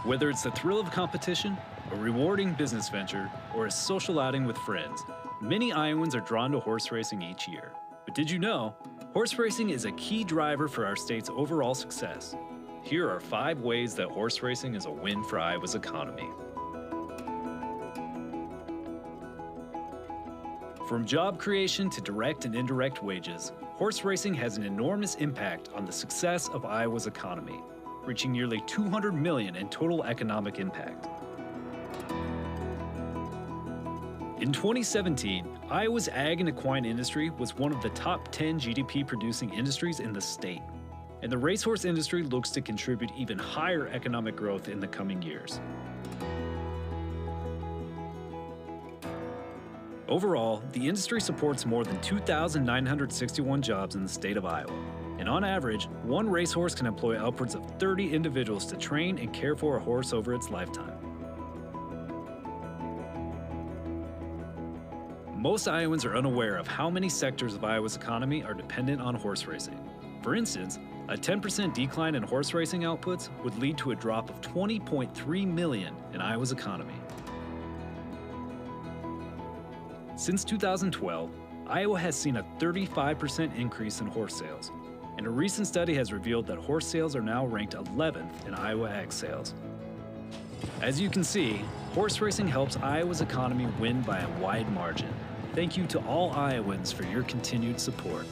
Whether it's the thrill of competition, a rewarding business venture, or a social outing with friends, many Iowans are drawn to horse racing each year. But did you know, horse racing is a key driver for our state's overall success? Here are 5 ways that horse racing is a win for Iowa's economy. From job creation to direct and indirect wages, horse racing has an enormous impact on the success of Iowa's economy, reaching nearly $200 million in total economic impact. In 2017, Iowa's ag and equine industry was one of the top 10 GDP-producing industries in the state, and the racehorse industry looks to contribute even higher economic growth in the coming years. Overall, the industry supports more than 2,961 jobs in the state of Iowa, and on average, one racehorse can employ upwards of 30 individuals to train and care for a horse over its lifetime. Most Iowans are unaware of how many sectors of Iowa's economy are dependent on horse racing. For instance, a 10% decline in horse racing outputs would lead to a drop of $20.3 million in Iowa's economy. Since 2012, Iowa has seen a 35% increase in horse sales, and a recent study has revealed that horse sales are now ranked 11th in Iowa ag sales. As you can see, horse racing helps Iowa's economy win by a wide margin. Thank you to all Iowans for your continued support.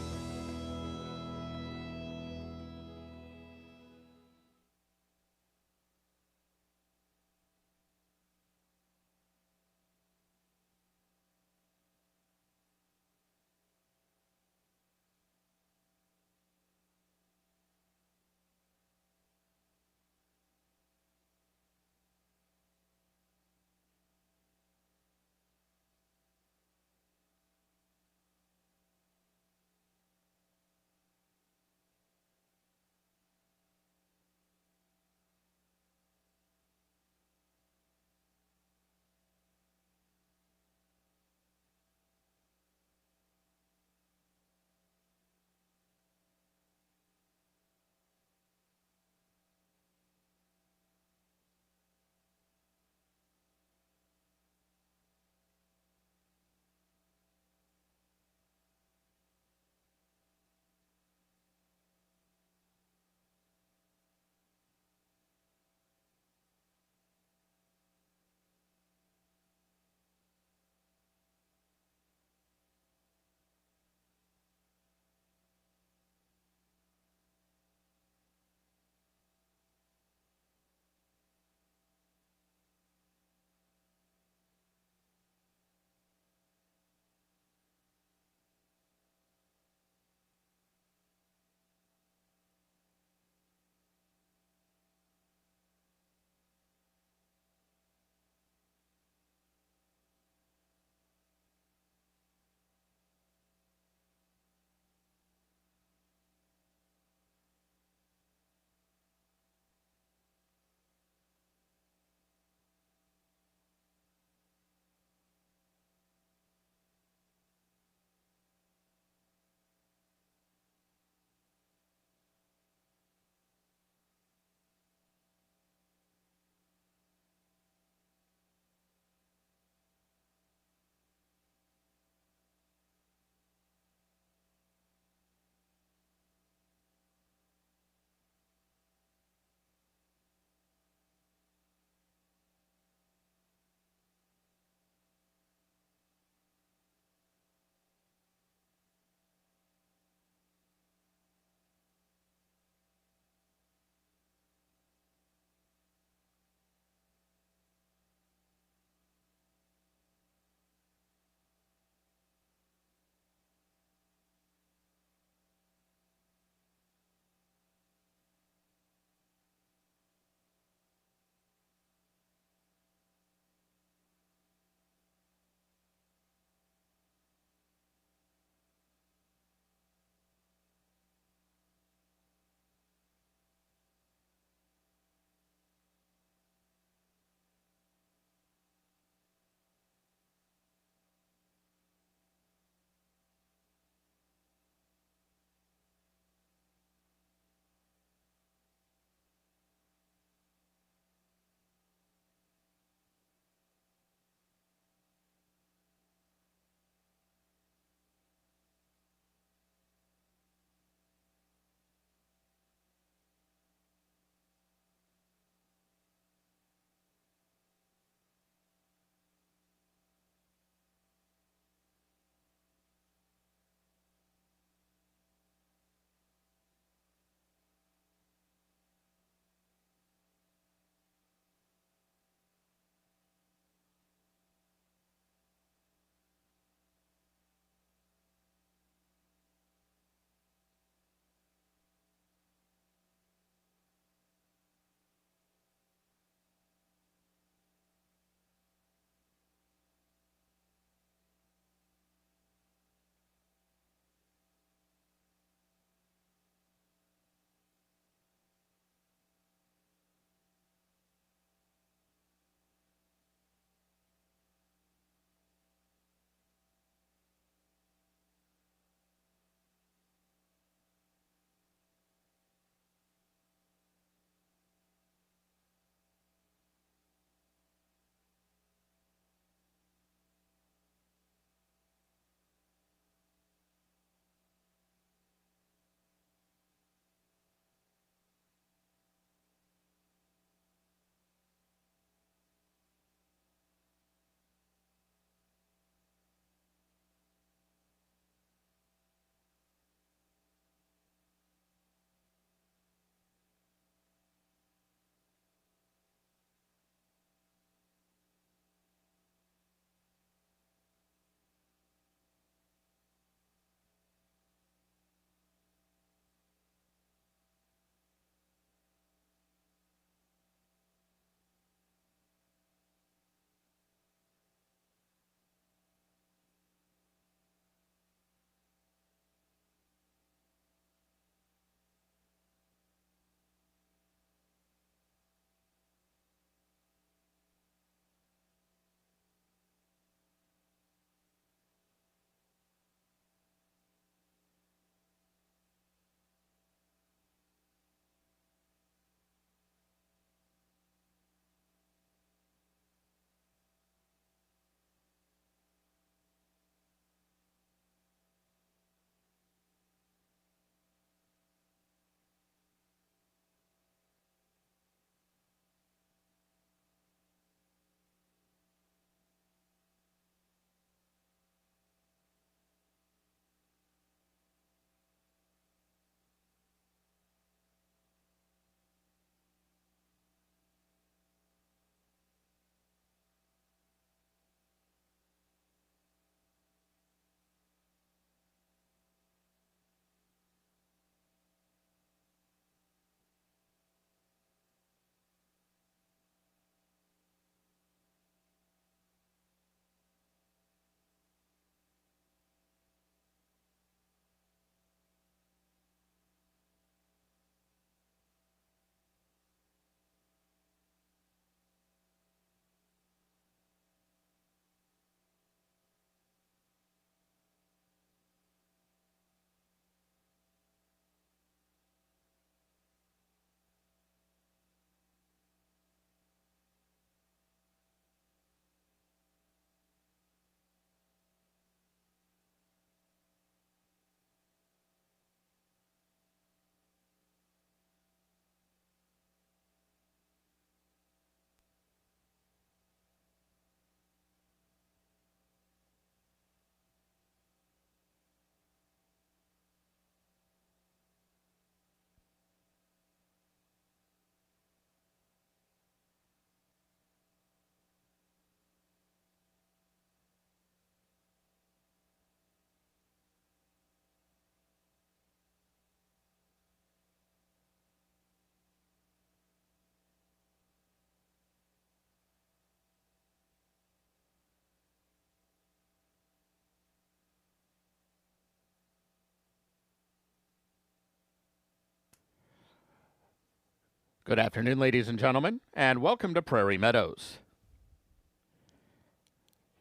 Good afternoon, ladies and gentlemen, and welcome to Prairie Meadows.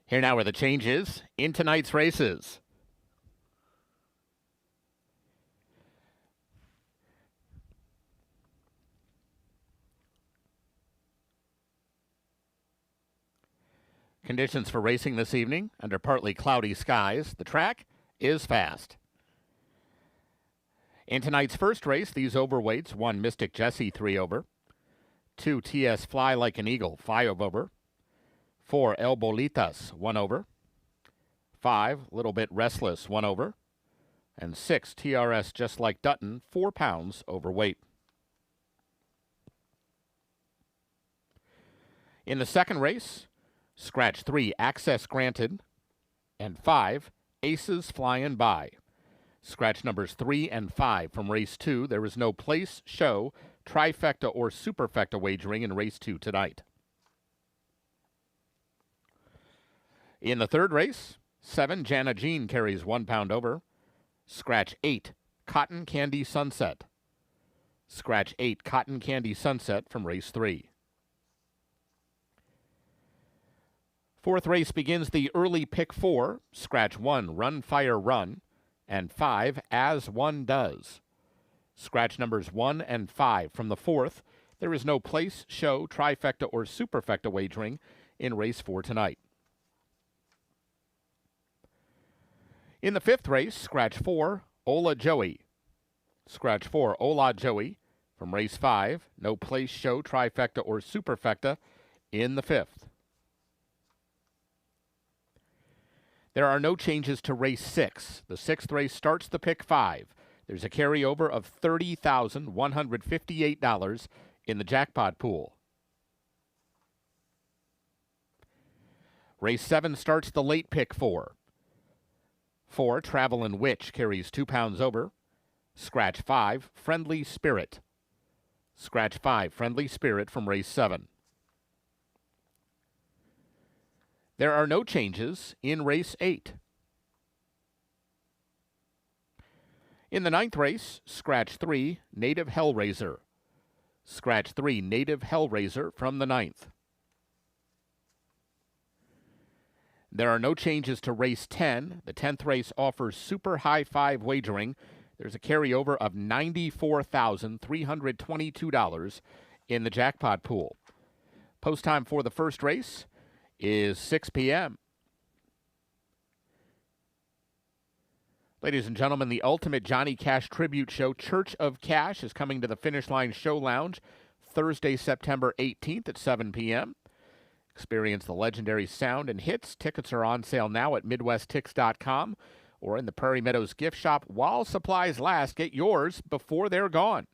Here now are the changes in tonight's races. Conditions for racing this evening under partly cloudy skies. The track is fast. In tonight's first race, these overweights: 1 Mystic Jesse, 3 over; 2 TS Fly Like an Eagle, 5 over; 4 El Bolitas, 1 over; 5 Little Bit Restless, 1 over; and 6 TRS Just Like Dutton, 4 pounds overweight. In the second race, scratch 3 Access Granted and 5 Aces Flying By. Scratch numbers 3 and 5 from race 2. There is no place, show, trifecta, or superfecta wagering in race 2 tonight. In the third race, 7 Jana Jean carries 1 pound over. Scratch 8 Cotton Candy Sunset. Scratch 8 Cotton Candy Sunset from race 3. Fourth race begins the early pick 4. Scratch 1 Run Fire Run and 5 As One Does. Scratch numbers 1 and 5 from the fourth. There is no place, show, trifecta, or superfecta wagering in race 4 tonight. In the fifth race, scratch 4 Ola Joey. Scratch 4 Ola Joey from race 5. No place, show, trifecta, or superfecta in the fifth. There are no changes to race 6. The sixth race starts the pick 5. There's a carryover of $30,158 in the jackpot pool. Race 7 starts the late pick 4. 4 Travelin' Witch carries 2 pounds over. Scratch 5 Friendly Spirit. Scratch 5 Friendly Spirit from race 7. There are no changes in race 8. In the ninth race, scratch 3 Native Hellraiser. Scratch 3 Native Hellraiser from the ninth. There are no changes to race 10. The 10th race offers super high five wagering. There's a carryover of $94,322 in the jackpot pool. Post time for the first race is 6 p.m. Ladies and gentlemen, the Ultimate Johnny Cash Tribute Show, Church of Cash, is coming to the Finish Line Show Lounge Thursday, September 18th at 7 p.m. Experience the legendary sound and hits. Tickets are on sale now at MidwestTix.com or in the Prairie Meadows gift shop while supplies last. Get yours before they're gone.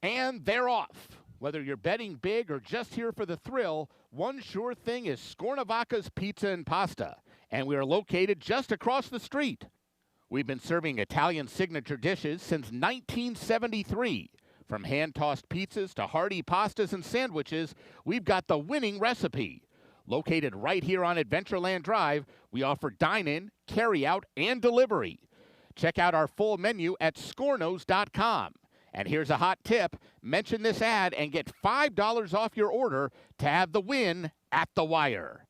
And they're off. Whether you're betting big or just here for the thrill, one sure thing is Scornavaca's Pizza and Pasta, and we are located just across the street. We've been serving Italian signature dishes since 1973. From hand-tossed pizzas to hearty pastas and sandwiches, we've got the winning recipe. Located right here on Adventureland Drive, we offer dine-in, carry-out, and delivery. Check out our full menu at scornos.com. And here's a hot tip. Mention this ad and get $5 off your order to have the win at the wire.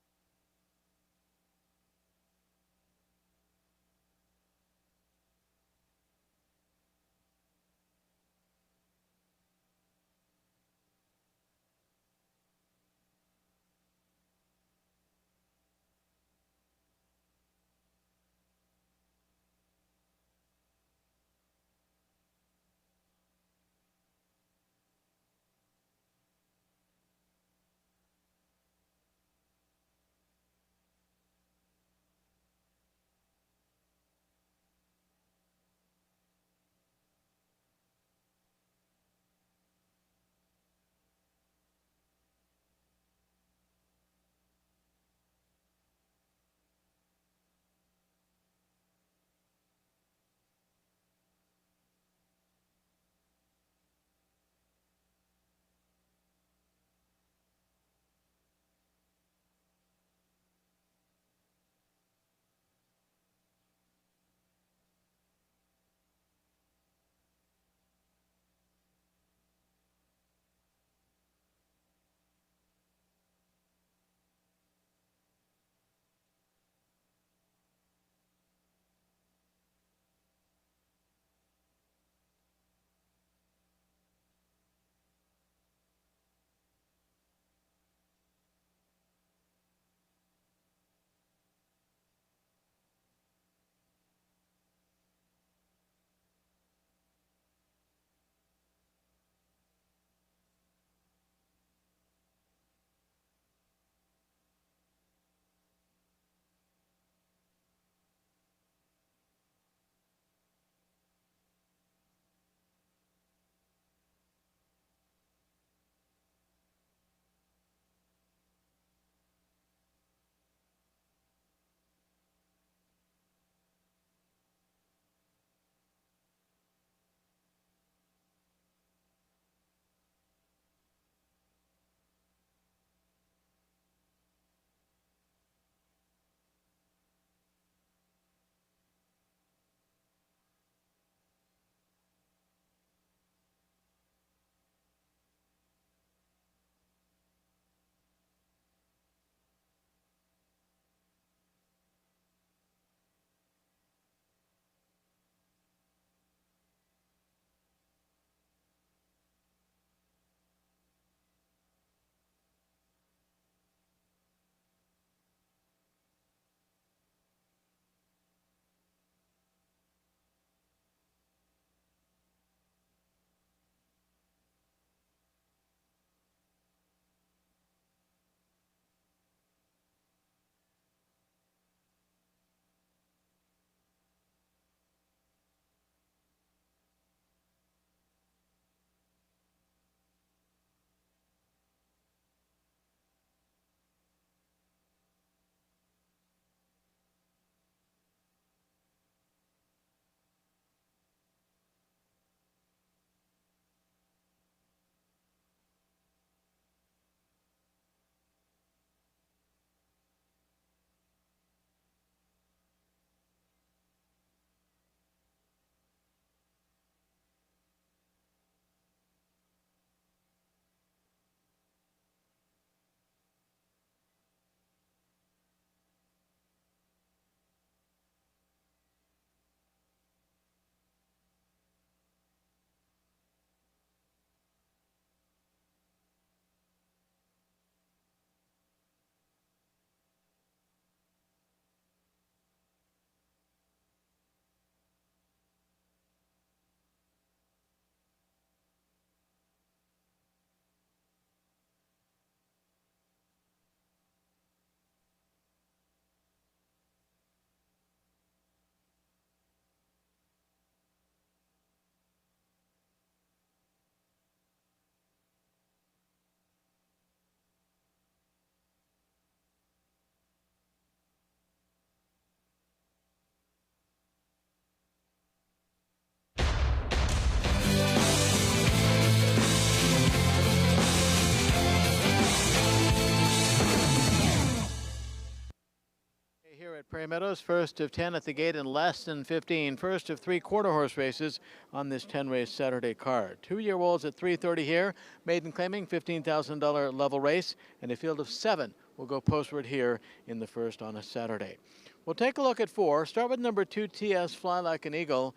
Prairie Meadows, first of 10 at the gate in less than 15. First of 3 quarter horse races on this 10-race Saturday card. 2-year-olds at 3:30 here. Maiden claiming $15,000 level race, and a field of 7 will go postward here in the first on a Saturday. We'll take a look at 4. Start with number 2, TS Fly Like an Eagle.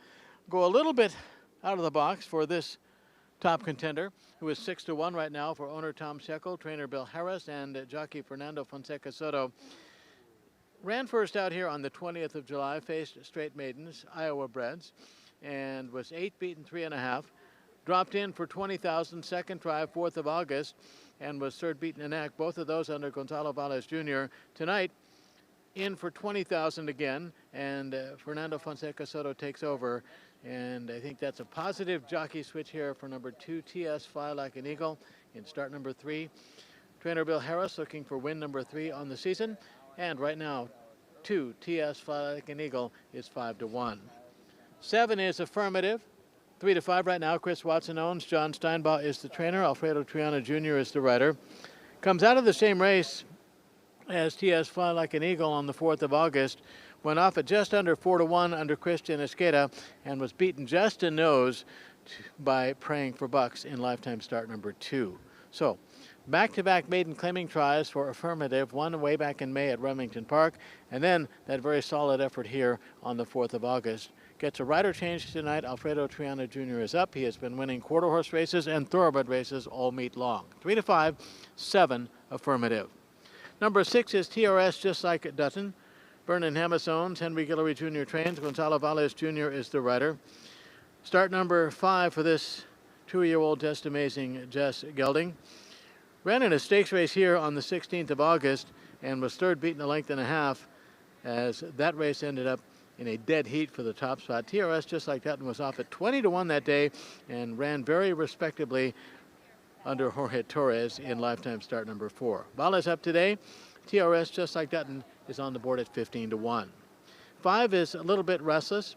Go a little bit out of the box for this top contender, who is 6-1 right now for owner Tom Shekel, trainer Bill Harris, and jockey Fernando Fonseca Soto. Ran first out here on the 20th of July, faced straight maidens, Iowa breds, and was 8 beaten 3.5. Dropped in for 20,000, second try, 4th of August, and was third beaten in act, both of those under Gonzalo Valles Jr. Tonight, in for 20,000 again, and Fernando Fonseca Soto takes over. And I think that's a positive jockey switch here for number 2, TS Fly Like an Eagle, in start number 3. Trainer Bill Harris looking for win number 3 on the season. And right now, 2, TS Fly Like an Eagle is 5-1. 7 is affirmative. 3-5 right now. Chris Watson owns. John Steinbaugh is the trainer. Alfredo Triana Jr. is the rider. Comes out of the same race as TS Fly Like an Eagle on the 4th of August. Went off at just under 4-1 under Christian Esqueda and was beaten just a nose by Praying for Bucks in lifetime start number 2. So, back-to-back maiden claiming tries for affirmative, one way back in May at Remington Park, and then that very solid effort here on the 4th of August. Gets a rider change tonight. Alfredo Triana Jr. is up. He has been winning quarter horse races and thoroughbred races all meet long. 3-5, 7 affirmative. Number 6 is TRS Just Like Dutton. Vernon Hammis owns. Henry Guillory Jr. trains. Gonzalo Valles Jr. is the rider. Start number 5 for this 2-year-old just amazing Jess Gelding. Ran in a stakes race here on the 16th of August and was third beaten a length and a half, as that race ended up in a dead heat for the top spot. TRS Just Like Dutton was off at 20-1 that day and ran very respectably under Jorge Torres in lifetime start number 4. Valles up today. TRS Just Like Dutton is on the board at 15-1. 5 is a little bit restless.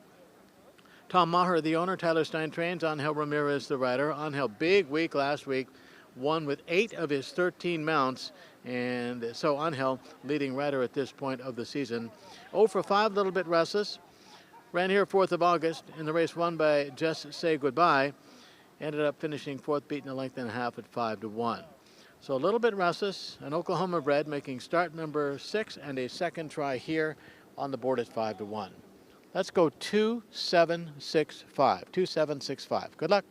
Tom Maher, the owner. Tyler Stein trains. Angel Ramirez, the rider. Angel, big week last week. Won with 8 of his 13 mounts. And so Angel, leading rider at this point of the season. 0 for 5, a little bit restless. Ran here 4th of August in the race won by Just Say Goodbye. Ended up finishing 4th, beaten a length and a half at 5-1. So a little bit restless. An Oklahoma bred making start number 6 and a second try here on the board at 5-1. Let's go 2-7-6-5. 2-7-6-5. Good luck.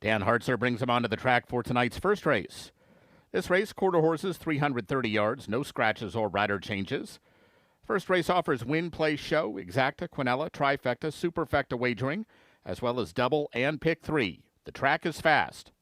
Dan Hartzer brings him onto the track for tonight's first race. This race, quarter horses, 330 yards, no scratches or rider changes. First race offers win, play, show, exacta, quinella, trifecta, superfecta wagering, as well as double and pick 3. The track is fast.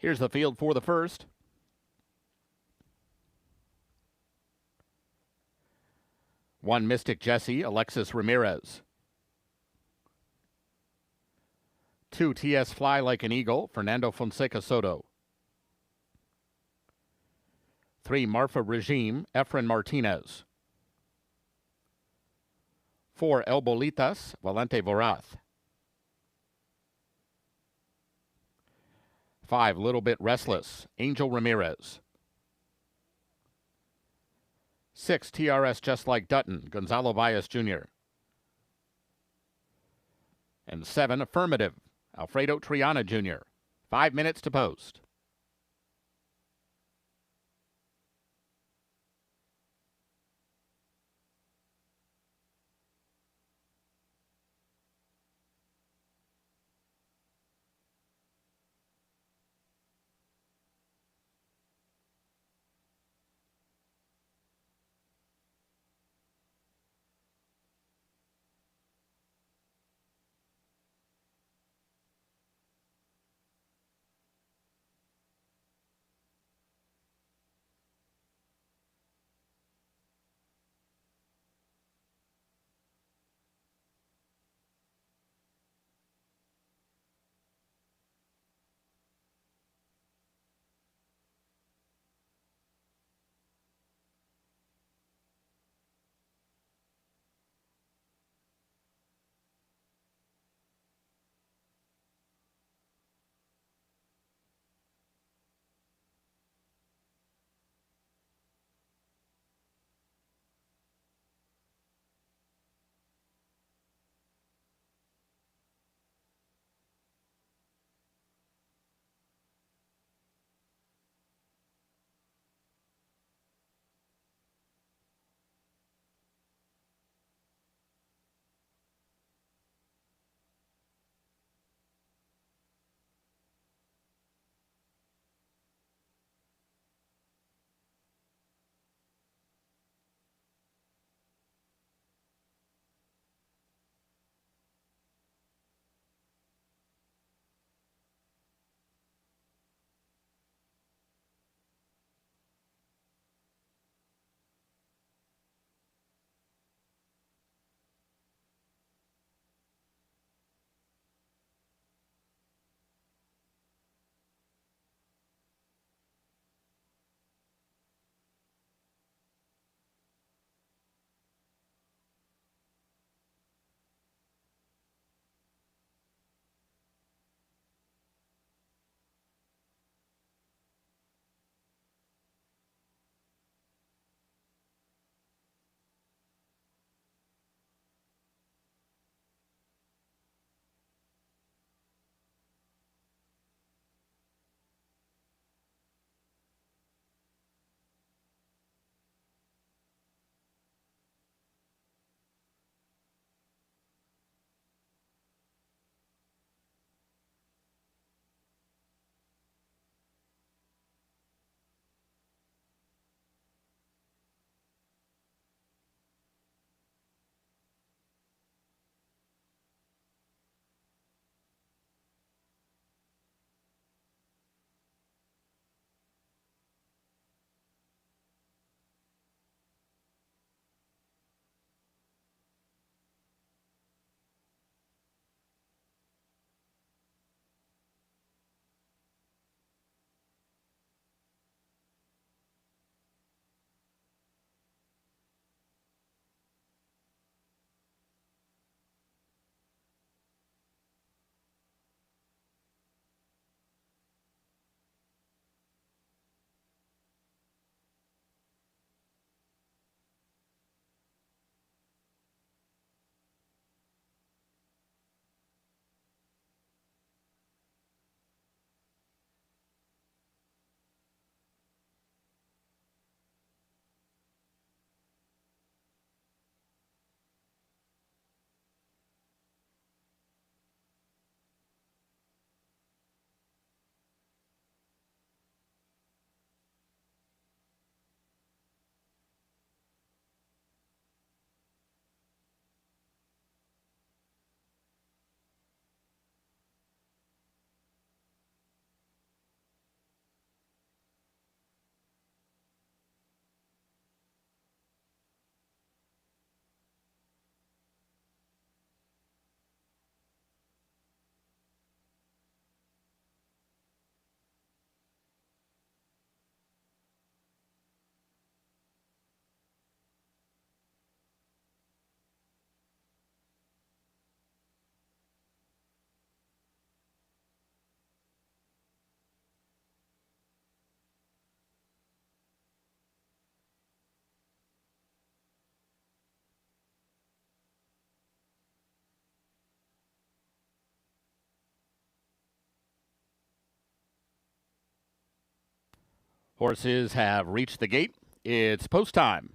Here's the field for the first. One, Mystic Jesse, Alexis Ramirez. 2, TS Fly Like an Eagle, Fernando Fonseca Soto. 3, Marfa Regime, Efren Martinez. 4, El Bolitas, Valente Vorath. 5, Little Bit Restless, Angel Ramirez. 6, TRS Just Like Dutton, Gonzalo Valles Jr. And 7, Affirmative, Alfredo Triana Jr. 5 minutes to post. Horses have reached the gate. It's post time.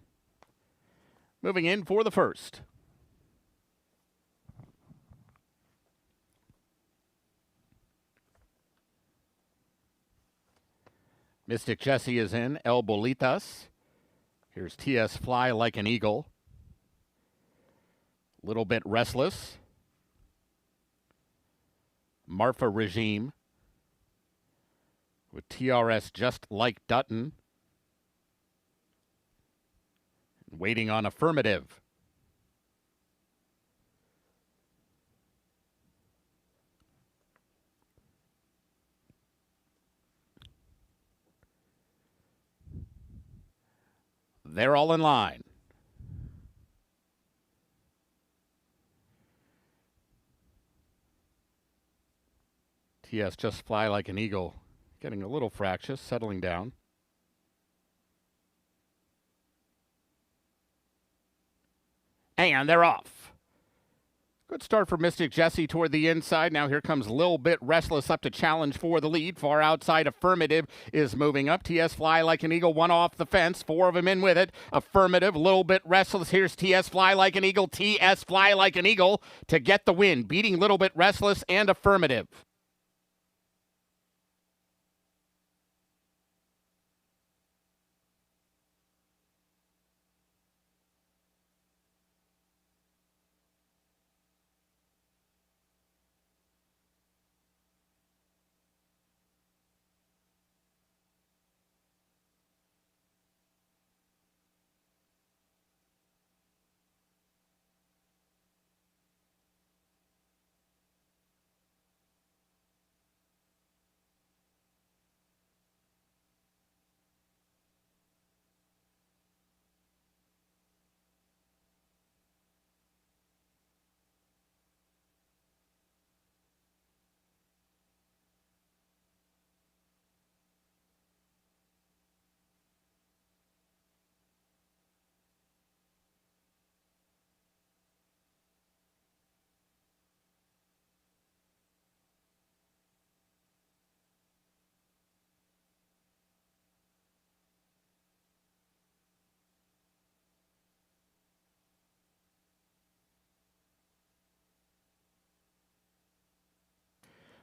Moving in for the first. Mystic Jesse is in. El Bolitas. Here's TS Fly Like an Eagle. Little Bit Restless. Marfa Regime. With TRS Just Like Dutton. Waiting on Affirmative. They're all in line. TS Just Fly Like an Eagle. Getting a little fractious, settling down. And they're off. Good start for Mystic Jesse toward the inside. Now here comes Lil Bit Restless up to challenge for the lead. Far outside, Affirmative is moving up. TS Fly Like an Eagle, one off the fence. Four of them in with it. Affirmative, Lil Bit Restless. Here's TS Fly Like an Eagle. TS Fly Like an Eagle to get the win, beating Little Bit Restless and Affirmative.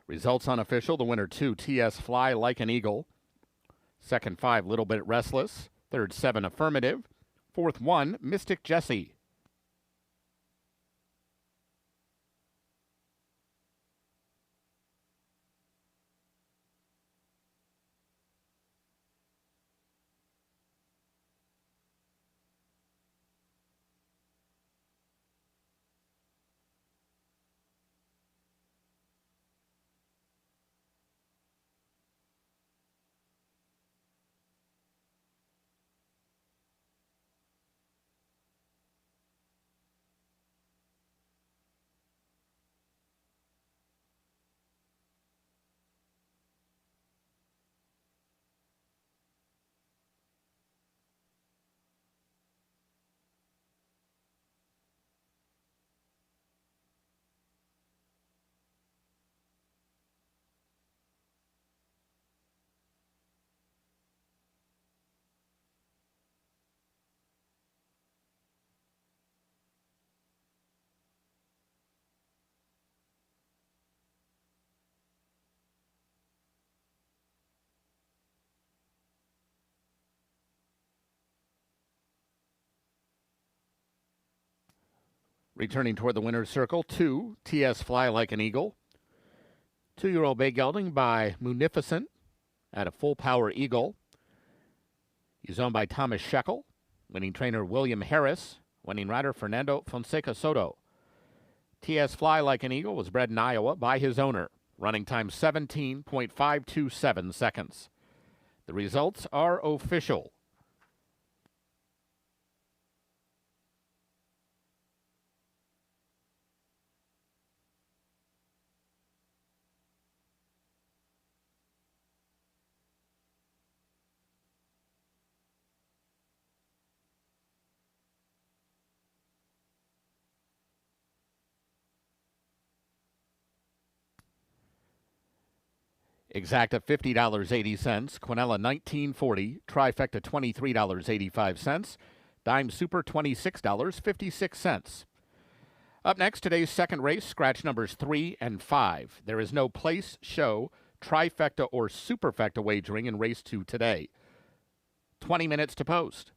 Results unofficial. The winner 2, TS Fly Like an Eagle. Second 5, Little Bit Restless. Third 7, Affirmative. Fourth 1, Mystic Jesse. Returning toward the winner's circle, 2, TS Fly Like an Eagle. 2-year-old bay gelding by Munificent at a full power eagle. He's owned by Thomas Shekel, winning trainer William Harris, winning rider Fernando Fonseca Soto. TS Fly Like an Eagle was bred in Iowa by his owner, running time 17.527 seconds. The results are official. Exacta $50.80, Quinella $19.40, Trifecta $23.85, Dime Super $26.56. Up next, today's second race, scratch numbers 3 and 5. There is no place, show, trifecta, or superfecta wagering in race 2 today. 20 minutes to post.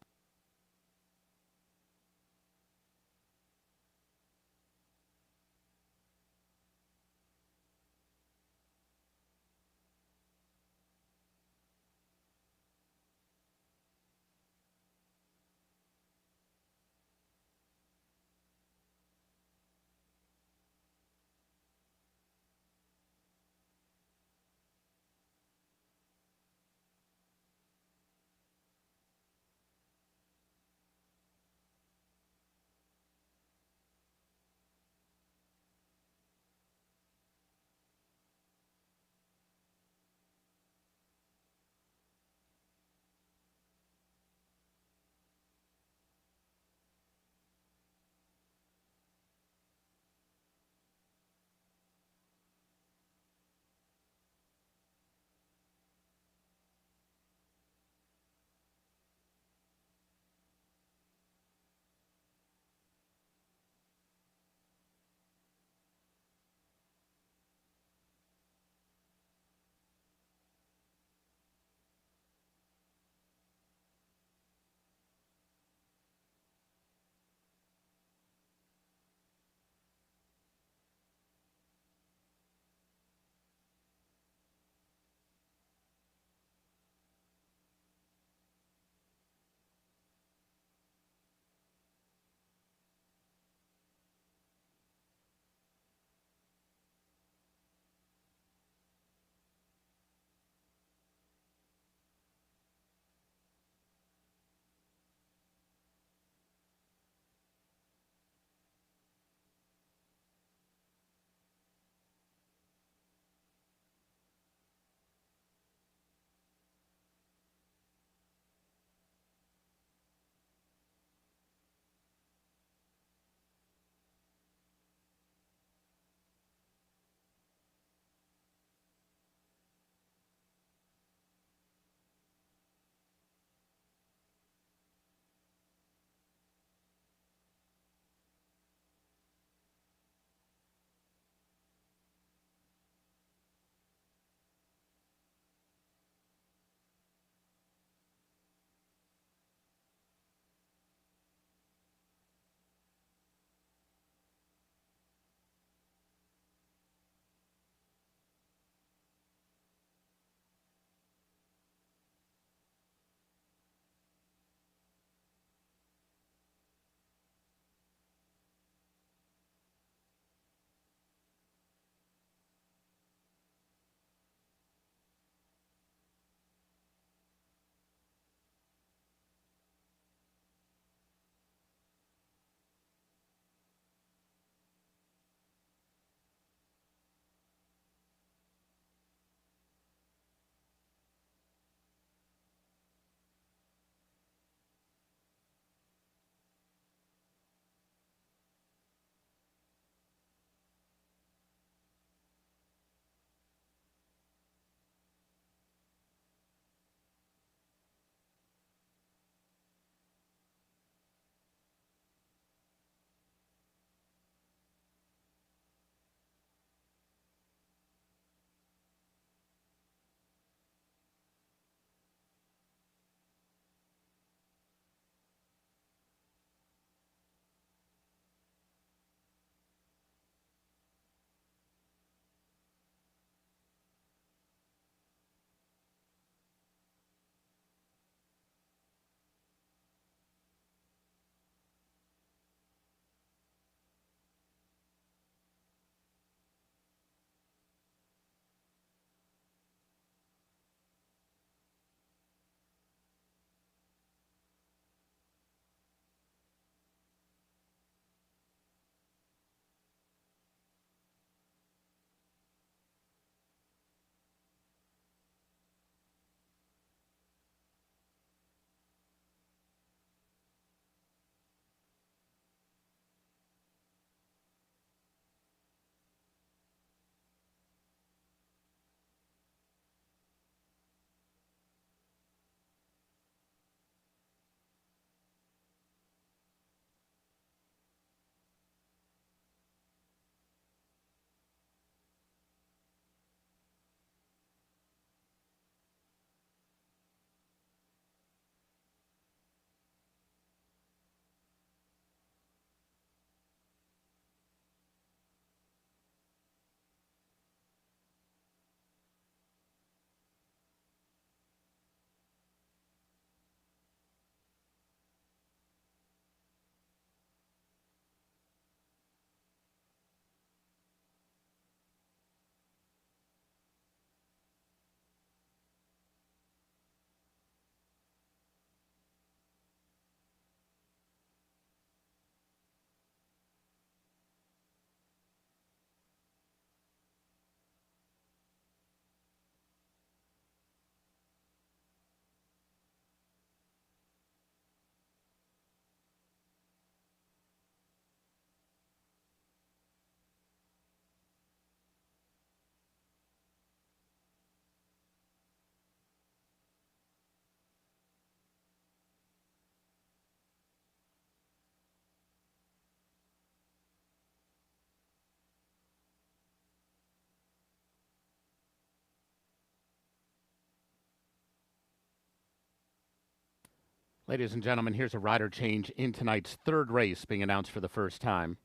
Ladies and gentlemen, here's a rider change in tonight's third race being announced for the first time.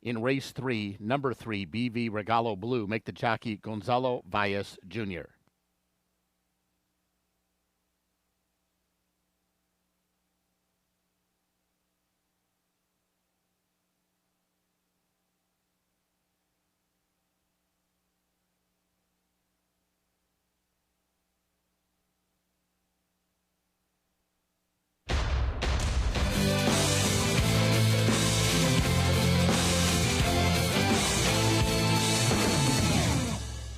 In race 3, number 3, BV Regalo Blue, make the jockey Gonzalo Valles Jr.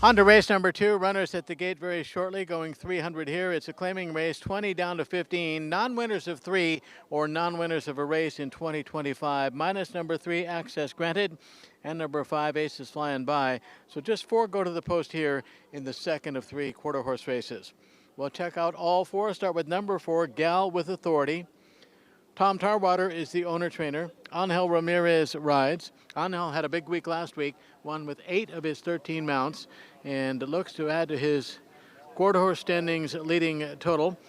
On to race number 2. Runners at the gate very shortly, going 300 here. It's a claiming race, 20 down to 15. Non-winners of 3 or non-winners of a race in 2025. Minus number 3, access granted, and number 5, aces flying by. So just 4 go to the post here in the second of 3 quarter horse races. We'll check out all 4. Start with number 4, Gal with Authority. Tom Tarwater is the owner-trainer. Angel Ramirez rides. Angel had a big week last week, won with 8 of his 13 mounts, and looks to add to his quarter horse standings leading total.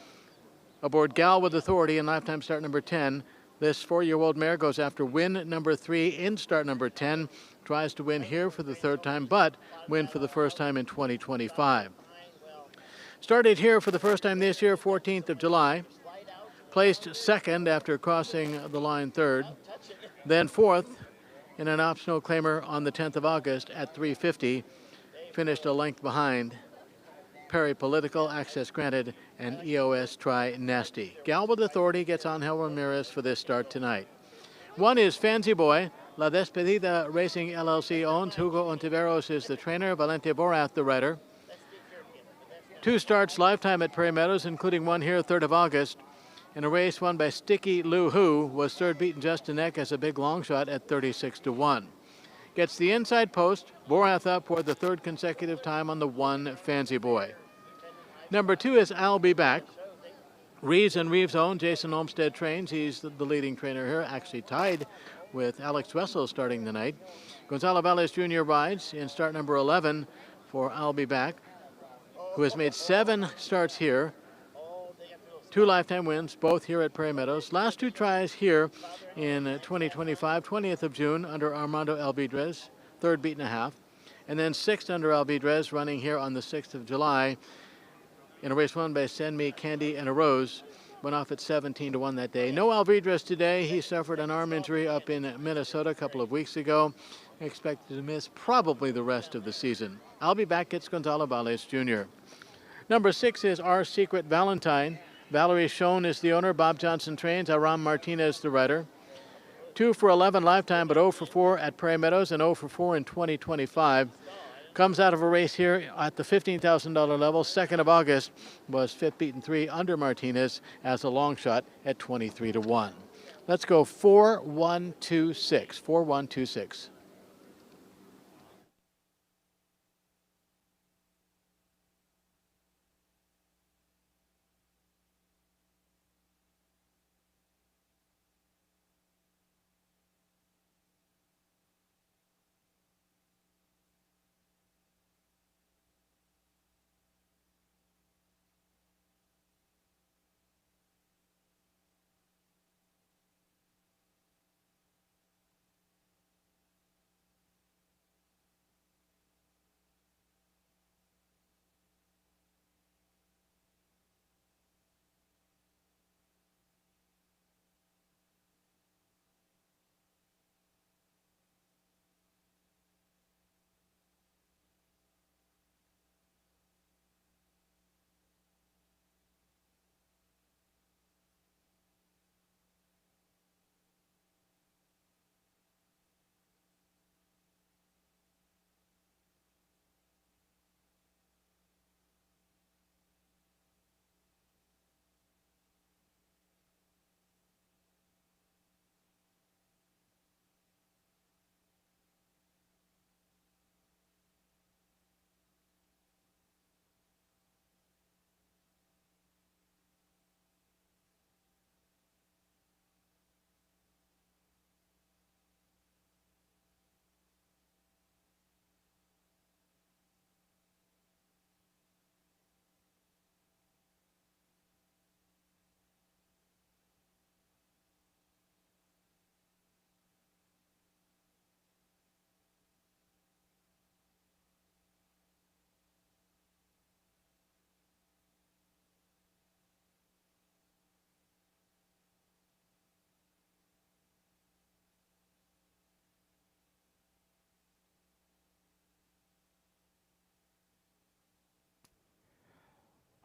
Aboard Gal with Authority in lifetime start number 10. This 4-year-old mare goes after win number 3 in start number 10. Tries to win here for the 3rd time, but win for the first time in 2025. Started here for the first time this year, 14th of July. Placed 2nd after crossing the line 3rd. Then 4th in an optional claimer on the 10th of August at 350. Finished a length behind Prairie Political, access granted, and EOS Try Nasty. Gal with Authority gets Angel Ramirez for this start tonight. 1 is Fancy Boy. La Despedida Racing LLC owns. Hugo Ontiveros is the trainer. Valente Borath the rider. 2 starts lifetime at Prairie Meadows, including 1 here, 3rd of August. In a race won by Sticky Lou Who, was 3rd beaten just a neck as a big long shot at 36-1. Gets the inside post. Borath up for the 3rd consecutive time on the 1 Fancy Boy. Number 2 is I'll Be Back. Reeves and Reeves' own Jason Olmstead trains. He's the leading trainer here, actually tied with Alex Wessel starting the night. Gonzalo Valles Jr. rides in start number 11 for I'll Be Back, who has made 7 starts here. 2 lifetime wins, both here at Prairie Meadows. Last 2 tries here in 2025, 20th of June under Armando Alvidrez, 3rd beaten a half. And then 6th under Alvidrez, running here on the 6th of July in a race won by Send Me Candy and a Rose. Went off at 17-1 that day. No Alvidrez today. He suffered an arm injury up in Minnesota a couple of weeks ago. Expected to miss probably the rest of the season. I'll Be Back gets Gonzalo Valles Jr. Number 6 is Our Secret Valentine. Valerie Schoen is the owner. Bob Johnson trains. Aram Martinez the rider. 2 for 11 lifetime, but 0 for 4 at Prairie Meadows and 0 for 4 in 2025. Comes out of a race here at the $15,000 level. 2nd of August was 5th beaten 3 under Martinez as a long shot at 23-1. Let's go 4-1-2-6. 4-1-2-6.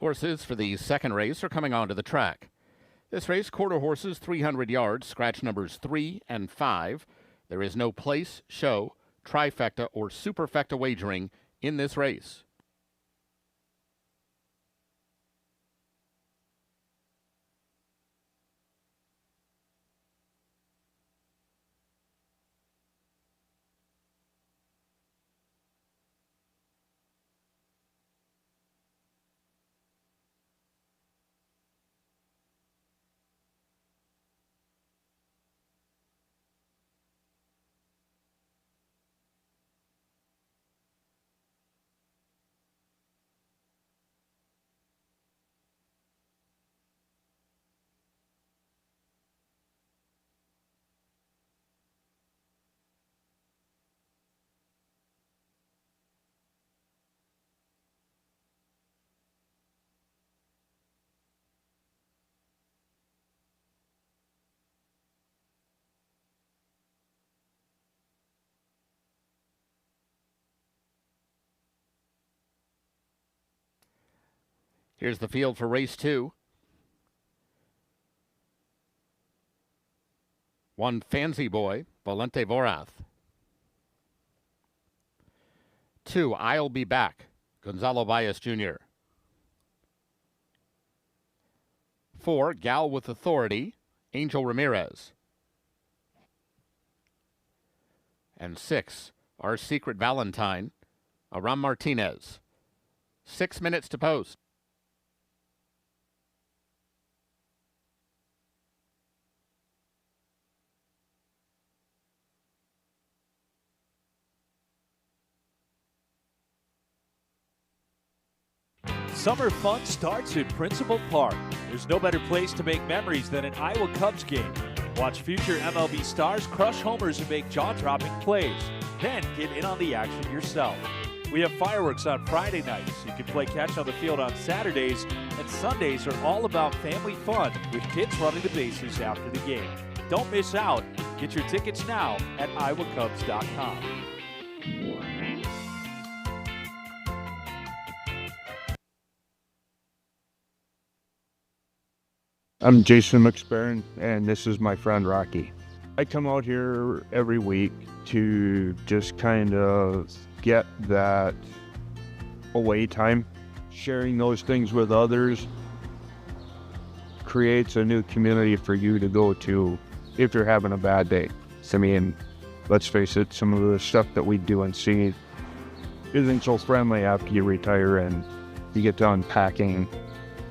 Horses for the second race are coming onto the track. This race, quarter horses, 300 yards, scratch numbers 3 and 5. There is no place, show, trifecta, or superfecta wagering in this race. Here's the field for race 2. 1, Fancy Boy, Valente Vorath. 2, I'll Be Back, Gonzalo Baez Jr. 4, Gal with Authority, Angel Ramirez. And 6, Our Secret Valentine, Aram Martinez. 6 minutes to post. Summer fun starts in Principal Park. There's no better place to make memories than an Iowa Cubs game. Watch future MLB stars crush homers and make jaw-dropping plays. Then get in on the action yourself. We have fireworks on Friday nights. You can play catch on the field on Saturdays, and Sundays are all about family fun with kids running the bases after the game. Don't miss out. Get your tickets now at iowacubs.com. I'm Jason McSparron, and this is my friend Rocky. I come out here every week to just kind of get that away time. Sharing those things with others creates a new community for you to go to if you're having a bad day. So, I mean, let's face it, some of the stuff that we do and see isn't so friendly after you retire and you get to unpacking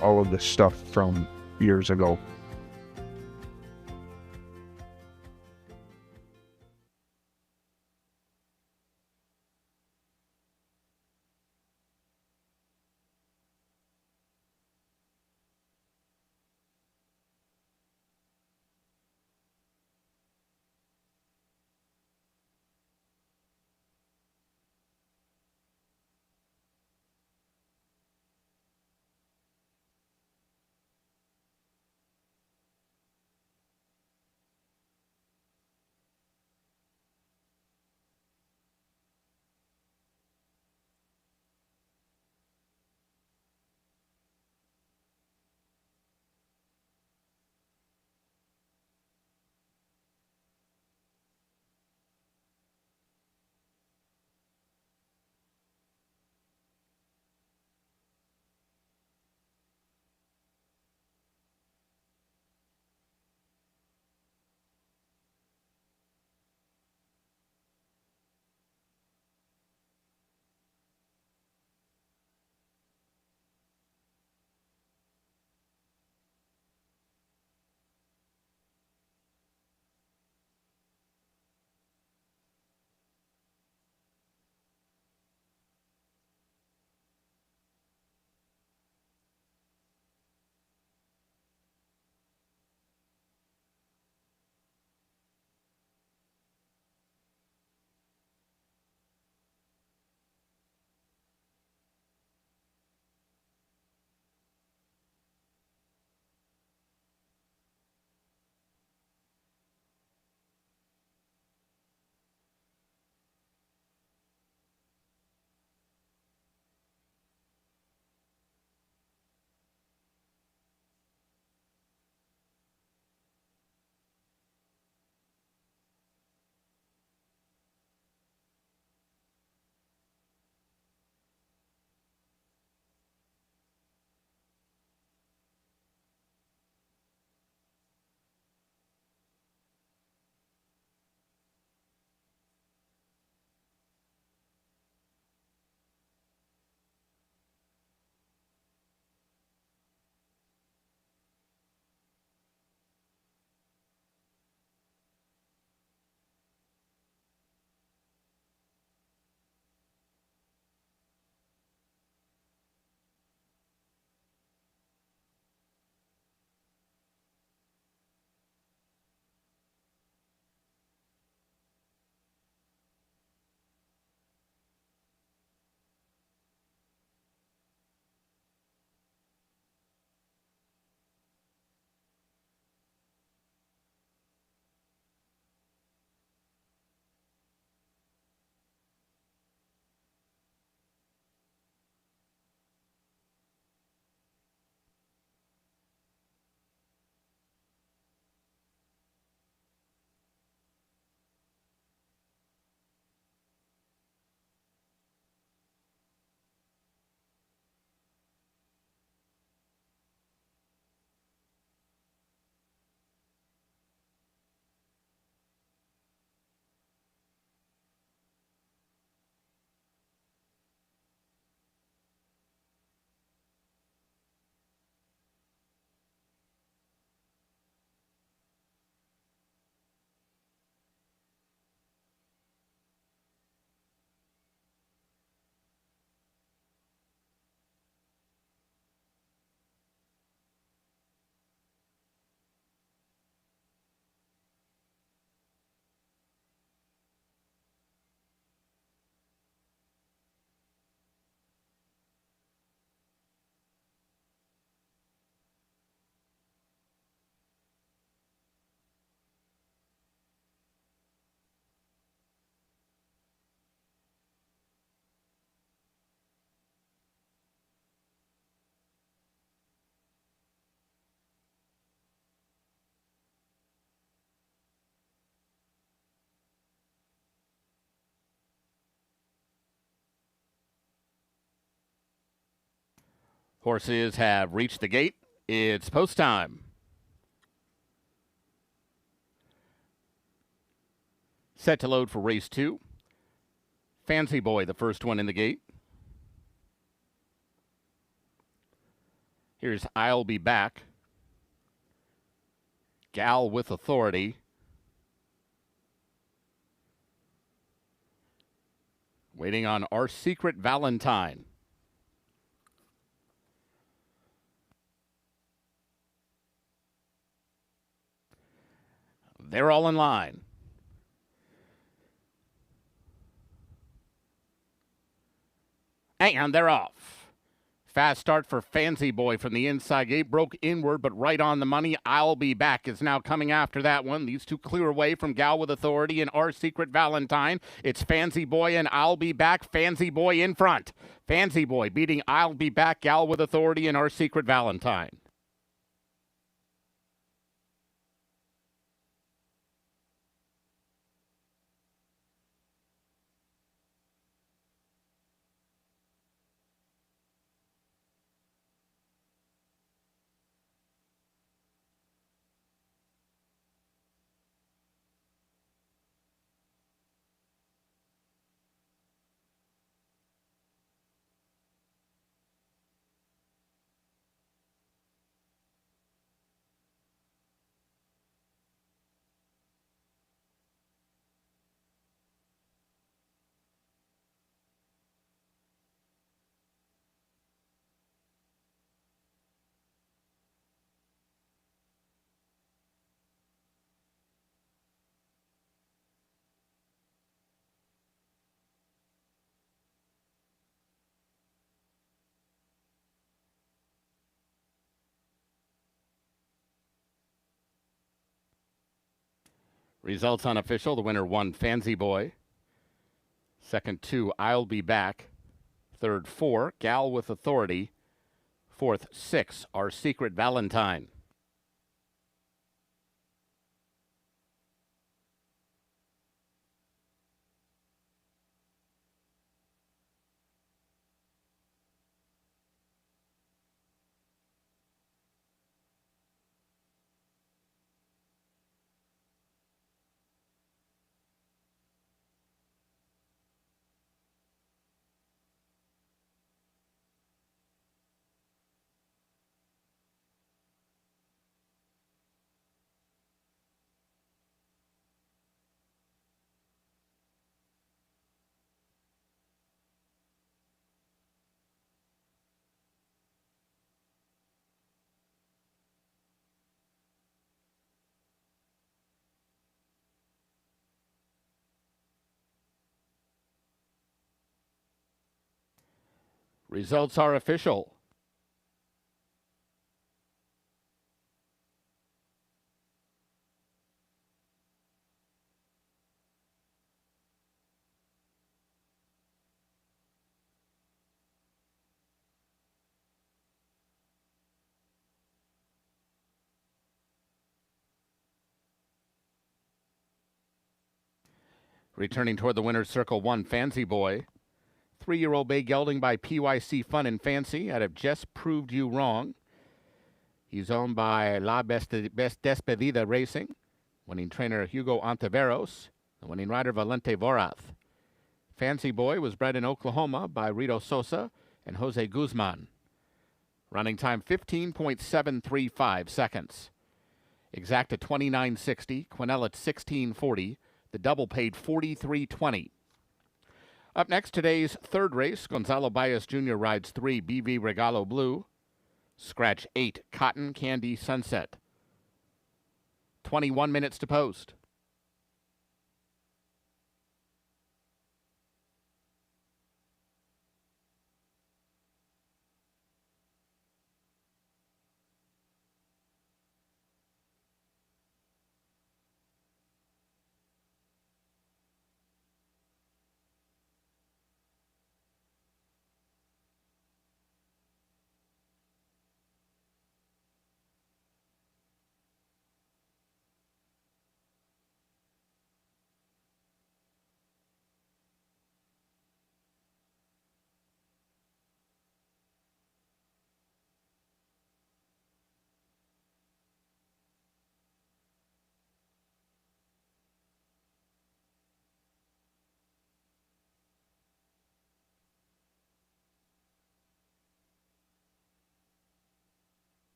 all of the stuff from years ago. Horses have reached the gate. It's post time. Set to load for race 2. Fancy Boy, the first one in the gate. Here's I'll Be Back. Gal with Authority. Waiting on Our Secret Valentine. They're all in line. And they're off. Fast start for Fancy Boy from the inside gate. Broke inward, but right on the money. I'll Be Back is now coming after that one. These two clear away from Gal with Authority and Our Secret Valentine. It's Fancy Boy and I'll Be Back. Fancy Boy in front. Fancy Boy beating I'll Be Back, Gal with Authority, and Our Secret Valentine. Results unofficial. The winner 1, Fancy Boy. Second 2, I'll Be Back. Third 4, Gal with Authority. Fourth 6, Our Secret Valentine. Results are official. Returning toward the winner's circle, 1, Fancy Boy. 3-year-old bay gelding by PYC Fun and Fancy out of Just Proved You Wrong. He's owned by La Best Despedida Racing, winning trainer Hugo Ontiveros, the winning rider Valente Vorath. Fancy Boy was bred in Oklahoma by Rito Sosa and Jose Guzman. Running time 15.735 seconds. Exacta 29.60, Quinella 16.40. The double paid $43.20. Up next, today's third race, Gonzalo Baez Jr. rides 3, BV Regalo Blue. Scratch 8, Cotton Candy Sunset. 21 minutes to post.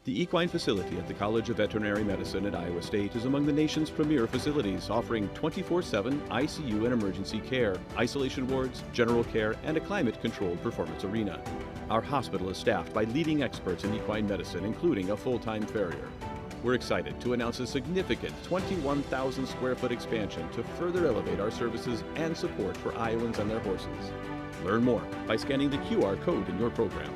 The equine facility at the College of Veterinary Medicine at Iowa State is among the nation's premier facilities, offering 24/7 ICU and emergency care, isolation wards, general care, and a climate-controlled performance arena. Our hospital is staffed by leading experts in equine medicine, including a full-time farrier. We're excited to announce a significant 21,000 square foot expansion to further elevate our services and support for Iowans and their horses. Learn more by scanning the QR code in your program.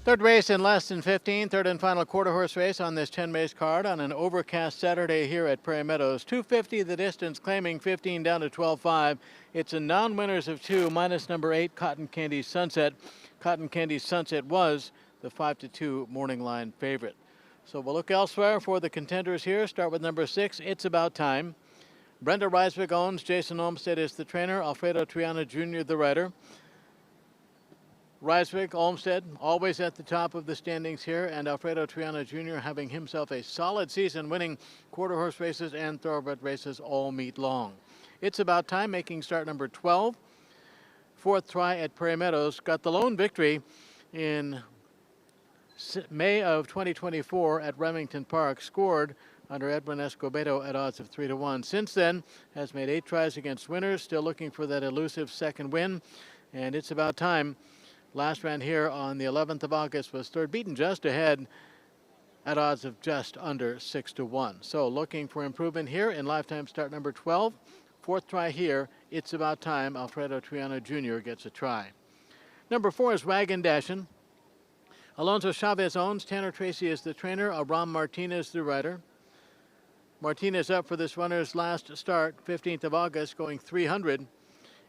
Third race in less than 15, third and final quarter horse race on this 10-race card on an overcast Saturday here at Prairie Meadows. 250 the distance, claiming 15 down to 12.5. It's a non-winners of 2 minus number 8 Cotton Candy Sunset. Cotton Candy Sunset was the 5-2 morning line favorite. So we'll look elsewhere for the contenders here. Start with number 6, It's About Time. Brenda Reiswick owns. Jason Olmstead is the trainer. Alfredo Triana Jr. the rider. Reiswick, Olmstead, always at the top of the standings here, and Alfredo Triana Jr. having himself a solid season, winning quarter horse races and thoroughbred races all meet long. It's About Time, making start number 12. Fourth try at Prairie Meadows, got the lone victory in May of 2024 at Remington Park, scored under Edwin Escobedo at odds of 3-1. Since then, has made 8 tries against winners, still looking for that elusive second win, and It's About Time. Last ran here on the 11th of August, was third, beaten just ahead at odds of just under 6-1. So looking for improvement here in lifetime start number 12. Fourth try here, It's About Time. Alfredo Triana Jr. gets a try. Number 4 is Wagon Dashin'. Alonso Chavez owns. Tanner Tracy is the trainer. Abram Martinez the rider. Martinez up for this runner's last start, 15th of August, going 300.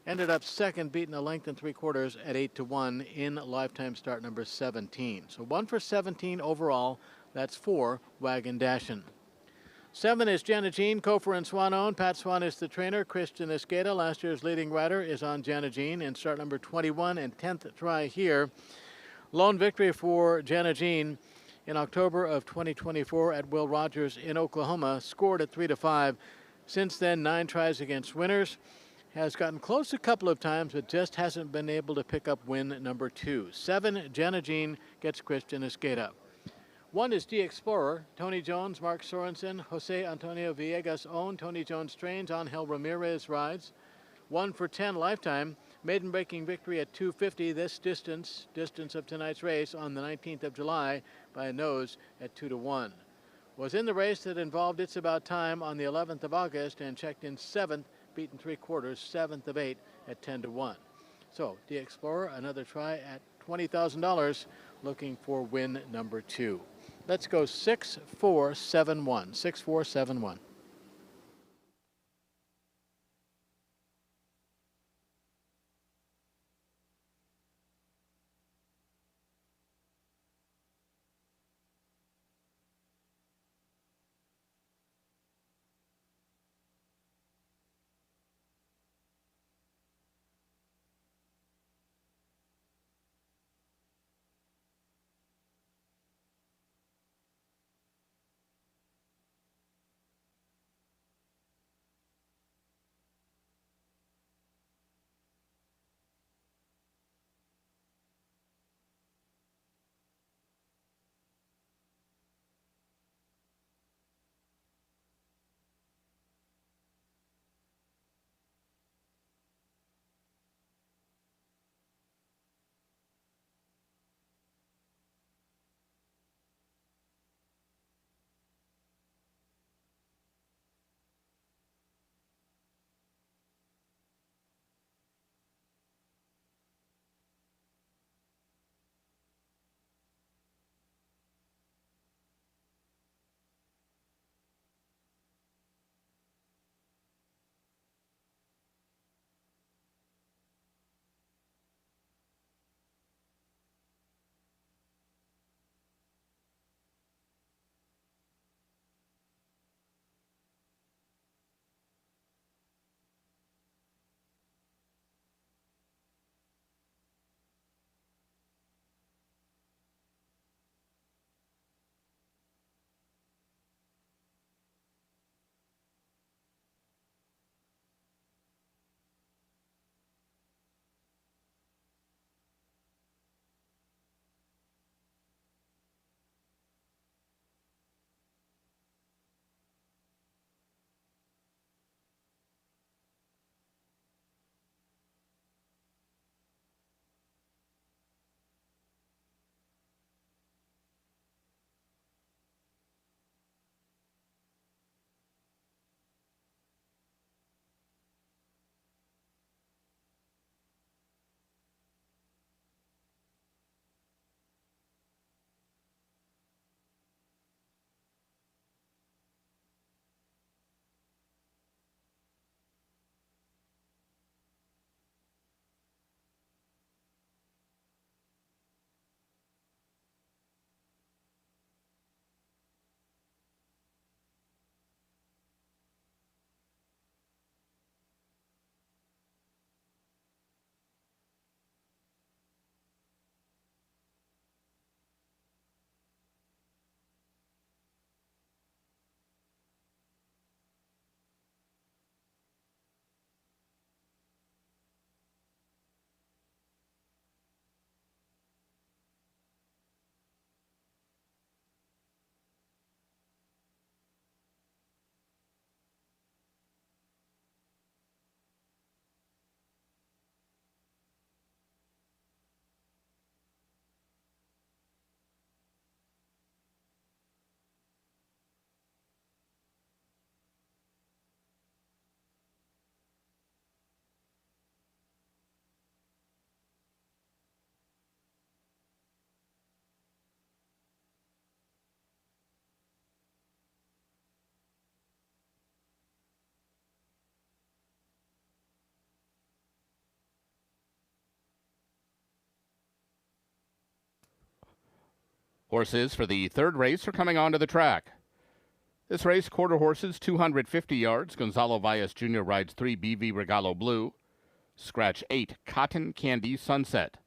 Ended up second, beaten a length and 3/4 at 8-1 in lifetime start number 17. So 1 for 17 overall. That's 4 Wagon Dashin'. 7 is Jana Jean, Kofor and Swan owned. Pat Swan is the trainer. Christian Esqueda, last year's leading rider, is on Jana Jean in start number 21 and 10th try here. Lone victory for Jana Jean in October of 2024 at Will Rogers in Oklahoma, scored at 3-5. Since then, 9 tries against winners. has gotten close a couple of times, but just hasn't been able to pick up win number 2. 7, Jenna Jean gets Christian Esqueda. 1 is D Explorer, Tony Jones, Mark Sorensen, Jose Antonio Villegas own, Tony Jones trains, Angel Ramirez rides. 1 for 10 Lifetime, maiden breaking victory at 250. This distance of tonight's race on the 19th of July by a nose at 2-1. Was in the race that involved It's About Time on the 11th of August and checked in 7th, beaten 3/4, 7th of 8 at 10-1. So D Explorer, another try at $20,000, looking for win number 2. Let's go 6-4-7-1. 6-4-7-1. Horses for the third race are coming onto the track. This race, quarter horses, 250 yards. Gonzalo Valles Jr. rides 3, BV Regalo Blue. Scratch 8, Cotton Candy Sunset.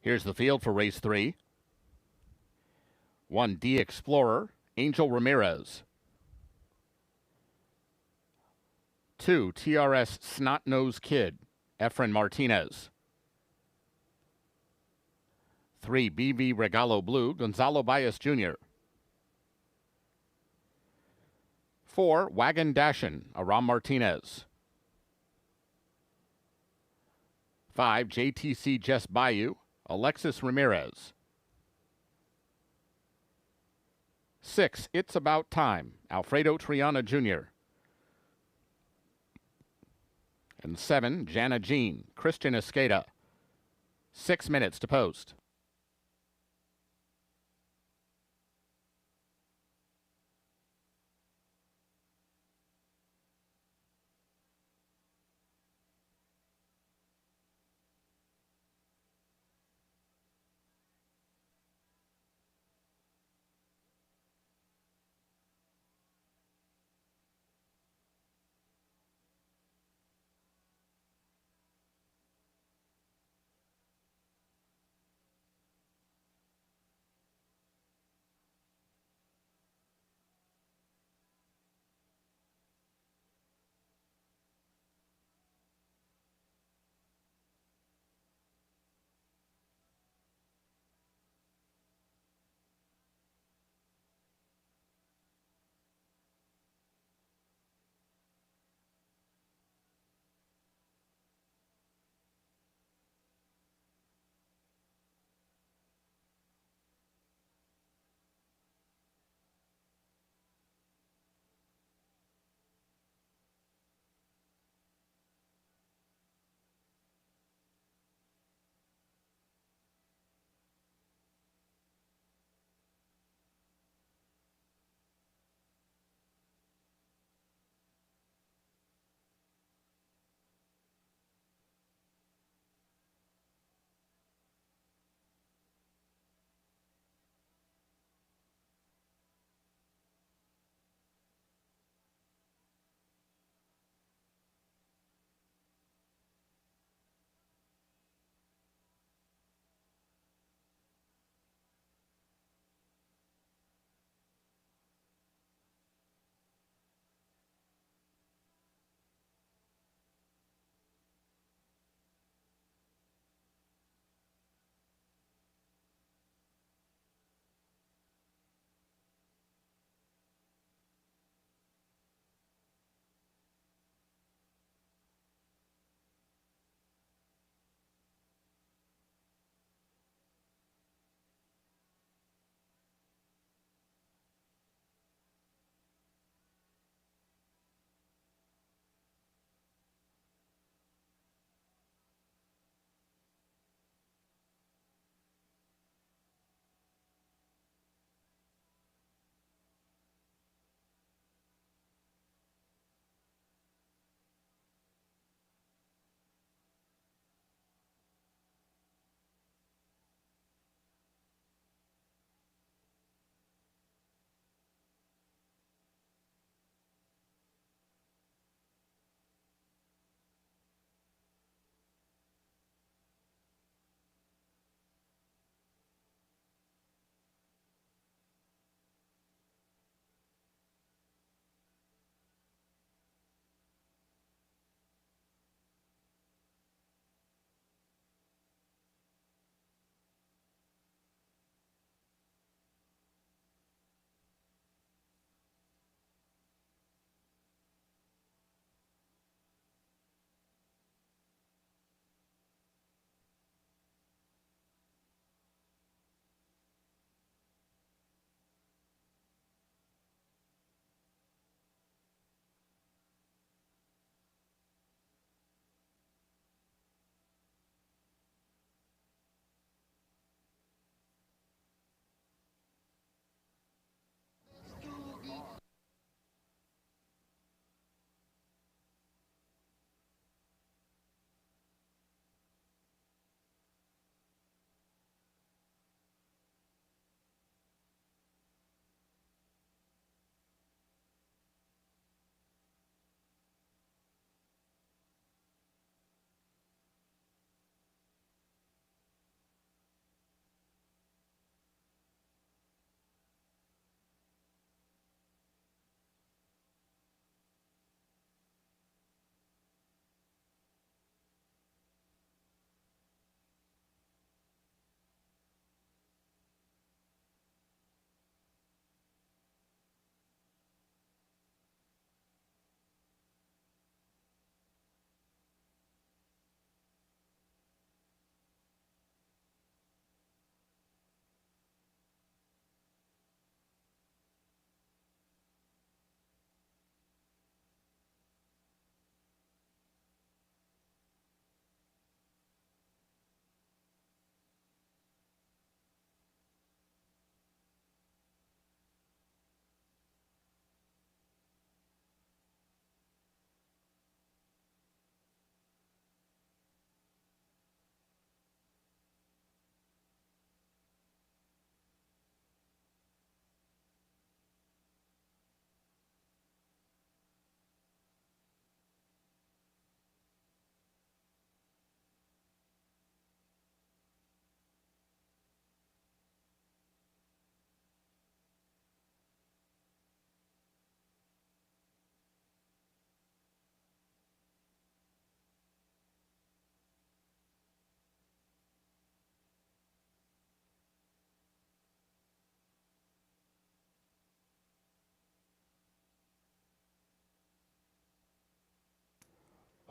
Here's the field for race 3. 1 D Explorer, Angel Ramirez. 2 TRS Snot-Nosed Kid, Efren Martinez. 3 BV Regalo Blue, Gonzalo Baez Jr. 4 Wagon Dashin, Aram Martinez. 5 JTC Jess Bayou, Alexis Ramirez. 6 It's About Time, Alfredo Triana Jr. And 7 Jana Jean, Christian Escada. 6 minutes to post.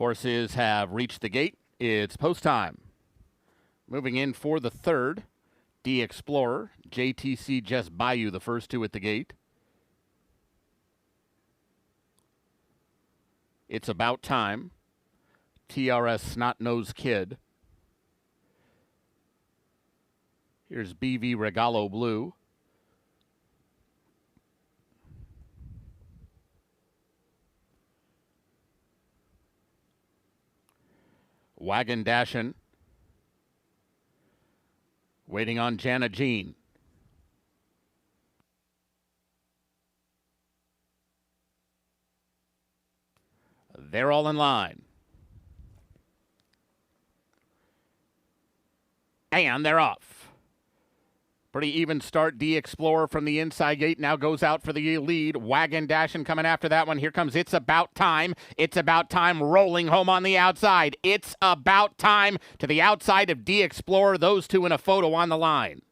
Horses have reached the gate. It's post time. Moving in for the third, D Explorer, JTC Just Bayou, the first two at the gate. It's About Time, TRS Snot-Nosed Kid. Here's BV Regalo Blue. Wagon Dashin'. Waiting on Jana Jean. They're all in line. And they're off. Pretty even start. D Explorer from the inside gate now goes out for the lead. Wagon Dashin' coming after that one. Here comes It's About Time. It's About Time rolling home on the outside. It's About Time to the outside of D Explorer. Those two in a photo on the line.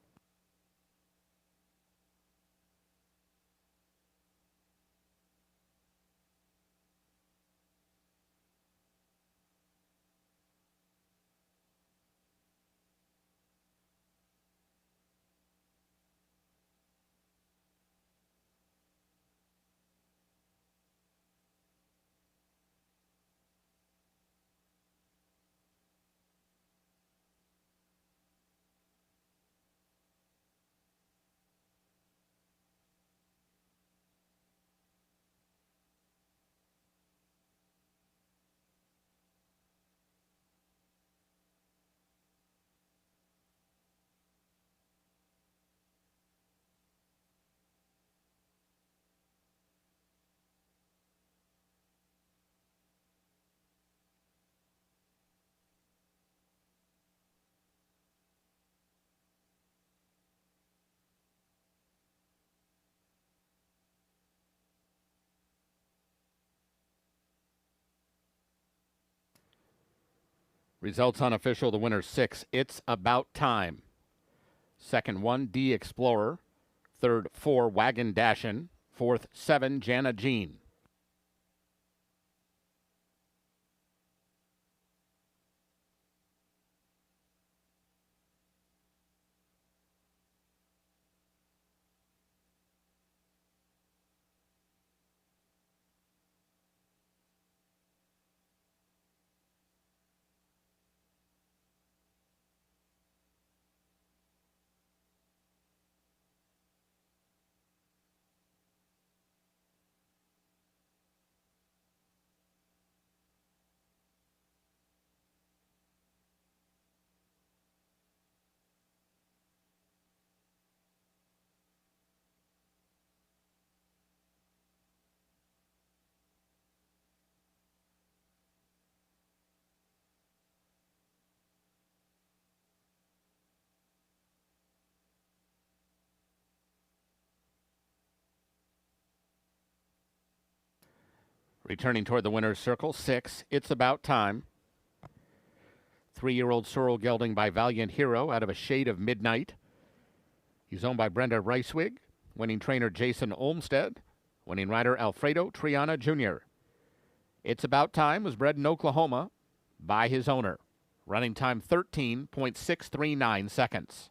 Results unofficial. The winner 6. It's About Time. Second 1, D Explorer. Third 4, Wagon Dashin'. Fourth 7, Jana Jean. Returning toward the winner's circle, 6, It's About Time. 3-year-old Sorrel gelding by Valiant Hero out of A Shade of Midnight. He's owned by Brenda Ricewig, winning trainer Jason Olmsted, winning rider Alfredo Triana Jr. It's About Time was bred in Oklahoma by his owner. Running time 13.639 seconds.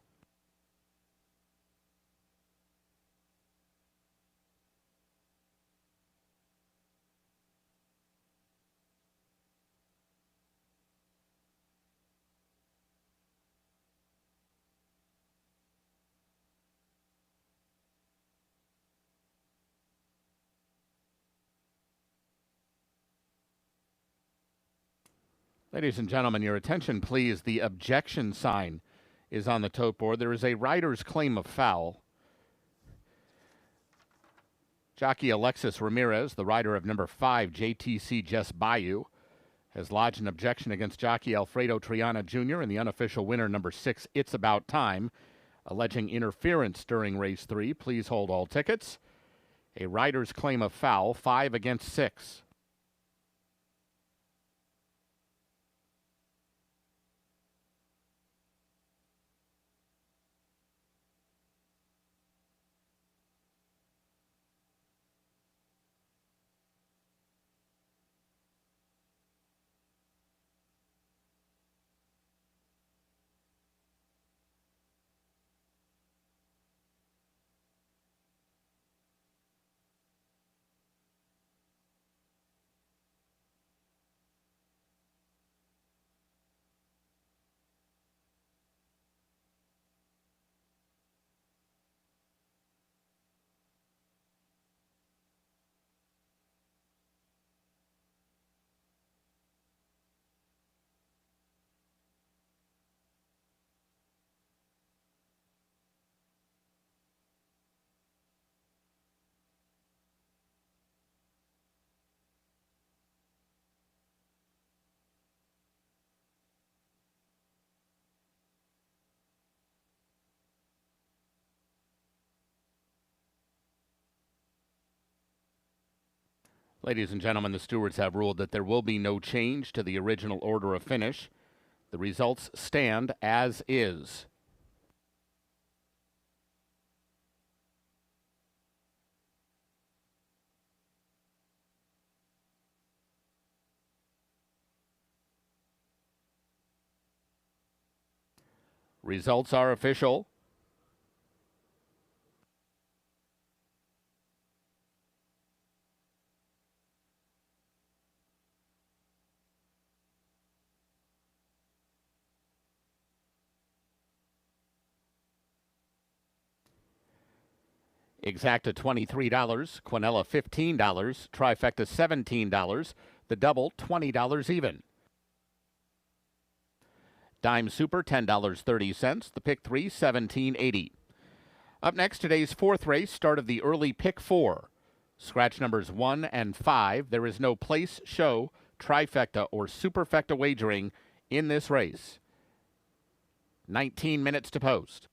Ladies and gentlemen, your attention, please. The objection sign is on the tote board. There is a rider's claim of foul. Jockey Alexis Ramirez, the rider of number 5, JTC Just Bayou, has lodged an objection against jockey Alfredo Triana Jr. and the unofficial winner, number 6, It's About Time, alleging interference during race 3. Please hold all tickets. A rider's claim of foul, 5 against 6. Ladies and gentlemen, the stewards have ruled that there will be no change to the original order of finish. The results stand as is. Results are official. Exacta $23, Quinella $15, Trifecta $17, the double $20 even. Dime Super $10.30, the pick 3 $17.80. Up next, today's fourth race, start of the early pick 4. Scratch numbers 1 and 5. There is no place, show, trifecta, or superfecta wagering in this race. 19 minutes to post.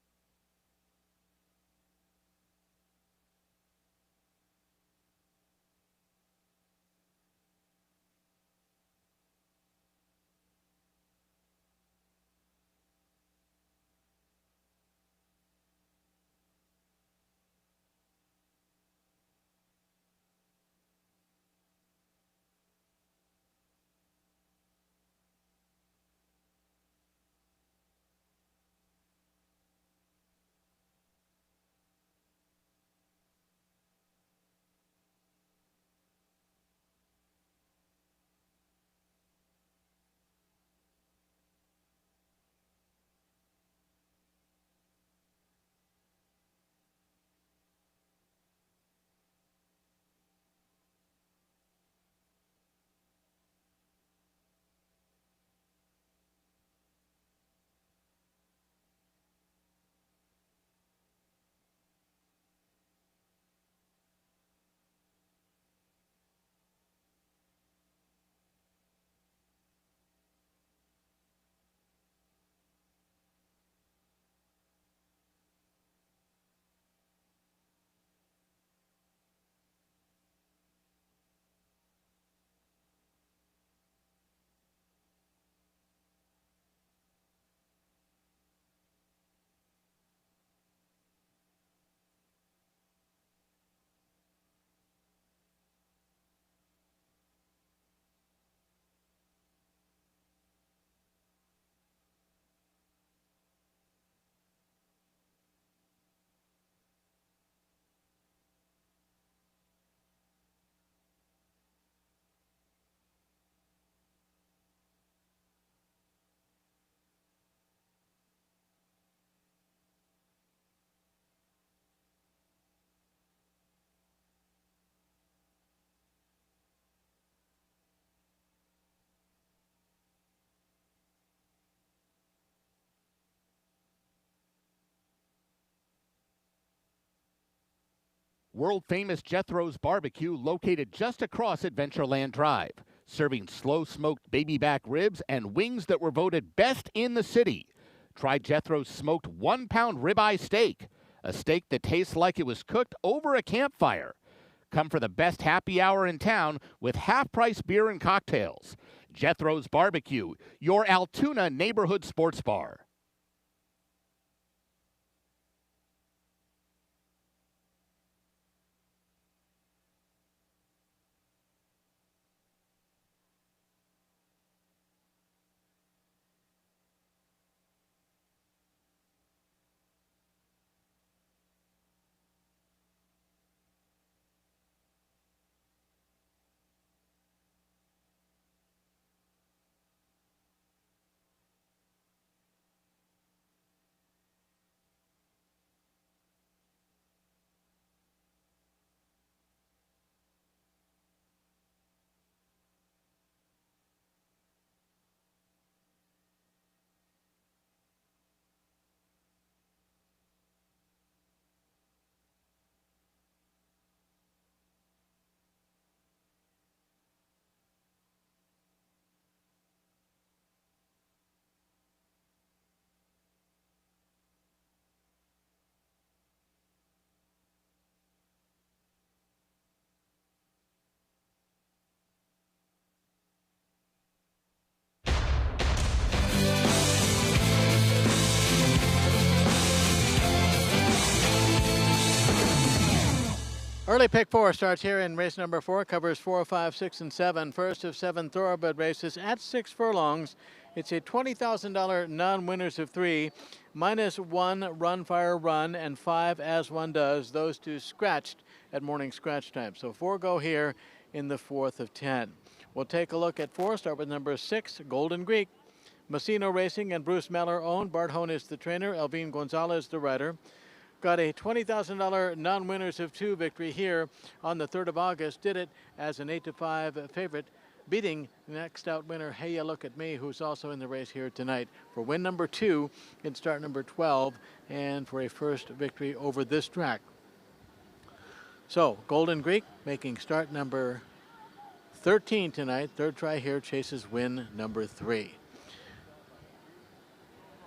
World-famous Jethro's Barbecue, located just across Adventureland Drive, serving slow-smoked baby back ribs and wings that were voted best in the city. Try Jethro's smoked 1-pound ribeye steak, a steak that tastes like it was cooked over a campfire. Come for the best happy hour in town with half-price beer and cocktails. Jethro's Barbecue, your Altoona neighborhood sports bar. Early pick 4 starts here in race number 4, covers 4, 5, 6, and 7. First of 7 thoroughbred races at 6 furlongs. It's a $20,000 non-winners of 3, -1 run, fire, run, and 5 as one does. Those two scratched at morning scratch time. So 4 go here in the 4th of 10. We'll take a look at 4. Start with number 6, Golden Greek. Massino Racing and Bruce Meller owned. Bart Hone is the trainer. Elvin Gonzalez the rider. Got a $20,000 non-winners of 2 victory here on the 3rd of August. Did it as an 8-5 favorite, beating next out winner Hey Ya Look At Me, who's also in the race here tonight for win number 2 in start number 12 and for a first victory over this track. So Golden Greek making start number 13 tonight. 3rd try here, chases win number 3.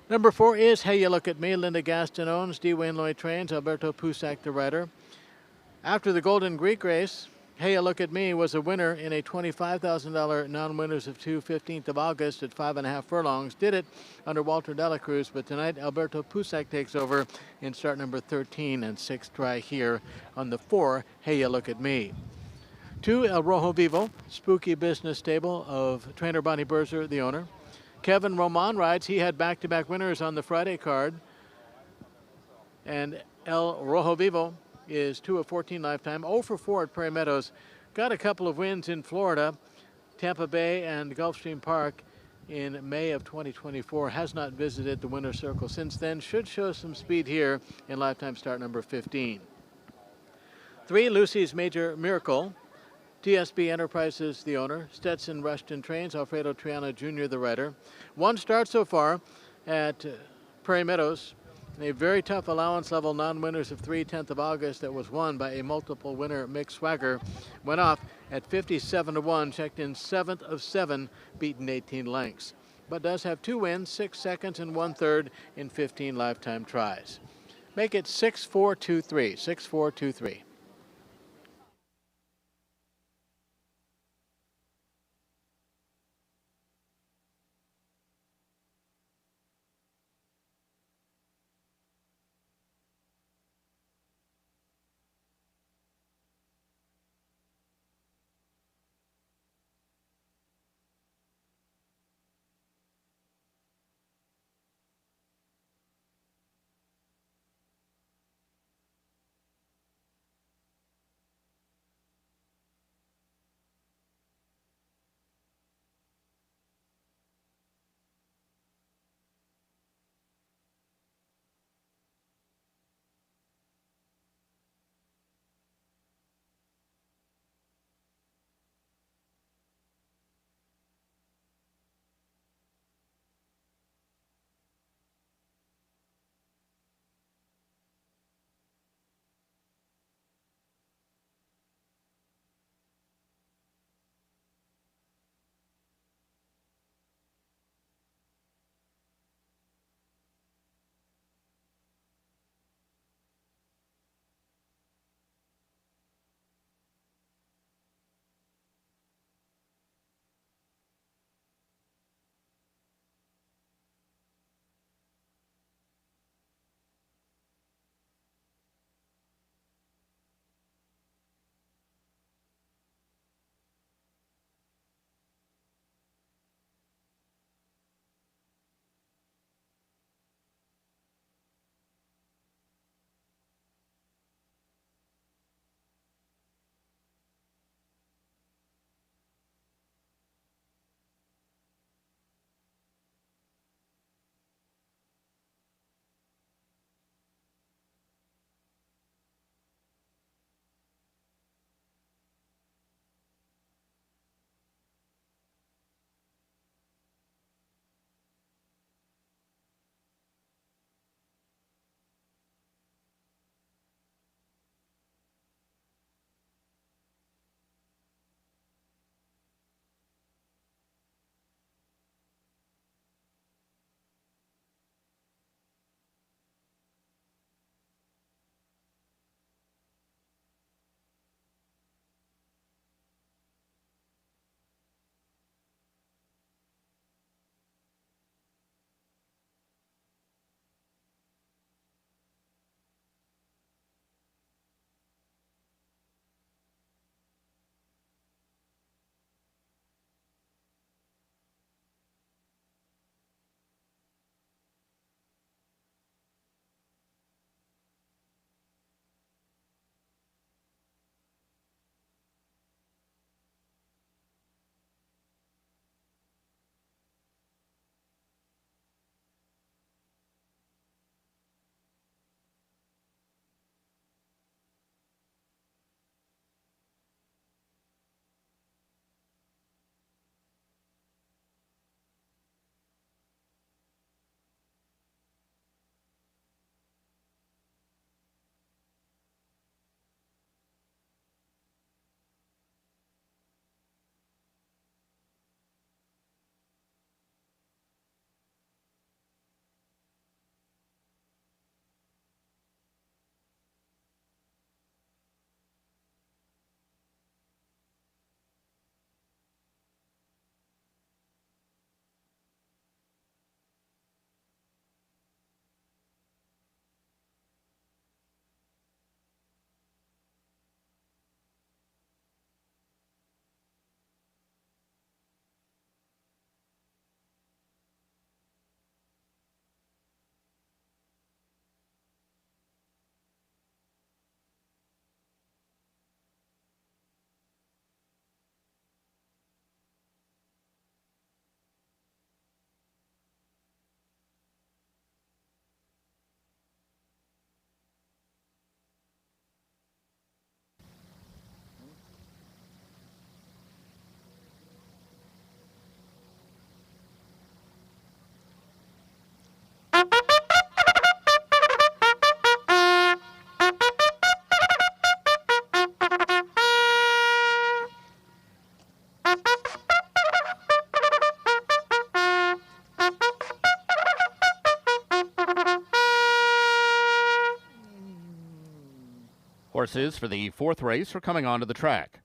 Number 4 is Hey Ya Look At Me. Linda Gaston owns. D. Wainloy trains. Alberto Pusac the rider. After the Golden Greek race, Hey Ya Look At Me was a winner in a $25,000 non-winners of 2, 15th of August at 5.5 furlongs. Did it under Walter Dela Cruz, but tonight Alberto Pusac takes over in start number 13 and 6th try here on the 4, Hey Ya Look At Me. 2, El Rojo Vivo, spooky business stable of trainer Bonnie Berzer, the owner. Kevin Roman rides. He had back-to-back winners on the Friday card. And El Rojo Vivo is 2 of 14 lifetime, 0 for 4 at Prairie Meadows. Got a couple of wins in Florida, Tampa Bay and Gulfstream Park in May of 2024. Has not visited the winner's circle since then. Should show some speed here in lifetime start number 15. 3, Lucy's Major Miracle. TSB Enterprises, the owner. Stetson Rushton trains. Alfredo Triana Jr., the rider. 1 start so far at Prairie Meadows. A very tough allowance level non-winners of 3, 10th of August that was won by a multiple winner, Mick Swagger. Went off at 57-1, checked in 7th of 7, beaten 18 lengths. But does have 2 wins, 6 seconds and 1/3 in 15 lifetime tries. Make it 6-4-2-3, 6-4-2-3. Horses for the fourth race are coming onto the track.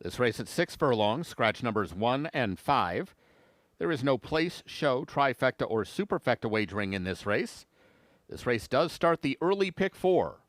This race at 6 furlongs, scratch numbers 1 and 5. There is no place, show, trifecta, or superfecta wagering in this race. This race does start the early pick 4.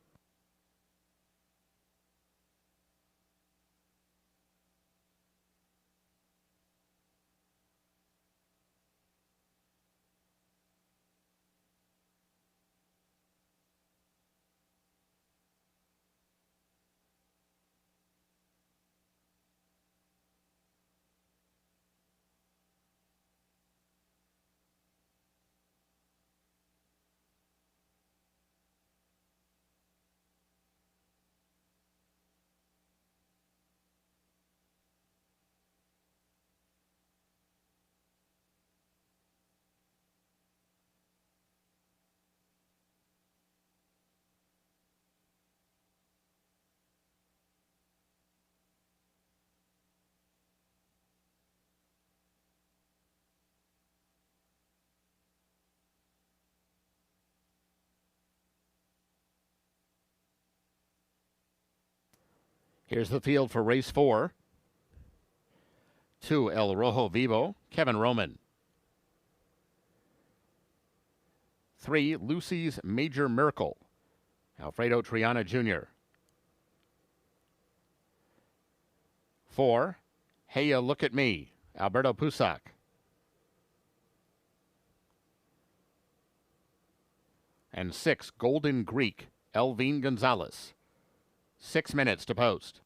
Here's the field for race 4. 2, El Rojo Vivo, Kevin Roman. 3, Lucy's Major Miracle, Alfredo Triana Jr. 4, Hey Ya Look at Me, Alberto Pusac. And 6, Golden Greek, Elvin Gonzalez. 6 minutes to post.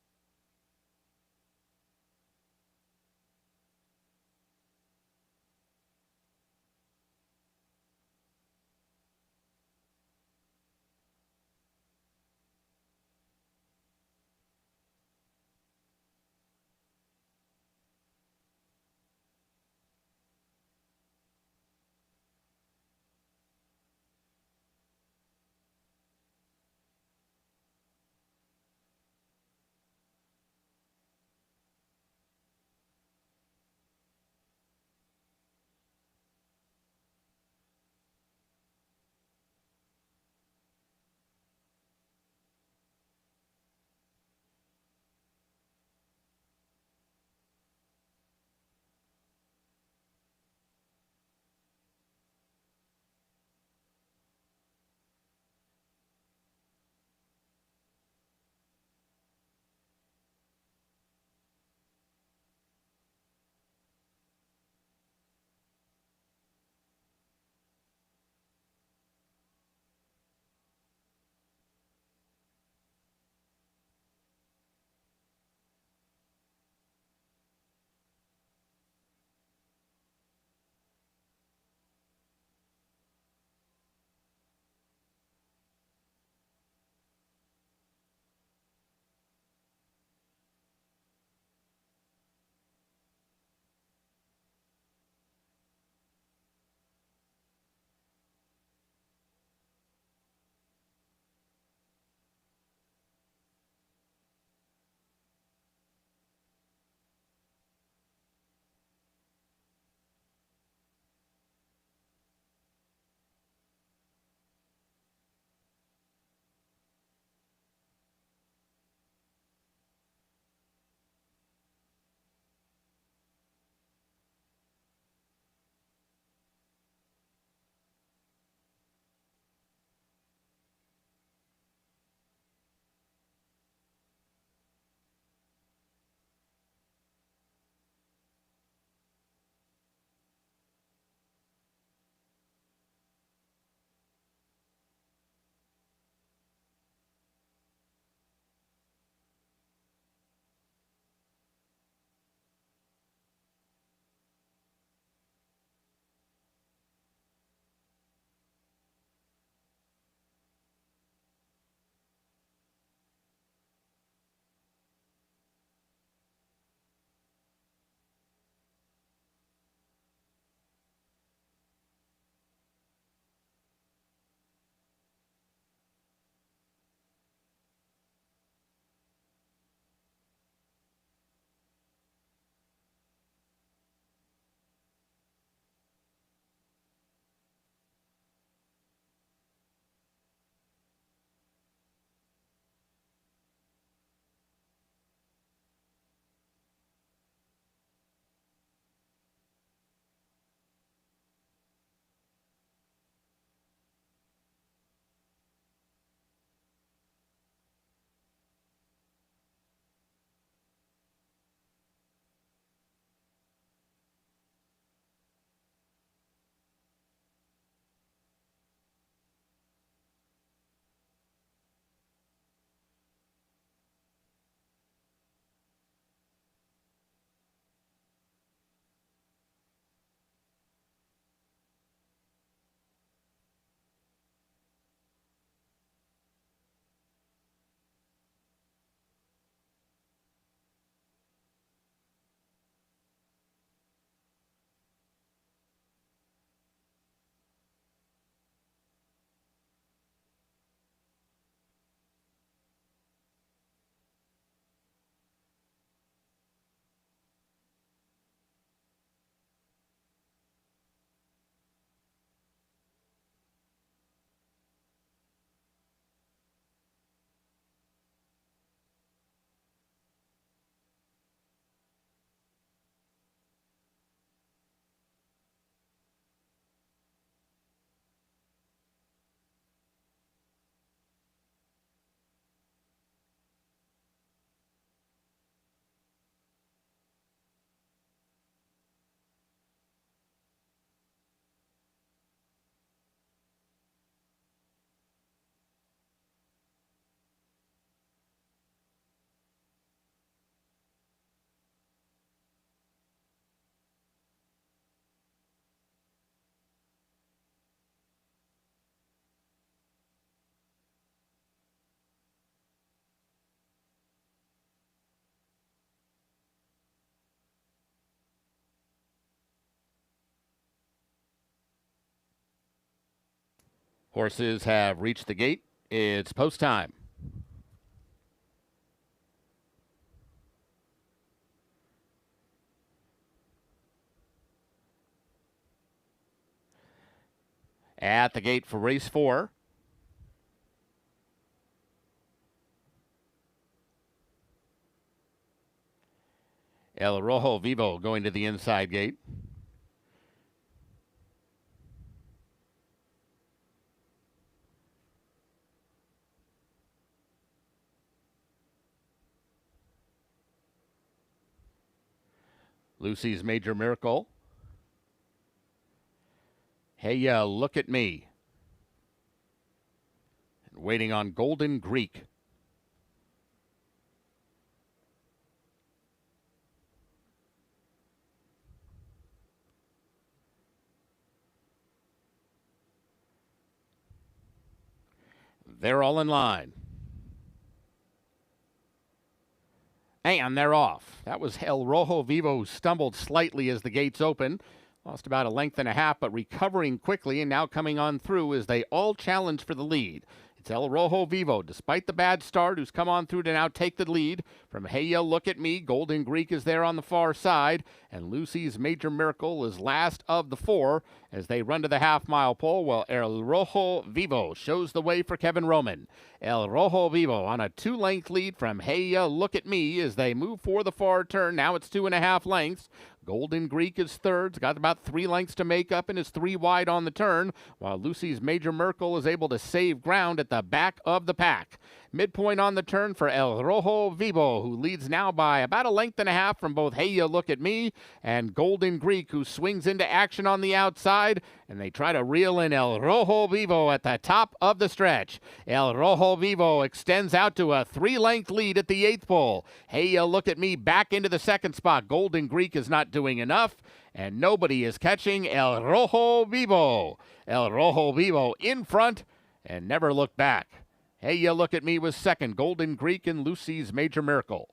Horses have reached the gate. It's post time. At the gate for race 4. El Rojo Vivo going to the inside gate. Lucy's Major Miracle. Hey, look at me. And waiting on Golden Greek. They're all in line. And they're off. That was El Rojo Vivo, who stumbled slightly as the gates open. Lost about a length and a half, but recovering quickly and now coming on through as they all challenge for the lead. It's El Rojo Vivo, despite the bad start, who's come on through to now take the lead. From Hey Ya Look at Me, Golden Greek is there on the far side, and Lucy's Major Miracle is last of the 4 as they run to the half-mile pole, while El Rojo Vivo shows the way for Kevin Roman. El Rojo Vivo on a 2-length lead from Hey Ya Look at Me as they move for the far turn. Now it's 2.5 lengths. Golden Greek is third, got about 3 lengths to make up and is 3 wide on the turn, while Lucy's Major Miracle is able to save ground at the back of the pack. Midpoint on the turn for El Rojo Vivo, who leads now by about a length and a half from both Hey Ya Look at Me and Golden Greek, who swings into action on the outside, and they try to reel in El Rojo Vivo at the top of the stretch. El Rojo Vivo extends out to a 3-length lead at the 8th pole. Hey Ya Look at Me back into the 2nd spot. Golden Greek is not doing enough, and nobody is catching El Rojo Vivo. El Rojo Vivo in front and never looked back. Hey Ya Look at Me was second. Golden Greek and Lucy's Major Miracle.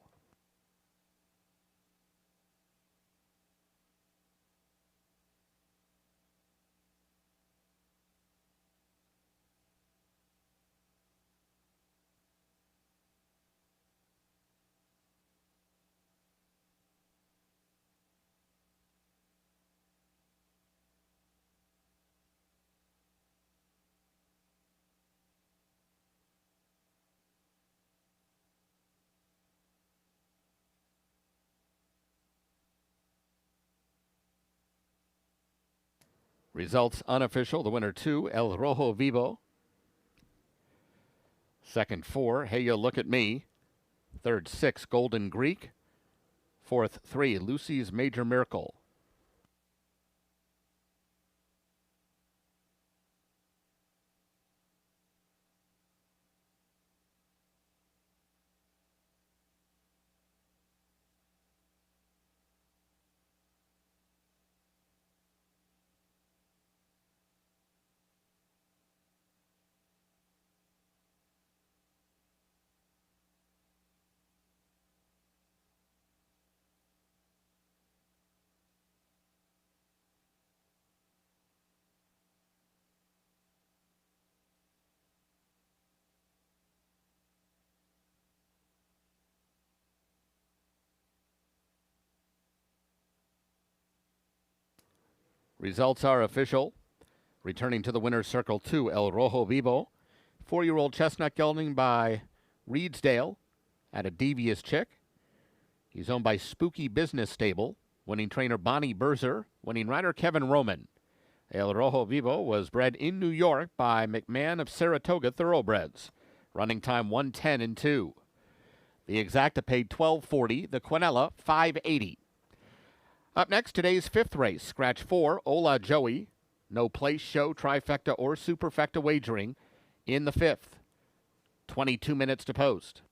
Results unofficial. The winner 2, El Rojo Vivo. Second 4, Hey Ya Look at Me. Third 6, Golden Greek. Fourth 3, Lucy's Major Miracle. Results are official. Returning to the winner's circle 2, El Rojo Vivo. 4-year-old chestnut gelding by Reedsdale at a Devious Chick. He's owned by Spooky Business Stable. Winning trainer Bonnie Berzer. Winning rider Kevin Roman. El Rojo Vivo was bred in New York by McMahon of Saratoga Thoroughbreds. Running time 1:10-2. The Exacta paid $12.40. The Quinella $5.80. Up next, today's 5th race, scratch 4, Ola Joey. No place, show, trifecta, or superfecta wagering in the 5th. 22 minutes to post.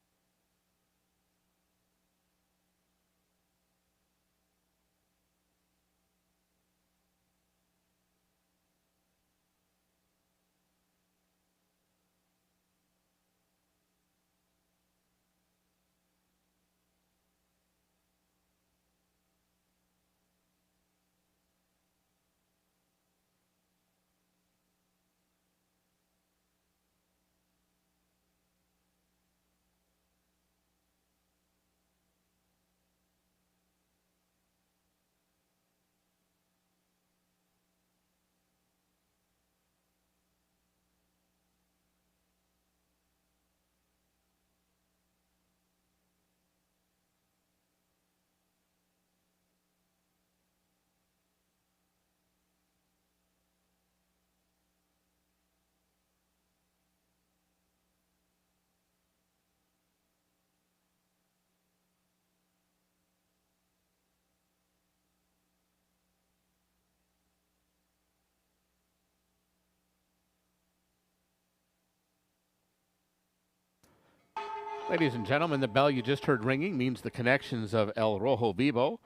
Ladies and gentlemen, the bell you just heard ringing means the connections of El Rojo Vivo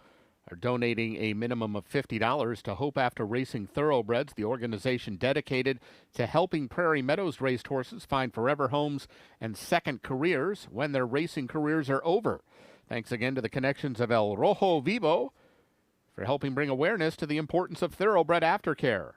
are donating a minimum of $50 to Hope After Racing Thoroughbreds, the organization dedicated to helping Prairie Meadows raced horses find forever homes and second careers when their racing careers are over. Thanks again to the connections of El Rojo Vivo for helping bring awareness to the importance of thoroughbred aftercare.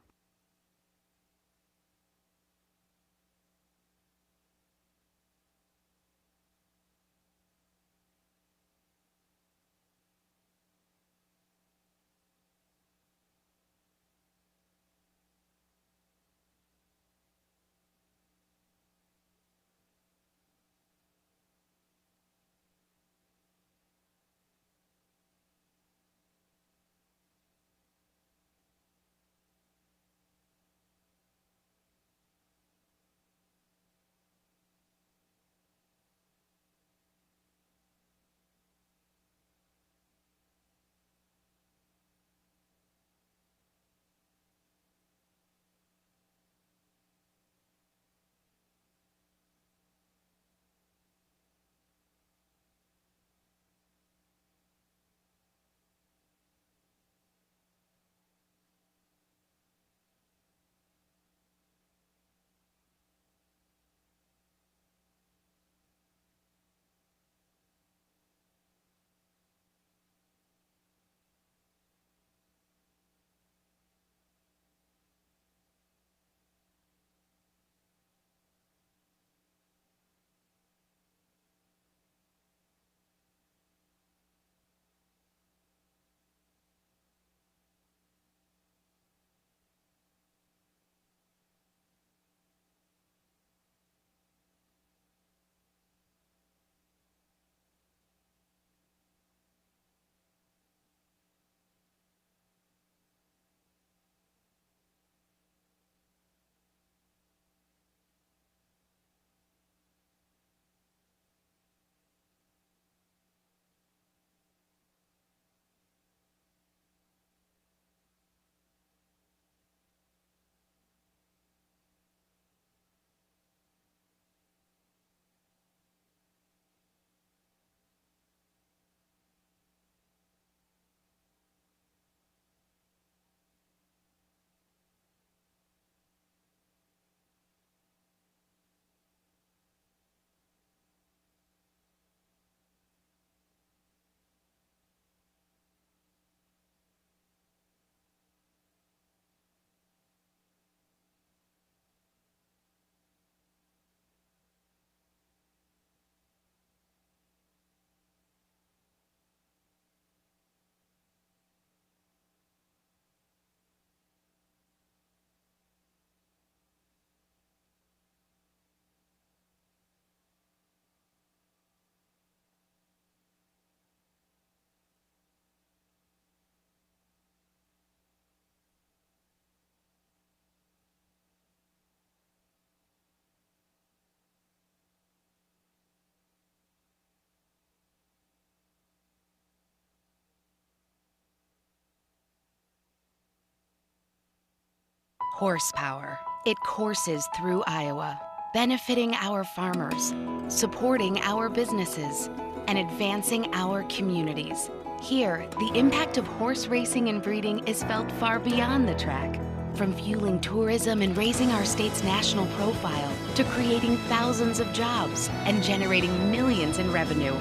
Horsepower. It courses through Iowa, benefiting our farmers, supporting our businesses, and advancing our communities. Here, the impact of horse racing and breeding is felt far beyond the track. From fueling tourism and raising our state's national profile to creating thousands of jobs and generating millions in revenue.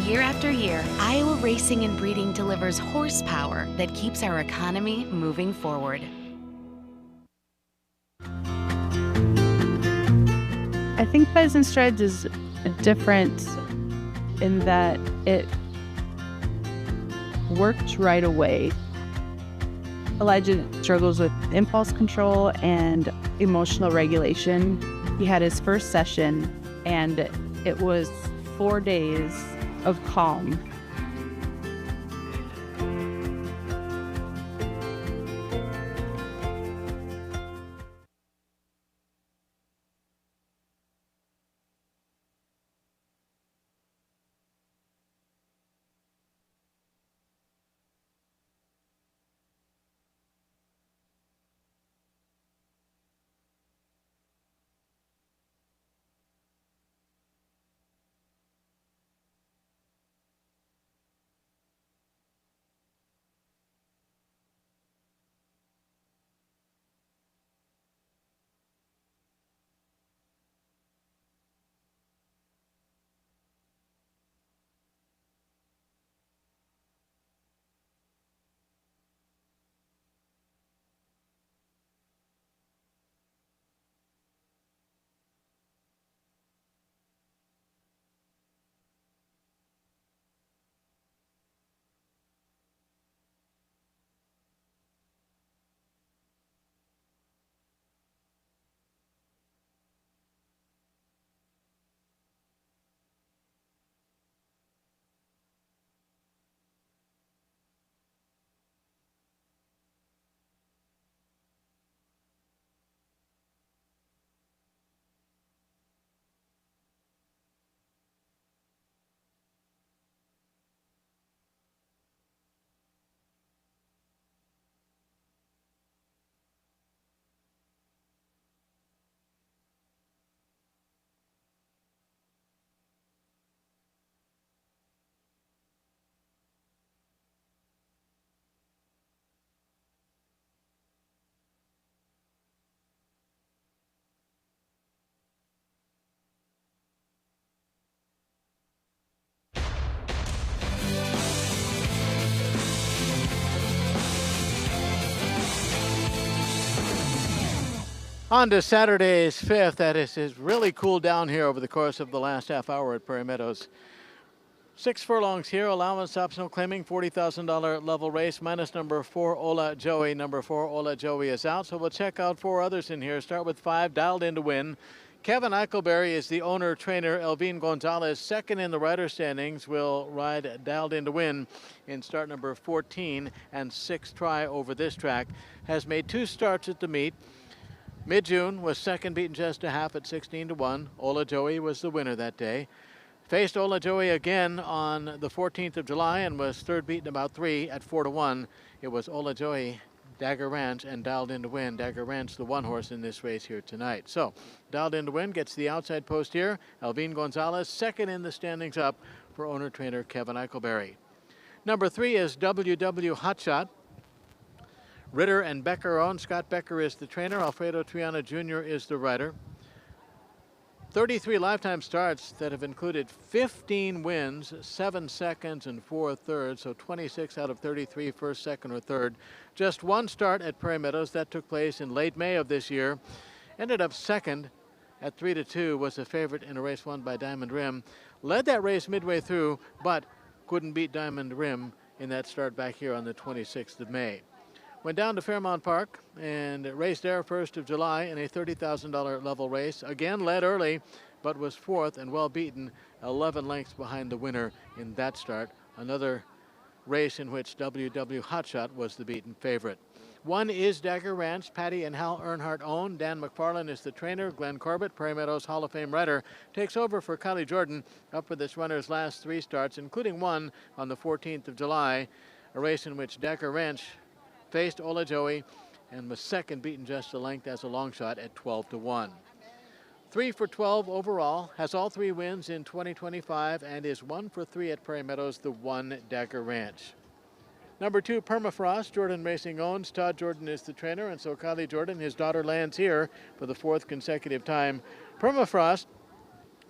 Year after year, Iowa Racing and Breeding delivers horsepower that keeps our economy moving forward. I think Bison Strides is different in that it worked right away. Elijah struggles with impulse control and emotional regulation. He had his first session, and it was 4 days of calm. On to Saturday's fifth. That has really cooled down here over the course of the last half hour at Prairie Meadows. 6 furlongs here, allowance optional claiming, $40,000 level race, minus number 4, Ola Joey. Number 4, Ola Joey is out, so we'll check out 4 others in here. Start with 5, Dialed In to Win. Kevin Eichelberry is the owner trainer. Elvin Gonzalez, second in the rider standings, will ride Dialed In to Win in start number 14 and 6th try over this track. Has made 2 starts at the meet. Mid-June was second, beaten just a half at 16 to 1. Ola Joey was the winner that day. Faced Ola Joey again on the 14th of July and was third, beaten about 3 at 4 to 1. It was Ola Joey, Dagger Ranch, and Dialed In to Win. Dagger Ranch, the 1 horse in this race here tonight. So, Dialed In to Win gets the outside post here. Elvin Gonzalez, second in the standings up for owner-trainer Kevin Eichelberry. Number 3 is WW Hotshot. Ritter and Becker own. Scott Becker is the trainer. Alfredo Triana Jr. is the rider. 33 lifetime starts that have included 15 wins, 7 seconds, and 4 thirds, so 26 out of 33 first, second, or third. Just 1 start at Prairie Meadows. That took place in late May of this year. Ended up second at 3 to 2, was a favorite in a race won by Diamond Rim. Led that race midway through, but couldn't beat Diamond Rim in that start back here on the 26th of May. Went down to Fairmount Park and raced there 1st of July in a $30,000 level race. Again led early, but was 4th and well beaten, 11 lengths behind the winner in that start. Another race in which WW Hotshot was the beaten favorite. 1 is Dagger Ranch. Patty and Hal Earnhardt own. Dan McFarland is the trainer. Glenn Corbett, Prairie Meadows Hall of Fame rider, takes over for Kylie Jordan up for this runner's last 3 starts, including 1 on the 14th of July, a race in which Dagger Ranch faced Ola Joey and was second, beaten just a length as a long shot at 12 to 1. 3 for 12 overall, has all 3 wins in 2025, and is 1 for 3 at Prairie Meadows, the 1 Dagger Ranch. Number 2, Permafrost. Jordan Racing owns. Todd Jordan is the trainer, and so Kylie Jordan, his daughter, lands here for the 4th consecutive time. Permafrost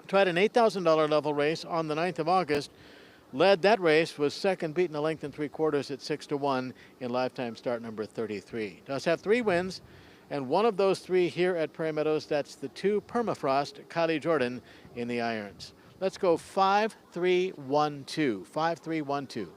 tried an $8,000 level race on the 9th of August. Led that race, was second, beaten a length and 3/4 at 6 to 1 in lifetime start number 33. Does have 3 wins, and 1 of those 3 here at Prairie Meadows. That's the 2 Permafrost, Kylie Jordan in the irons. Let's go 5-3-1-2. 5-3-1-2.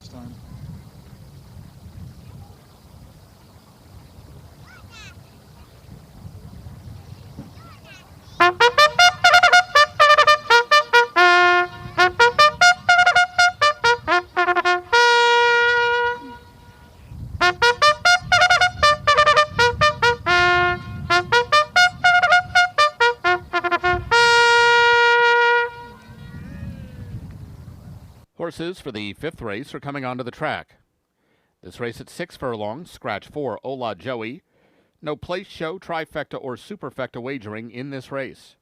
next time. Horses for the 5th race are coming onto the track. This race at 6 furlongs, scratch 4, Ola Joey. No place, show, trifecta, or superfecta wagering in this race.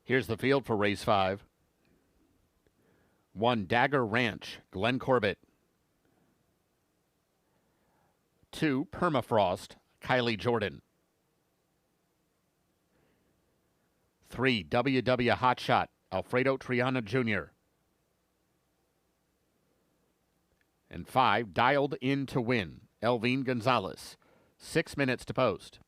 Here's the field for race 5. 1, Dagger Ranch, Glenn Corbett. 2, Permafrost, Kylie Jordan. 3, WW Hotshot, Alfredo Triana Jr. And 5, Dialed In to Win, Elvine Gonzalez. 6 minutes to post.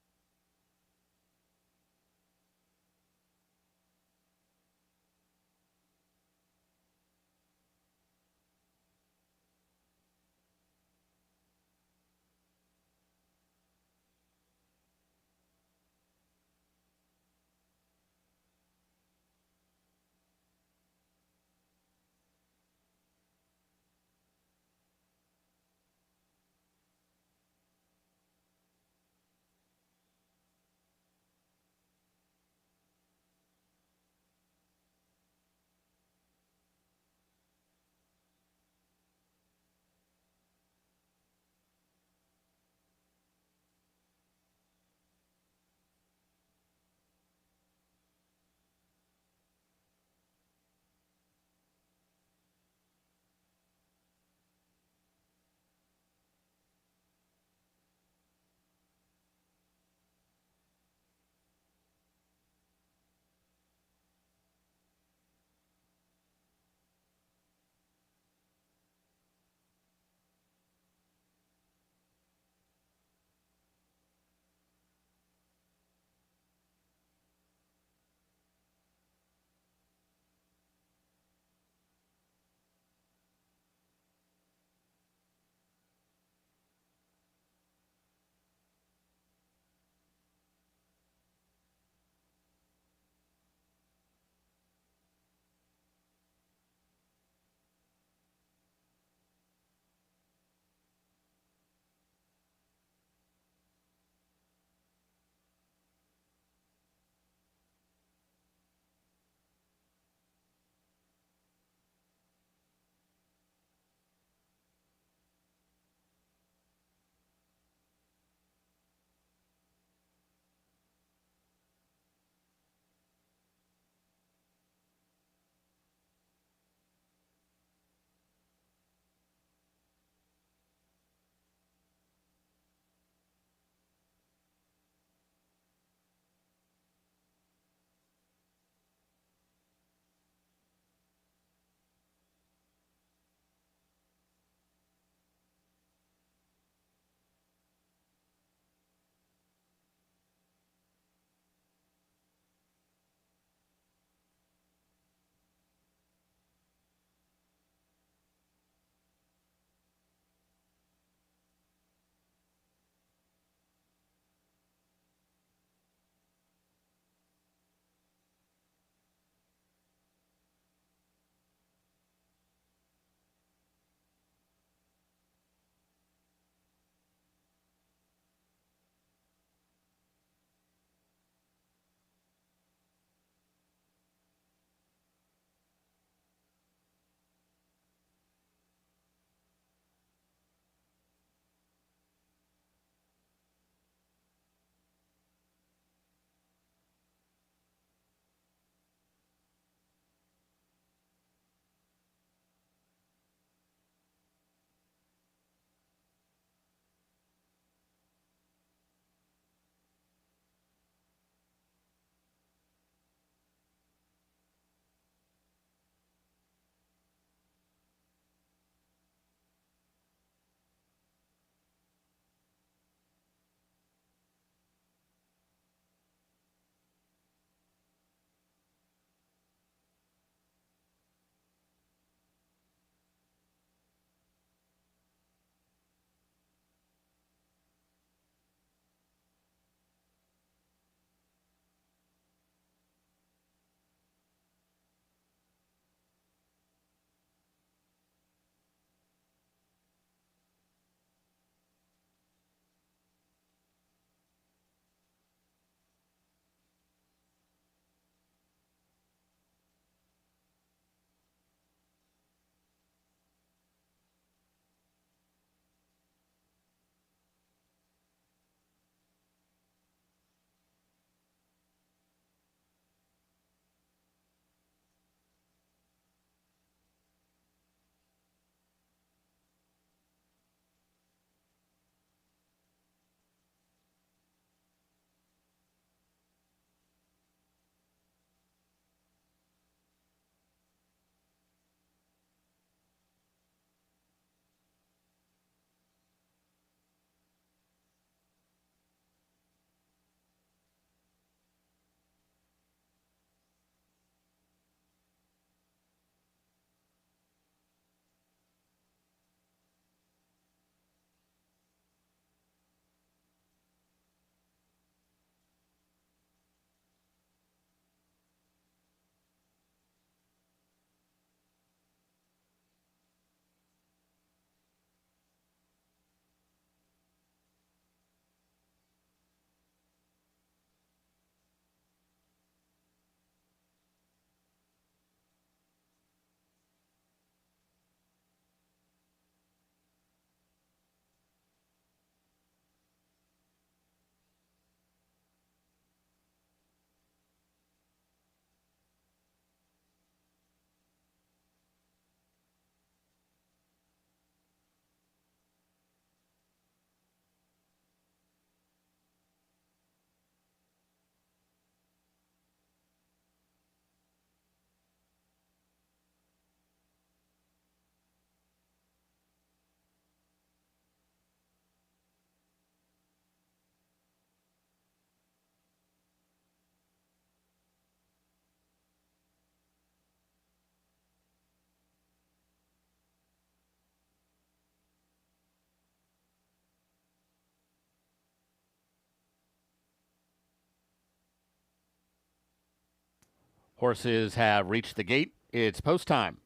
Horses have reached the gate. It's post time.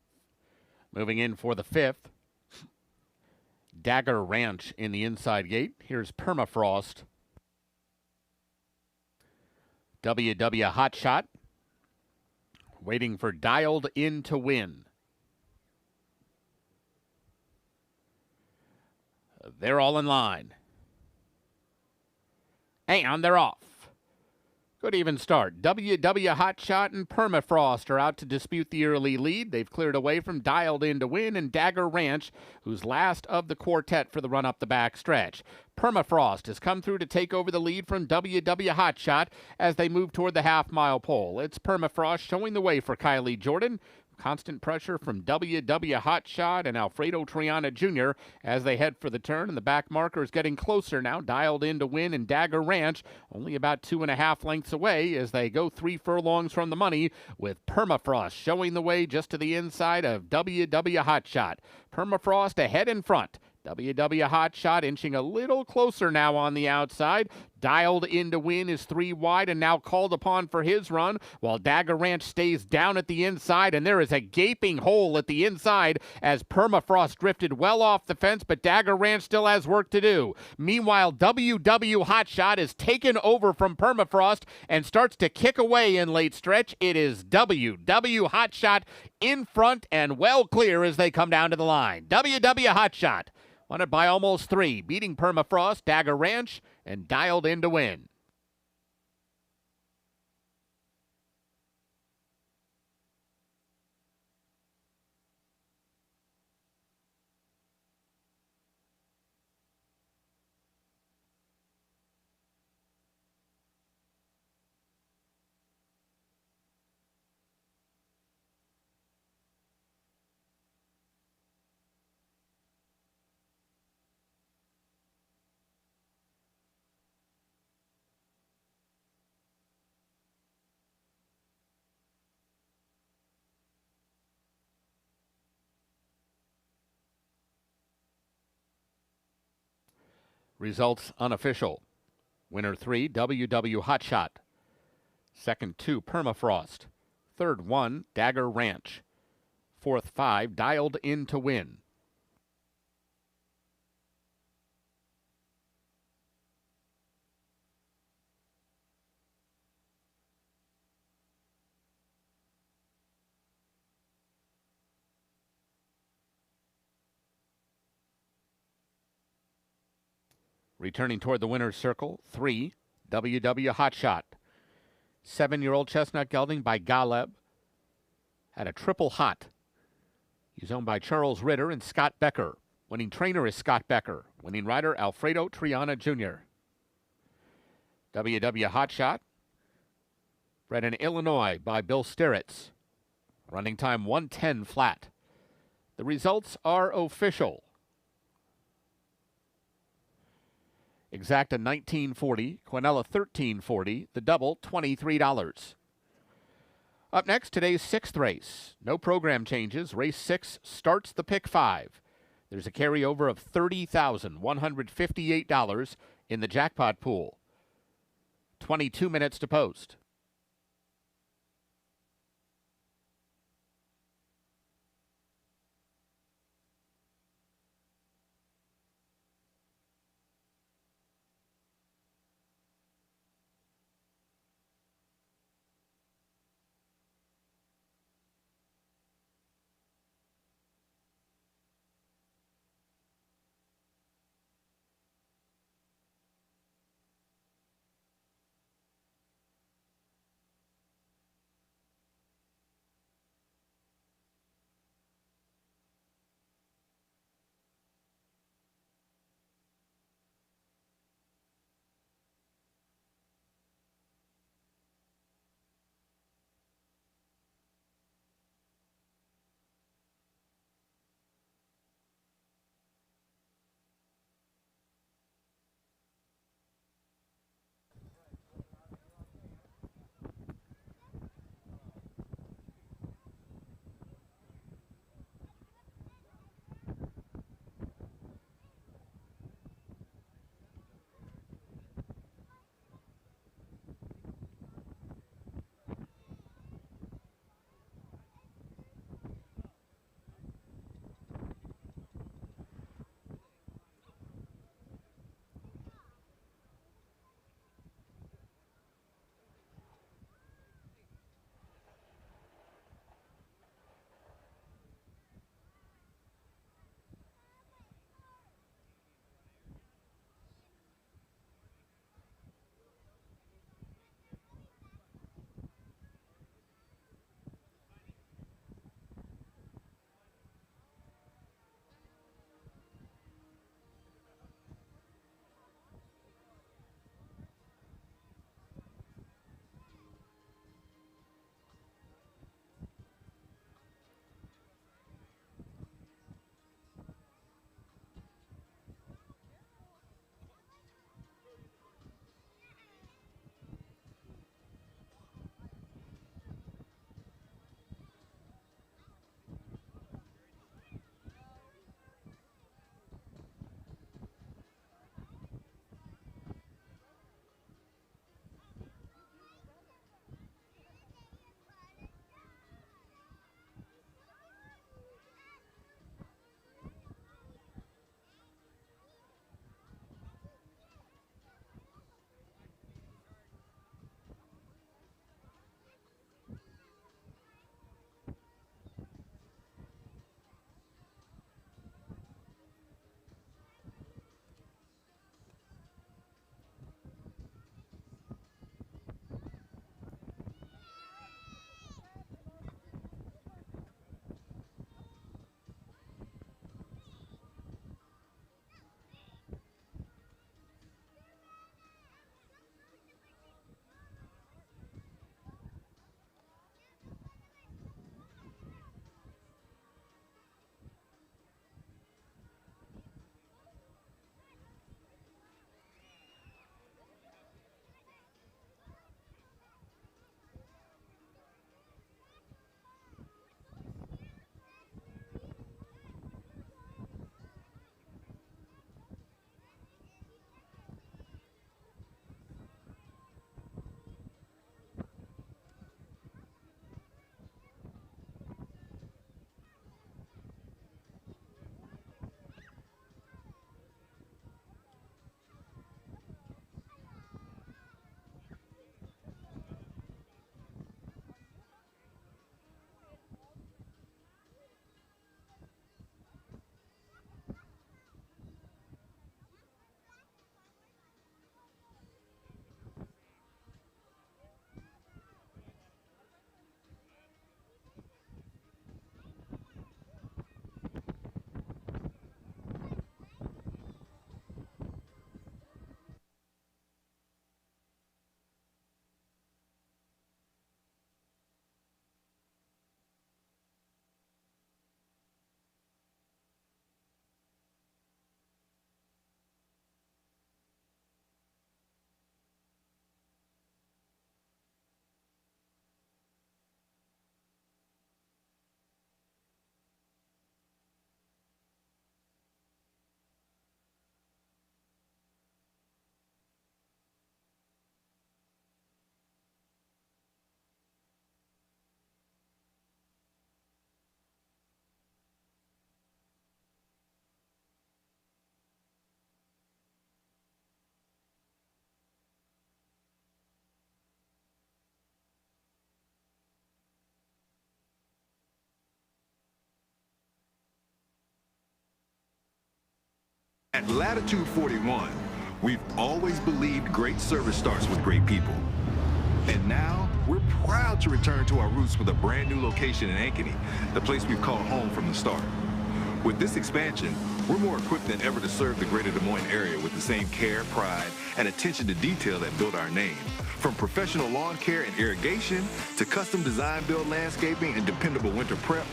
Moving in for the 5th. Dagger Ranch in the inside gate. Here's Permafrost. WW Hot Shot. Waiting for Dialed In to Win. They're all in line. And they're off. Good even start. WW Hotshot and Permafrost are out to dispute the early lead. They've cleared away from Dialed In to Win and Dagger Ranch, who's last of the quartet for the run up the back stretch. Permafrost has come through to take over the lead from WW Hotshot as they move toward the half-mile pole. It's Permafrost showing the way for Kylie Jordan. Constant pressure from WW Hotshot and Alfredo Triana Jr. as they head for the turn, and the back marker is getting closer now. Dialed In to Win and Dagger Ranch only about 2.5 lengths away as they go 3 furlongs from the money, with Permafrost showing the way just to the inside of WW Hotshot. Permafrost ahead in front. WW Hotshot inching a little closer now on the outside. Dialed In to Win is 3 wide and now called upon for his run, while Dagger Ranch stays down at the inside, and there is a gaping hole at the inside as Permafrost drifted well off the fence, but Dagger Ranch still has work to do. Meanwhile, WW Hotshot is taken over from Permafrost and starts to kick away in late stretch. It is WW Hotshot in front and well clear as they come down to the line. WW Hotshot won it by almost 3, beating Permafrost, Dagger Ranch, and Dialed In to Win. Results unofficial. Winner 3, WW Hotshot. Second 2, Permafrost. Third 1, Dagger Ranch. Fourth 5, Dialed In to Win. Returning toward the winner's circle, 3, WW Hotshot. 7-year-old chestnut gelding by Galeb. Had a triple hot. He's owned by Charles Ritter and Scott Becker. Winning trainer is Scott Becker. Winning rider, Alfredo Triana Jr. WW Hotshot. Bred in Illinois by Bill Stiritz. Running time 1:10 flat. The results are official. Exacta $19.40, Quinella $13.40, the double $23. Up next, today's 6th race. No program changes. Race 6 starts the pick 5. There's a carryover of $30,158 in the jackpot pool. 22 minutes to post. At Latitude 41, we've always believed great service starts with great people. And now, we're proud to return to our roots with a brand new location in Ankeny, the place we've called home from the start. With this expansion, we're more equipped than ever to serve the greater Des Moines area with the same care, pride, and attention to detail that built our name. From professional lawn care and irrigation to custom design build landscaping and dependable winter prep,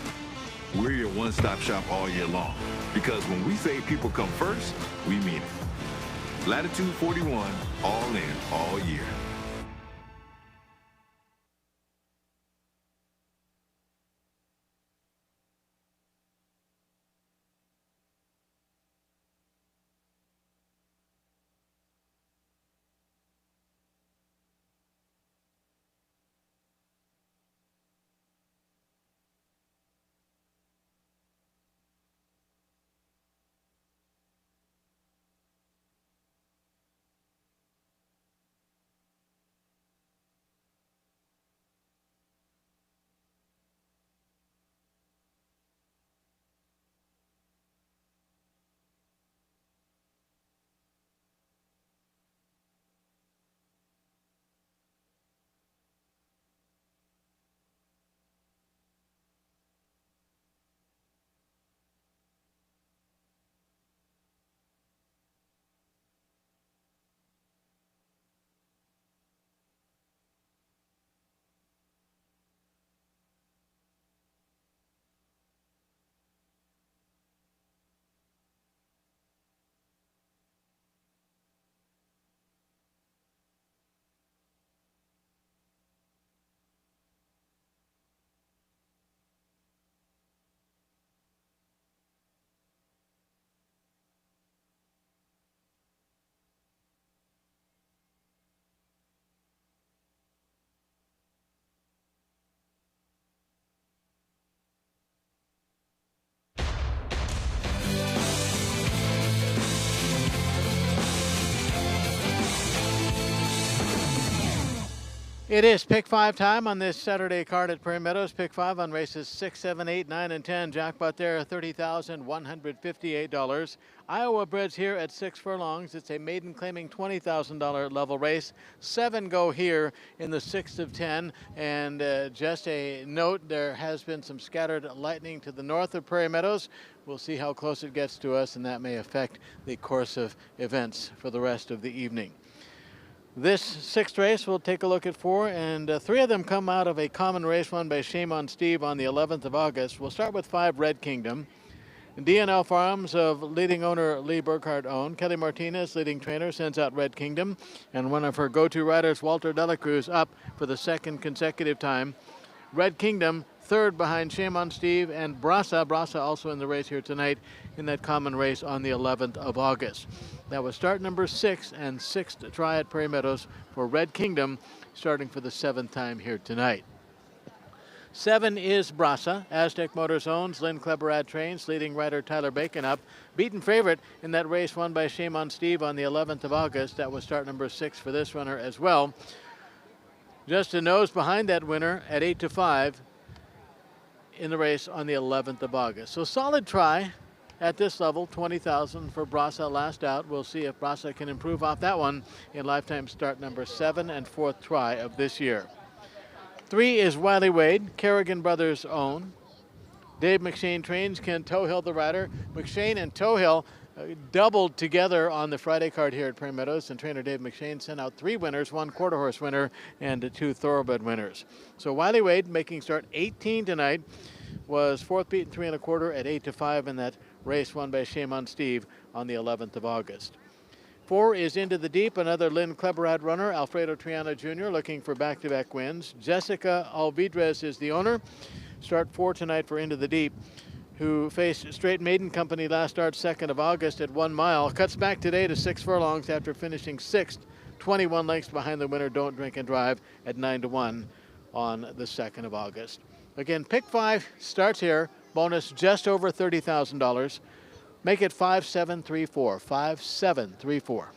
we're your one-stop shop all year long. Because when we say people come first, we mean it. Latitude 41, all in, all year. It is pick 5 time on this Saturday card at Prairie Meadows. Pick 5 on races 6, 7, 8, 9, and 10. Jackpot there, $30,158. Iowa breds here at 6 furlongs. It's a maiden claiming $20,000 level race. 7 go here in the 6th of 10. And just a note, there has been some scattered lightning to the north of Prairie Meadows. We'll see how close it gets to us, and that may affect the course of events for the rest of the evening. This 6th race, we'll take a look at 4, and 3 of them come out of a common race won by Shame on Steve on the 11th of August. We'll start with 5, Red Kingdom. DNL Farms of leading owner Lee Burkhardt owned. Kelly Martinez, leading trainer, sends out Red Kingdom, and one of her go-to riders, Walter Delacruz, up for the 2nd consecutive time. Red Kingdom, 3rd behind Shame on Steve and Brasa. Brasa also in the race here tonight in that common race on the 11th of August. That was start number 6 and 6th try at Prairie Meadows for Red Kingdom, starting for the 7th time here tonight. 7 is Brasa. Aztec Motors owns. Lynn Kleberad trains. Leading rider Tyler Bacon up. Beaten favorite in that race won by Shame on Steve on the 11th of August. That was start number 6 for this runner as well. Just a nose behind that winner at 8-5 in the race on the 11th of August. So solid try at this level, $20,000 for Brasa last out. We'll see if Brasa can improve off that one in lifetime start number 7 and 4th try of this year. 3 is Wiley Wade, Kerrigan Brothers own. Dave McShane trains. Ken Tohill the rider. McShane and Tohill doubled together on the Friday card here at Prairie Meadows, and trainer Dave McShane sent out 3 winners, 1 quarter horse winner and 2 thoroughbred winners. So Wiley Wade making start 18 tonight, was 4th beaten 3 1/4 at 8-5 in that race won by Shame on Steve on the 11th of August. 4 is Into the Deep, another Lynn Kleberad runner, Alfredo Triana Jr. looking for back-to-back wins. Jessica Alvidrez is the owner. Start 4 tonight for Into the Deep, who faced Straight Maiden Company last start 2nd of August at 1 mile. Cuts back today to 6 furlongs after finishing 6th, 21 lengths behind the winner Don't Drink and Drive at 9-1 on the 2nd of August. Again, pick 5 starts here. Bonus just over $30,000. Make it 5734. 5734.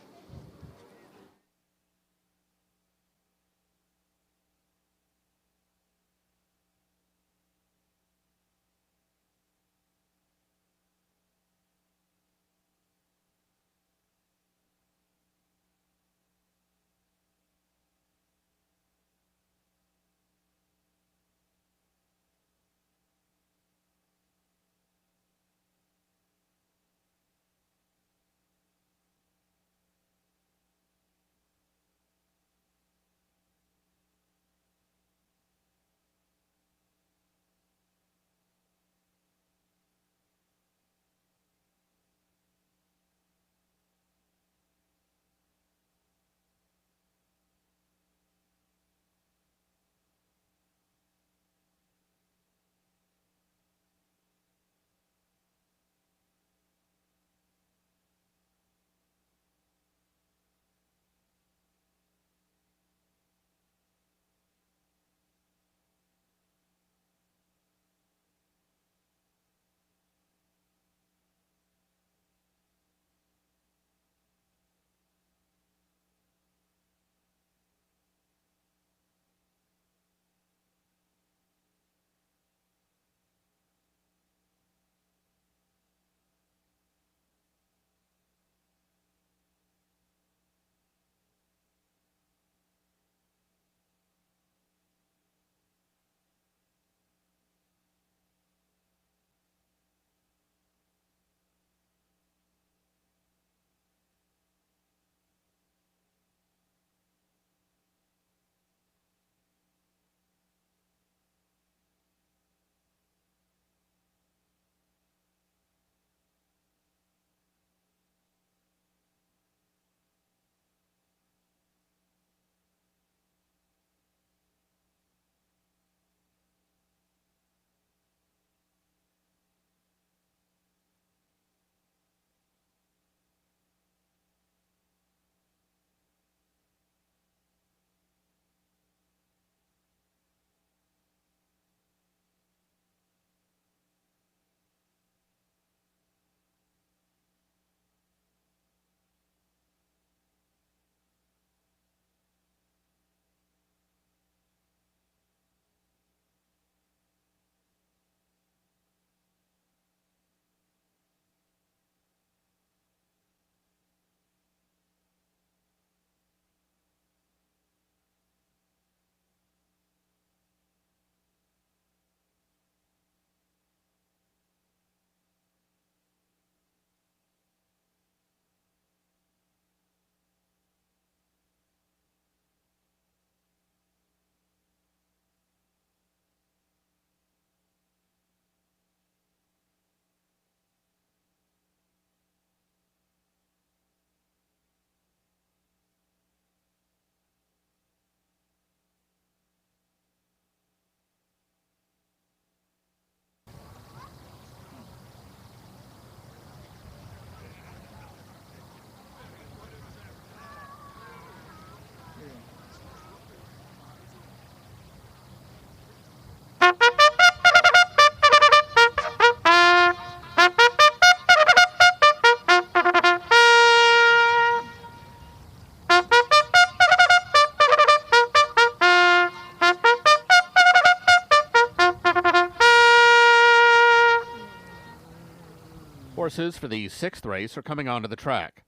Horses for the 6th race are coming onto the track.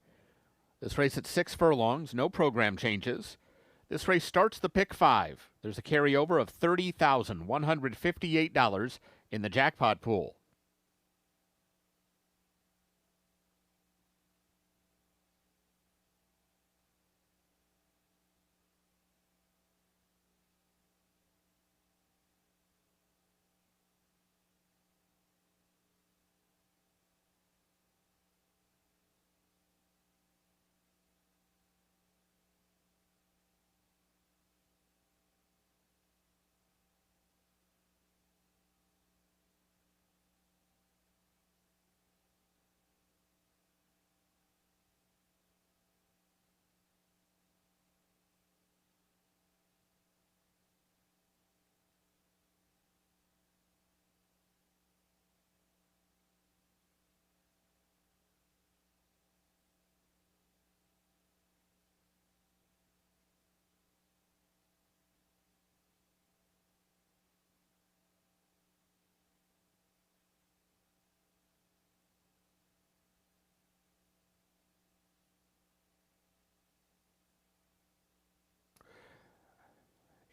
This race at 6 furlongs, no program changes. This race starts the pick 5. There's a carryover of $30,158 in the jackpot pool.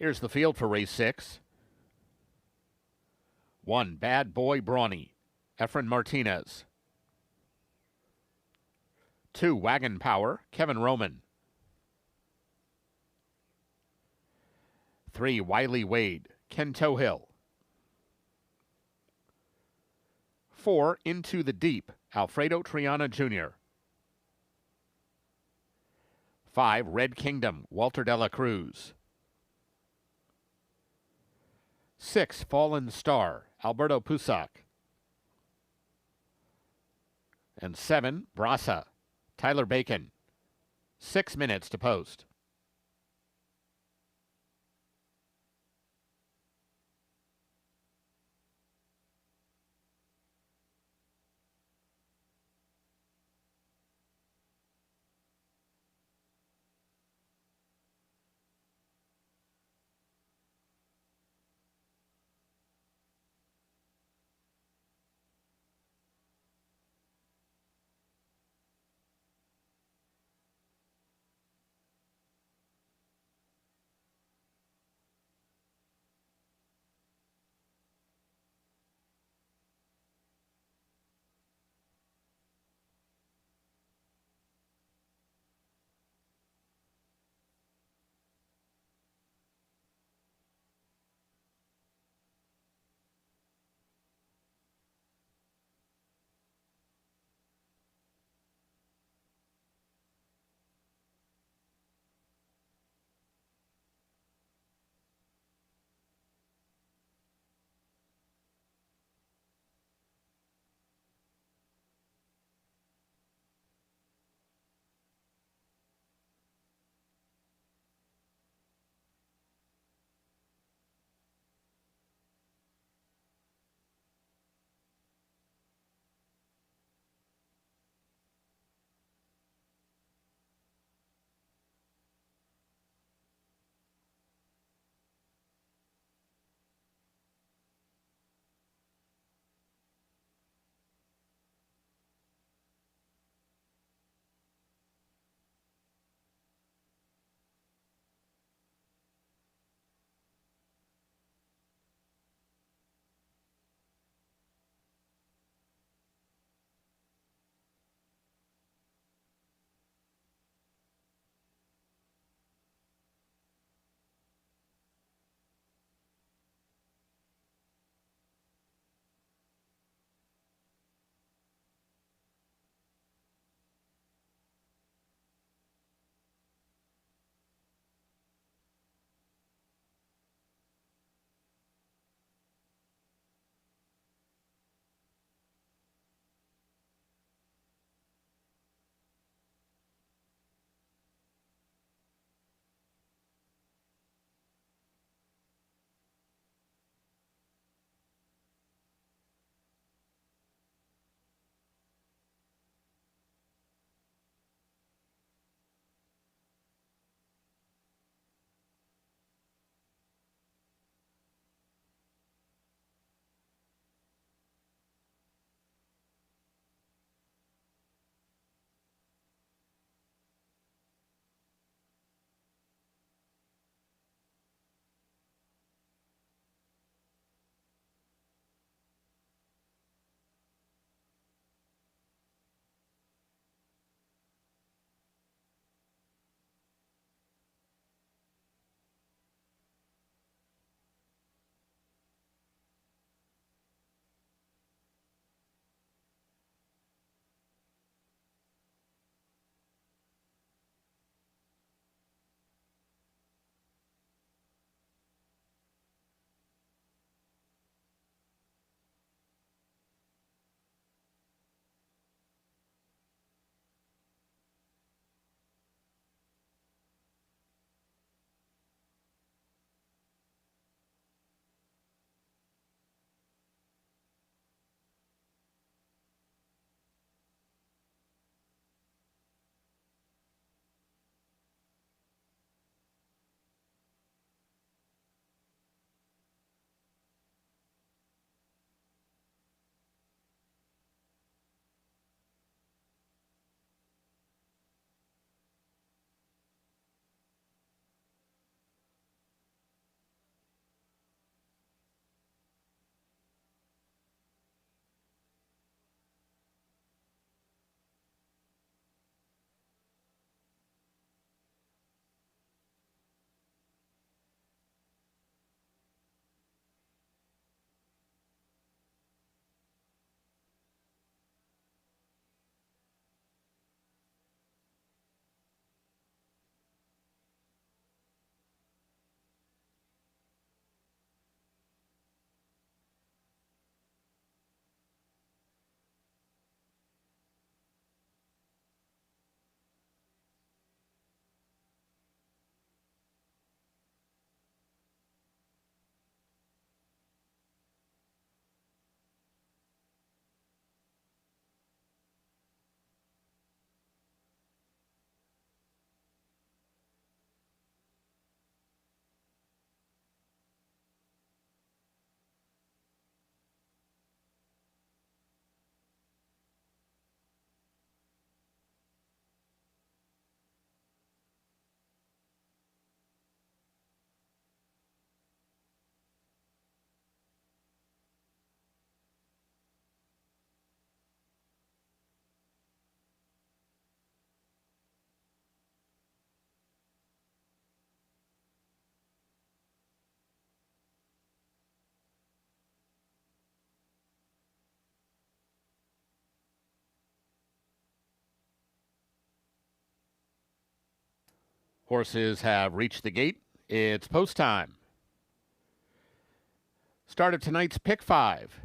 Here's the field for race 6. 1, Bad Boy Brawny, Efren Martinez. 2, Wagon Power, Kevin Roman. 3, Wiley Wade, Ken Tohill. 4, Into the Deep, Alfredo Triana Jr. 5, Red Kingdom, Walter de la Cruz. 6, Fallen Star, Alberto Pusac. And 7, Brasa, Tyler Bacon. 6 minutes to post. Horses have reached the gate. It's post time. Start of tonight's Pick 5.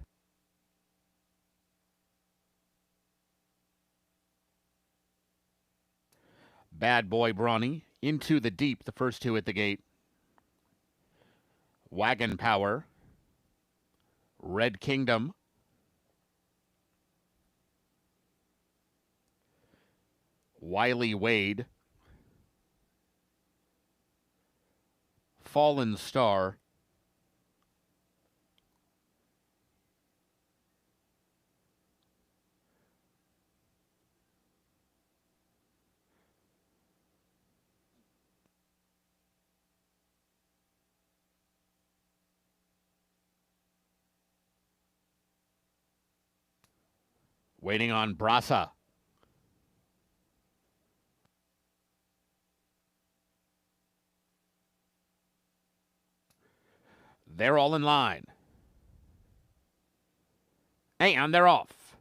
Bad Boy Brawny, Into the Deep, the first two at the gate. Wagon Power, Red Kingdom, Wiley Wade, Fallen Star, waiting on Brasa. They're all in line. And they're off.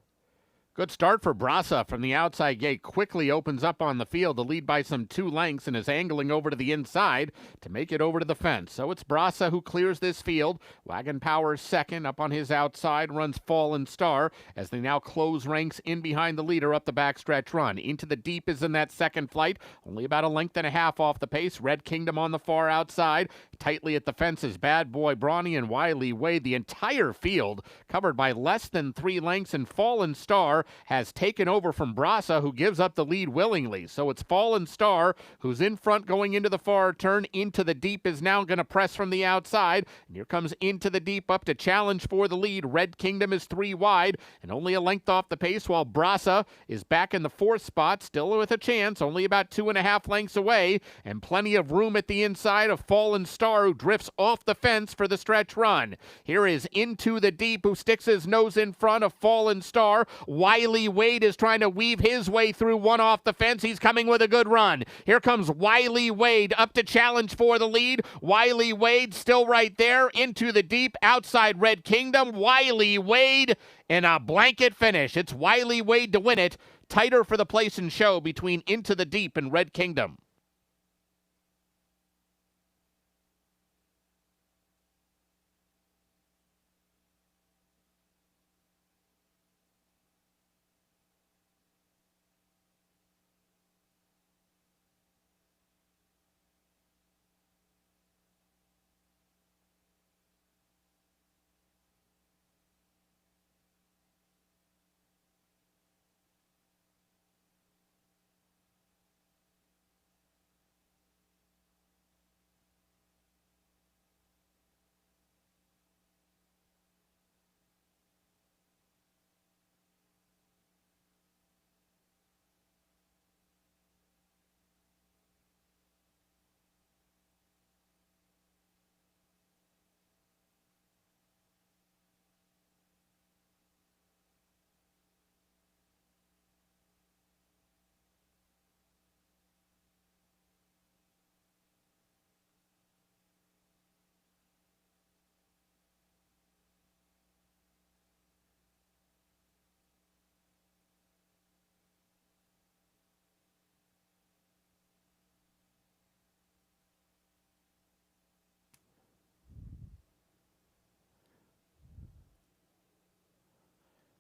Good start for Brasa from the outside gate. Quickly opens up on the field to lead by some 2 lengths and is angling over to the inside to make it over to the fence. So it's Brasa who clears this field. Wagon Power second. Up on his outside runs Fallen Star as they now close ranks in behind the leader up the backstretch run. Into the Deep is in that second flight. Only about a length and a half off the pace. Red Kingdom on the far outside. Tightly at the fences, Bad Boy Brawny and Wiley Wade. The entire field covered by less than 3 lengths, and Fallen Star has taken over from Brasa, who gives up the lead willingly. So it's Fallen Star who's in front going into the far turn. Into the Deep is now going to press from the outside. And here comes Into the Deep up to challenge for the lead. Red Kingdom is 3 wide and only a length off the pace, while Brasa is back in the 4th spot, still with a chance, only about 2.5 lengths away, and plenty of room at the inside of Fallen Star, who drifts off the fence for the stretch run. Here is Into the Deep, who sticks his nose in front of Fallen Star. Wiley Wade is trying to weave his way through one off the fence. He's coming with a good run. Here comes Wiley Wade up to challenge for the lead. Wiley Wade still right there. Into the Deep, outside Red Kingdom. Wiley Wade in a blanket finish. It's Wiley Wade to win it. Tighter for the place and show between Into the Deep and Red Kingdom.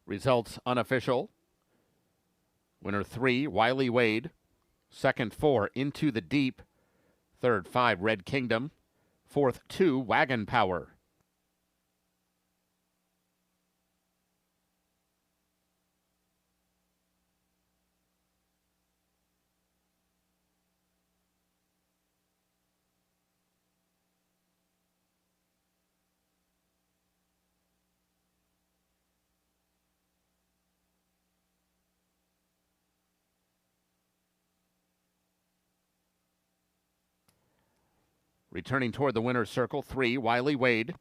Results unofficial. Winner 3, Wiley Wade. Second 4, Into the Deep. Third 5, Red Kingdom. Fourth 2, Wagon Power. Returning toward the winner's circle, 3, Wiley Wade.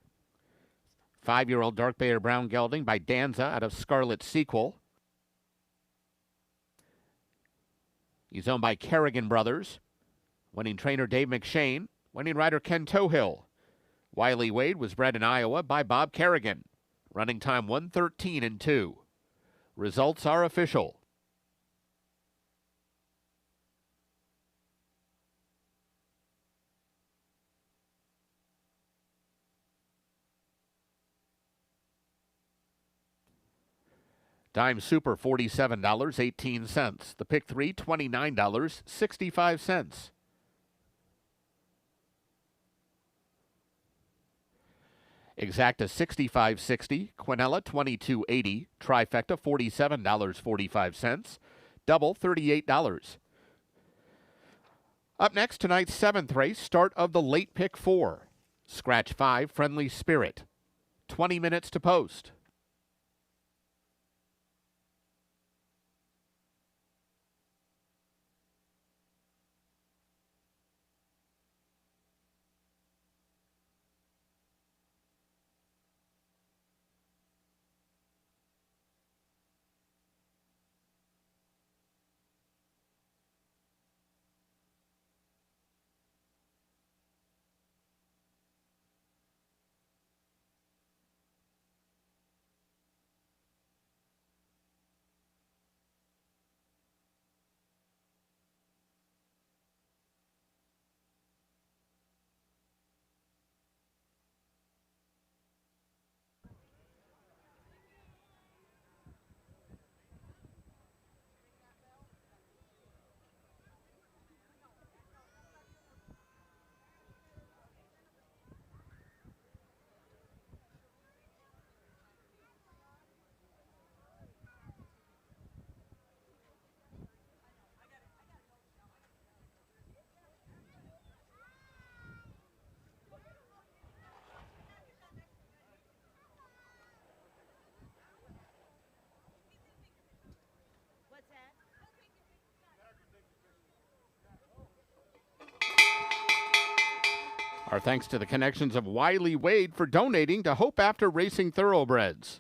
5-year-old Dark Bear Brown Gelding by Danza out of Scarlet Sequel. He's owned by Kerrigan Brothers. Winning trainer Dave McShane. Winning rider Ken Tohill. Wiley Wade was bred in Iowa by Bob Kerrigan. Running time 1:13-2. Results are official. Dime Super, $47.18. The Pick 3, $29.65. Exacta, $65.60. Quinella, $22.80. Trifecta, $47.45. Double, $38. Up next, tonight's 7th race, start of the late pick 4. Scratch 5, Friendly Spirit. 20 minutes to post. Our thanks to the connections of Wiley Wade for donating to Hope After Racing Thoroughbreds.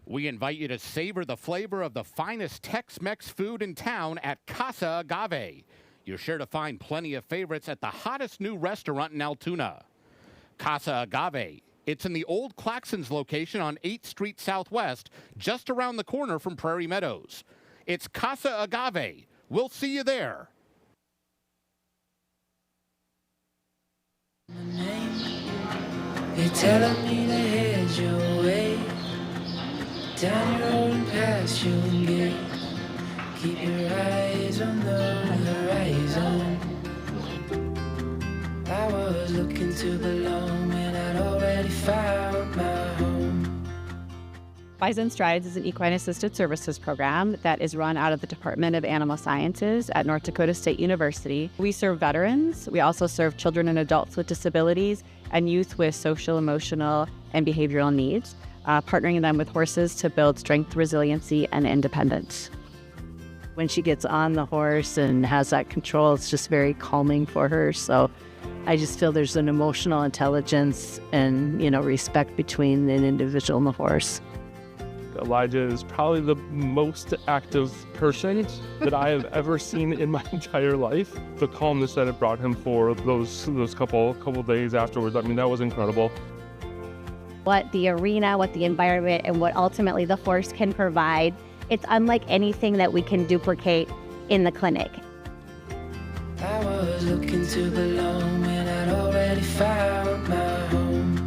We invite you to savor the flavor of the finest Tex-Mex food in town at Casa Agave. You're sure to find plenty of favorites at the hottest new restaurant in Altoona. Casa Agave. It's in the old Claxons location on 8th Street Southwest, just around the corner from Prairie Meadows. It's Casa Agave. We'll see you there. They're telling me to head your way, down your road and past your gate. Keep your eyes on the horizon. I was looking to belong when I'd already found my home. Bison Strides is an equine assisted services program that is run out of the Department of Animal Sciences at North Dakota State University. We serve veterans. We also serve children and adults with disabilities and youth with social, emotional, and behavioral needs, partnering them with horses to build strength, resiliency, and independence. When she gets on the horse and has that control, it's just very calming for her. So I just feel there's an emotional intelligence and, respect between an individual and the horse. Elijah is probably the most active person that I have ever seen in my entire life. The calmness that it brought him for those couple days afterwards, I mean, that was incredible. What the arena, what the environment, and what ultimately the horse can provide, it's unlike anything that we can duplicate in the clinic. I was looking to belong when I'd already found my home.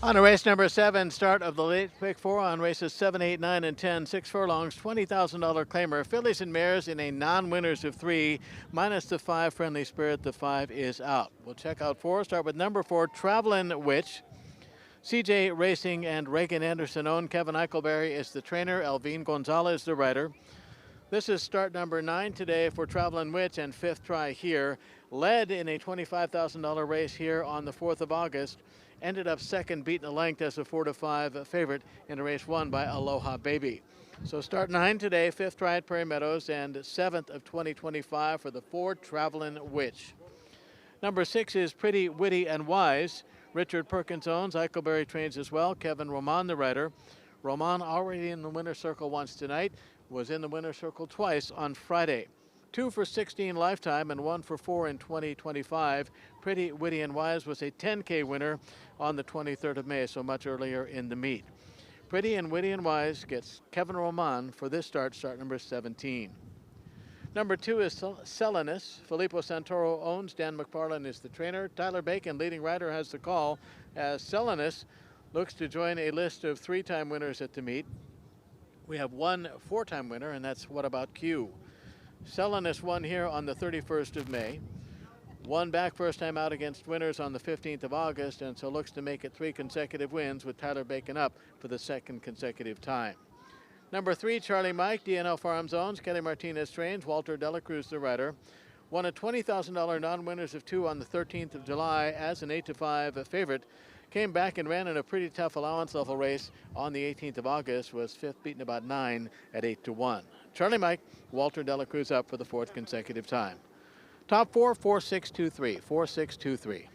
On to race number 7, start of the late pick 4 on races 7, 8, 9, and 10. 6 furlongs, $20,000 claimer. Fillies and mares in a non-winners of 3, minus the 5 Friendly Spirit. The 5 is out. We'll check out 4. Start with number 4, Travelin' Witch. CJ Racing and Reagan Anderson own. Kevin Eichelberry is the trainer. Elvine Gonzalez the rider. This is start number 9 today for Travelin' Witch and 5th try here. Led in a $25,000 race here on the 4th of August. Ended up second, beaten a length as a 4-5 favorite in a race won by Aloha Baby. So start 9 today, 5th try at Prairie Meadows, and 7th of 2025 for the 4 Travelin' Witch. Number 6 is Pretty, Witty, and Wise. Richard Perkins owns. Eichelberry trains as well. Kevin Roman, the rider. Roman already in the winner's circle once tonight. Was in the winner's circle twice on Friday. 2 for 16 lifetime and 1 for 4 in 2025. Pretty, Witty, and Wise was a 10K winner on the 23rd of May, so much earlier in the meet. Pretty and Witty and Wise gets Kevin Roman for this start number 17. Number 2 is Selinus. Filippo Santoro owns. Dan McFarland is the trainer. Tyler Bacon, leading rider, has the call as Selinus looks to join a list of 3-time winners at the meet. We have 1 4-time winner, and that's What About Q. Selinus won here on the 31st of May. Won back first time out against winners on the 15th of August, and so looks to make it 3 consecutive wins with Tyler Bacon up for the 2nd consecutive time. Number 3, Charlie Mike, DNL Farms owns. Kelly Martinez trains. Walter Delacruz the rider. Won a $20,000 non-winners of 2 on the 13th of July as an 8-5 favorite. Came back and ran in a pretty tough allowance level race on the 18th of August. Was 5th, beaten about 9 at 8-1. Charlie Mike, Walter Delacruz up for the 4th consecutive time. Top 4, 4-6-2-3, 4-6-2-3.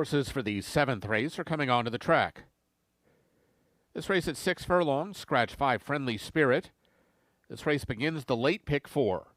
Horses for the 7th race are coming onto the track. This race at 6 furlongs, scratch 5 Friendly Spirit. This race begins the late pick 4.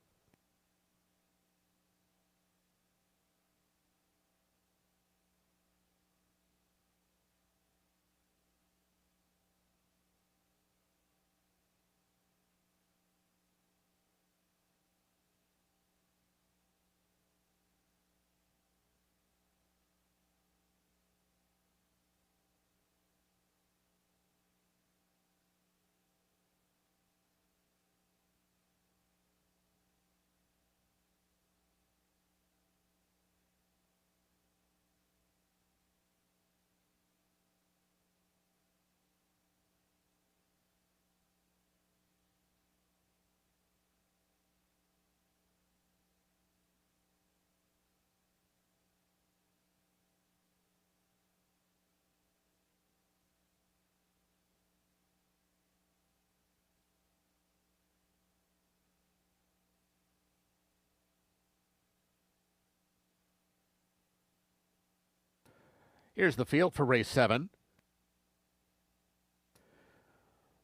Here's the field for race 7.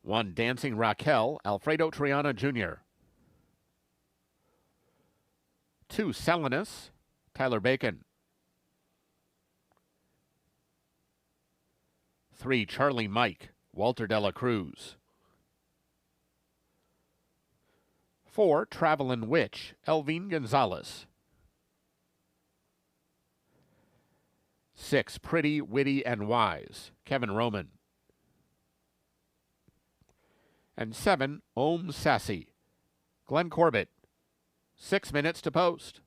1, Dancing Raquel, Alfredo Triana Jr. 2, Selinus, Tyler Bacon. 3, Charlie Mike, Walter Dela Cruz. 4, Travelin' Witch, Elvine Gonzalez. 6, Pretty, Witty, and Wise, Kevin Roman. And 7, Om Sassy, Glenn Corbett. 6 minutes to post.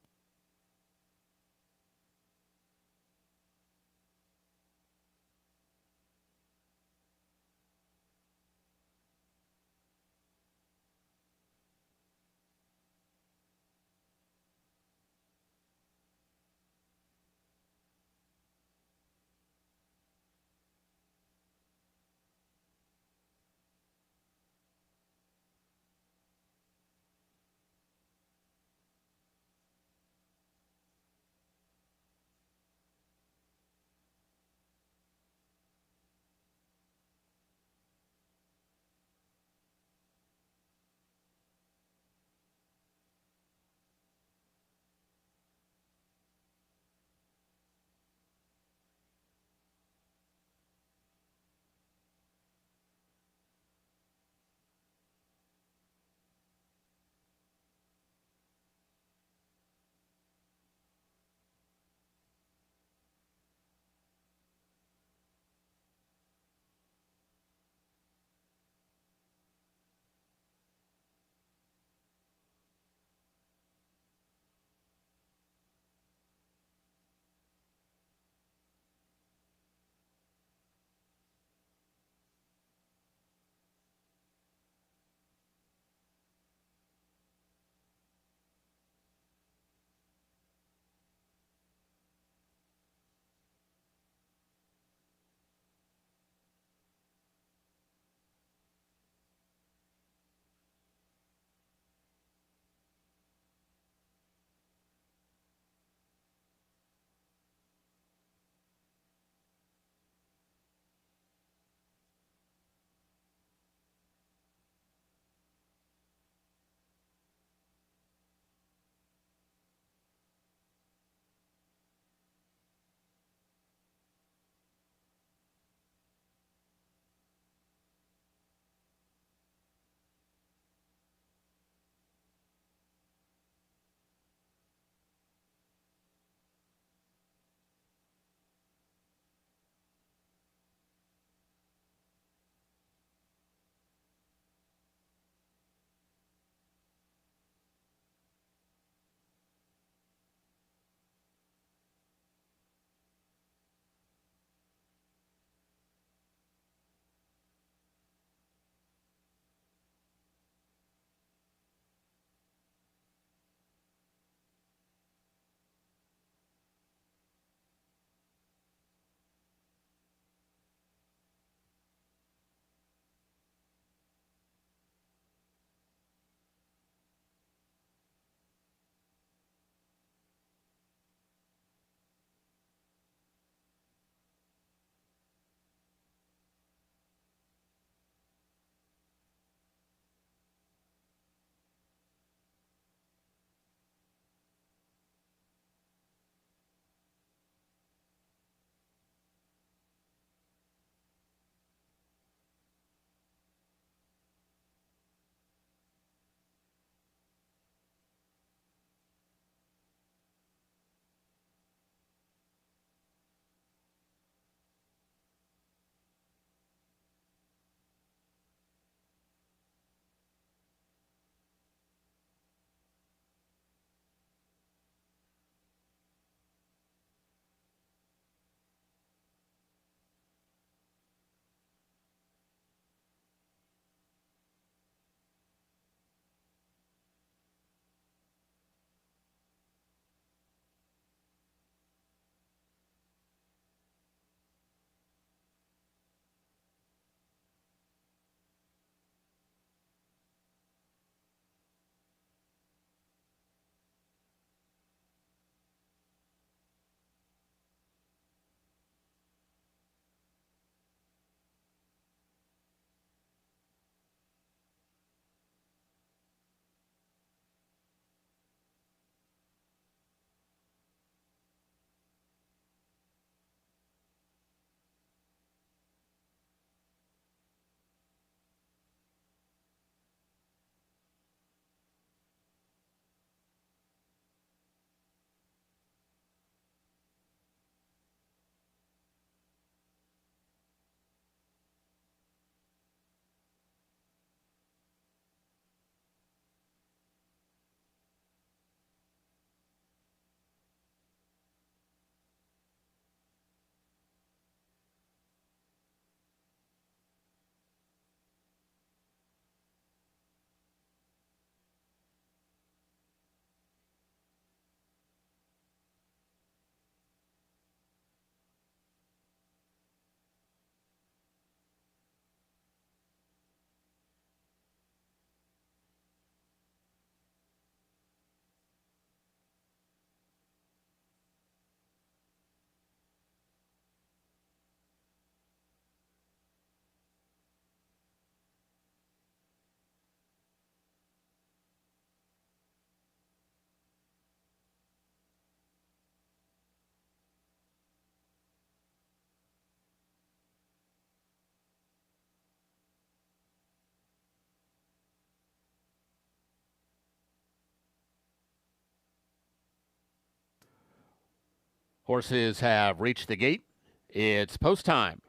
Horses have reached the gate. It's post time.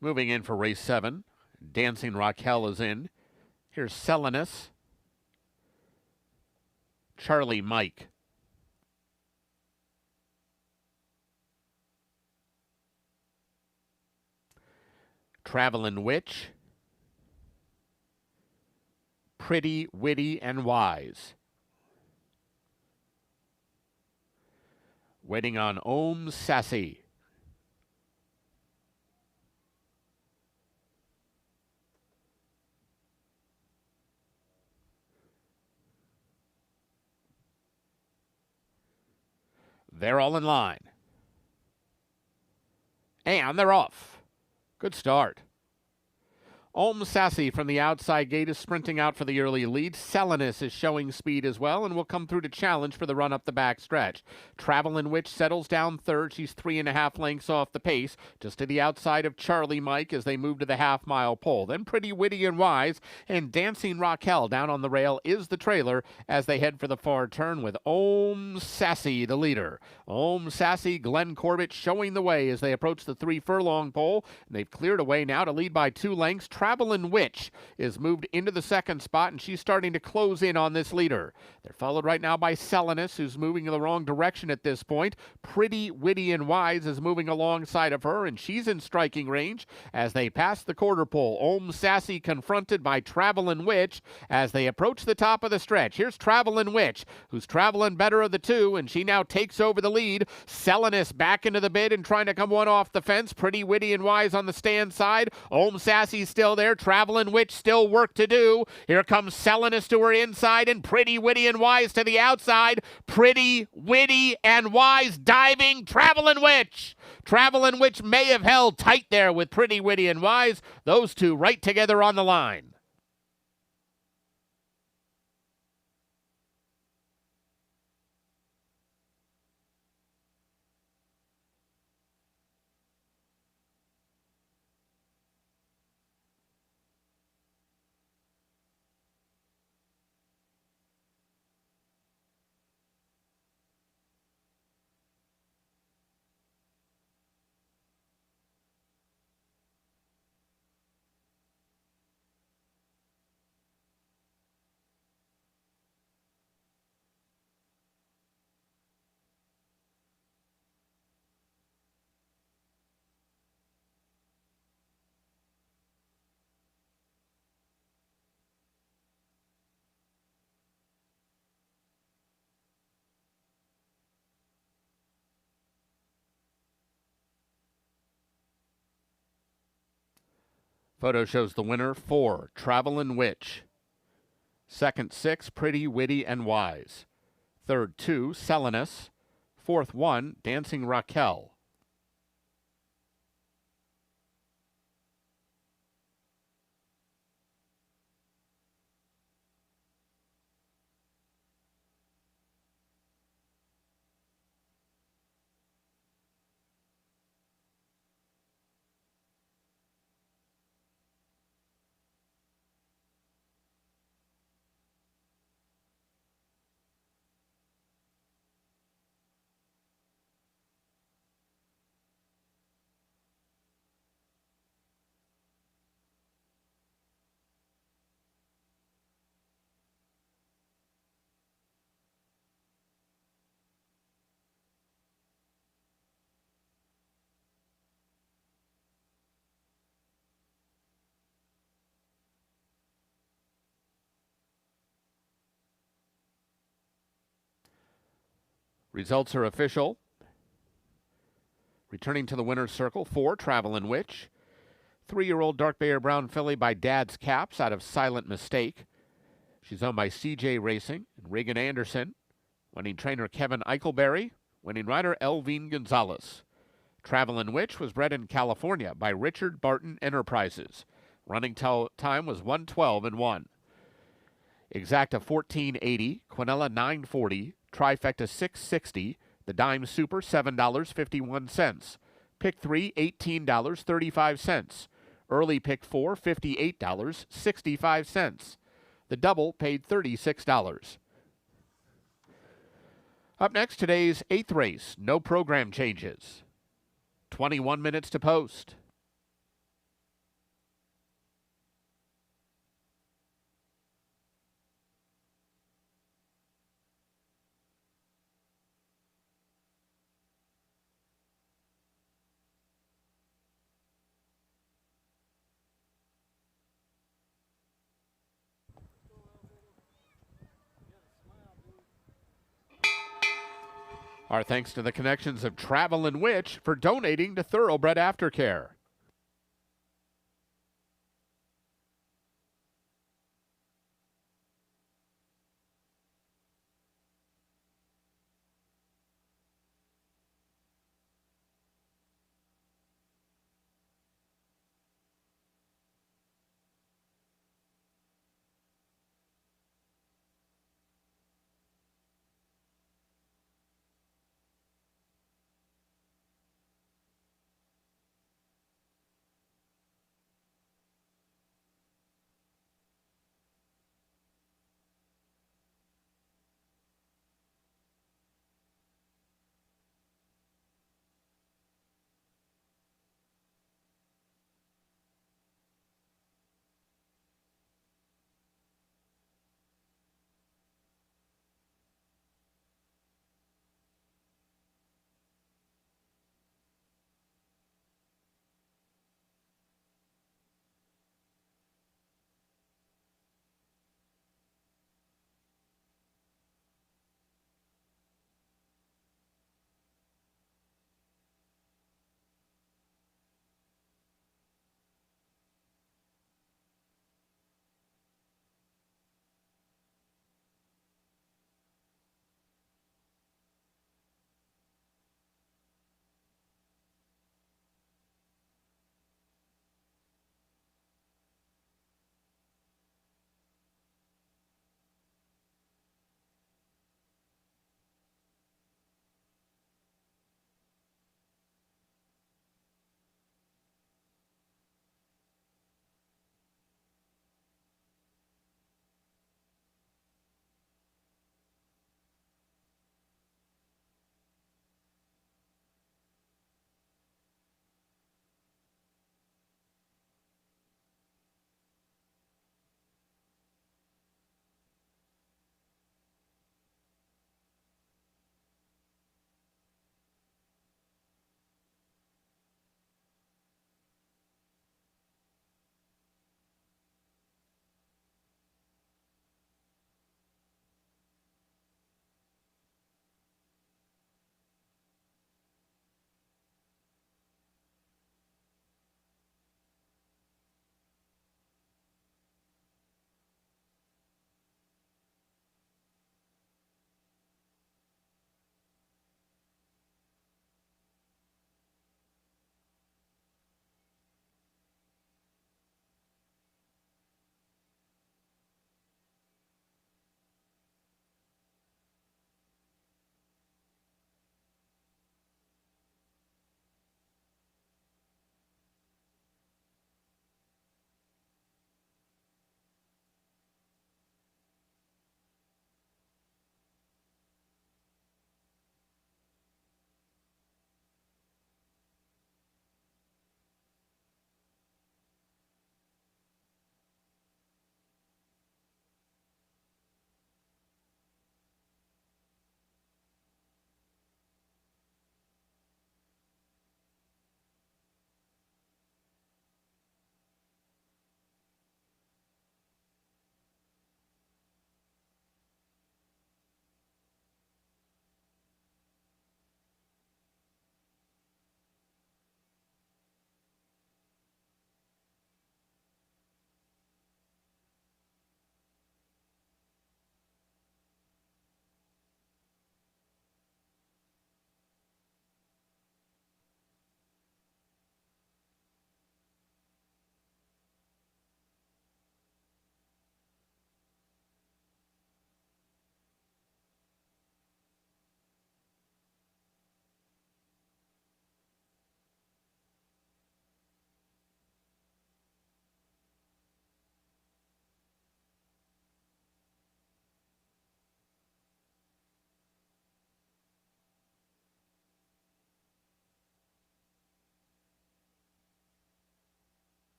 Moving in for race 7. Dancing Raquel is in. Here's Selenus. Charlie Mike. Travelin' Witch. Pretty, Witty, and Wise. Waiting on Om Sassy. They're all in line. And they're off. Good start. Om Sassy from the outside gate is sprinting out for the early lead. Selenus is showing speed as well and will come through to challenge for the run up the back stretch. Travelin' Witch settles down third. She's 3.5 lengths off the pace, just to the outside of Charlie Mike as they move to the half-mile pole. Then Pretty Witty and Wise and Dancing Raquel down on the rail is the trailer as they head for the far turn with Om Sassy the leader. Om Sassy, Glenn Corbett showing the way as they approach the 3-furlong pole. They've cleared away now to lead by 2 lengths. Travelin' Witch is moved into the second spot, and she's starting to close in on this leader. They're followed right now by Selenus, who's moving in the wrong direction at this point. Pretty Witty and Wise is moving alongside of her, and she's in striking range as they pass the quarter pole. Om Sassy confronted by Travelin' Witch as they approach the top of the stretch. Here's Travelin' Witch, who's traveling better of the two, and she now takes over the lead. Selenus back into the bid and trying to come one off the fence. Pretty Witty and Wise on the stand side. Om Sassy's still there. Travelin' Witch still work to do. Here comes Selenus to her inside and Pretty Witty and Wise to the outside. Pretty Witty and Wise diving. Travelin' Witch. Travelin' Witch may have held tight there with Pretty Witty and Wise. Those two right together on the line. Photo shows the winner 4, Travelin' Witch. Second 6, Pretty Witty and Wise. Third 2, Selenus. Fourth 1, Dancing Raquel. Results are official. Returning to the winner's circle, 4, Travelin' Witch. 3-year-old Dark Bear Brown filly by Dad's Caps out of Silent Mistake. She's owned by CJ Racing and Regan Anderson. Winning trainer Kevin Eichelberry. Winning rider Elvine Gonzalez. Travelin' Witch was bred in California by Richard Barton Enterprises. Running time was 1:12:1. Exacta 1480, Quinella 940, Trifecta 660, The Dime Super, $7.51. Pick 3, $18.35. Early Pick 4, $58.65. The double paid $36. Up next, today's 8th race. No program changes. 21 minutes to post. Our thanks to the connections of Travel and Witch for donating to Thoroughbred Aftercare.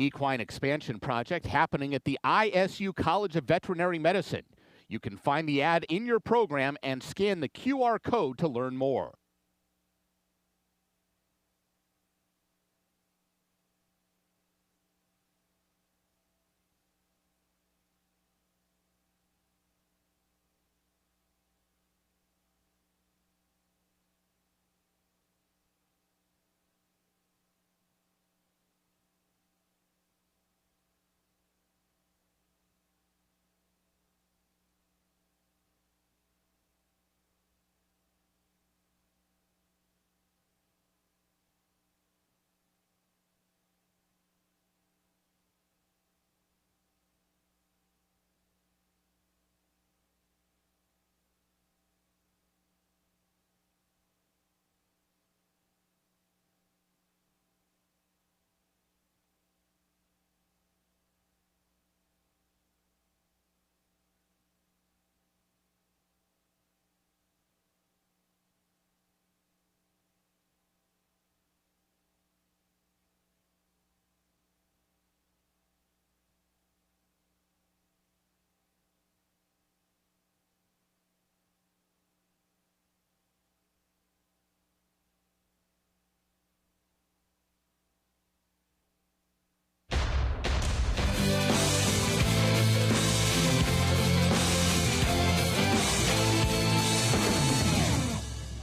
equine expansion project happening at the ISU College of Veterinary Medicine. You can find the ad in your program and scan the QR code to learn more.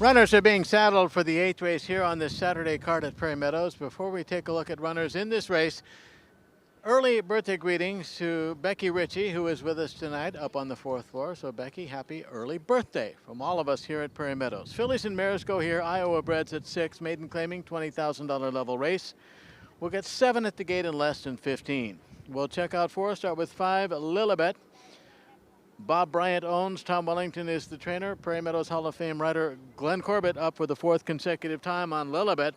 Runners are being saddled for the 8th race here on this Saturday card at Prairie Meadows. Before we take a look at runners in this race, early birthday greetings to Becky Ritchie, who is with us tonight up on the 4th floor. So Becky, happy early birthday from all of us here at Prairie Meadows. Fillies and mares go here. Iowa breds at 6, maiden claiming $20,000 level race. We'll get 7 at the gate in less than 15. We'll check out 4, start with 5, Lilibet. Bob Bryant owns. Tom Wellington is the trainer. Prairie Meadows Hall of Fame rider Glenn Corbett up for the 4th consecutive time on Lilibet.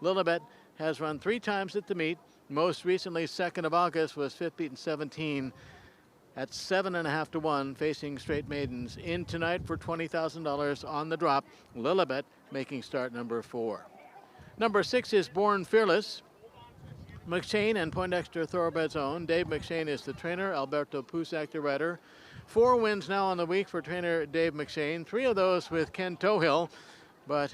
Lilibet has run 3 times at the meet. Most recently, 2nd of August, was 5th beaten 17 at 7.5 to 1, facing straight maidens. In tonight for $20,000 on the drop. Lilibet making start number 4. Number 6 is Born Fearless. McShane and Poindexter Thoroughbreds own. Dave McShane is the trainer. Alberto Pusac the rider. 4 wins now on the week for trainer Dave McShane. 3 of those with Ken Tohill, but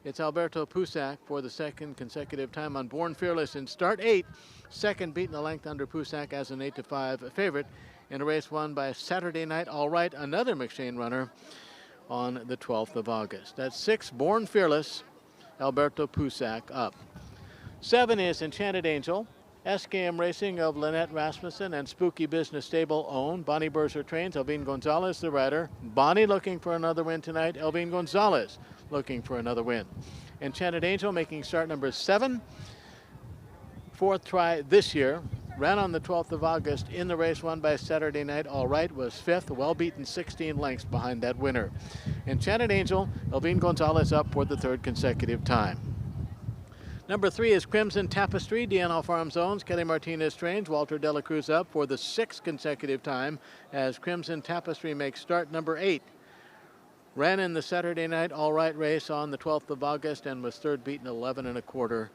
it's Alberto Pusac for the 2nd consecutive time on Born Fearless in start 8. 2nd beaten the length under Pusac as an 8-5 favorite in a race won by Saturday Night All Right, another McShane runner, on the 12th of August. That's 6, Born Fearless, Alberto Pusac up. 7 is Enchanted Angel. SKM Racing of Lynette Rasmussen and Spooky Business Stable own. Bonnie Berser trains. Elvine Gonzalez the rider. Bonnie looking for another win tonight. Elvine Gonzalez looking for another win. Enchanted Angel making start number 7. 4th try this year. Ran on the 12th of August in the race won by Saturday Night All Right. Was 5th, well beaten 16 lengths behind that winner. Enchanted Angel, Elvine Gonzalez up for the 3rd consecutive time. Number 3 is Crimson Tapestry. DNL Farms owns. Kelly Martinez trains. Walter Dela Cruz up for the 6th consecutive time as Crimson Tapestry makes start number 8. Ran in the Saturday Night All Right race on the 12th of August and was 3rd beaten 11.25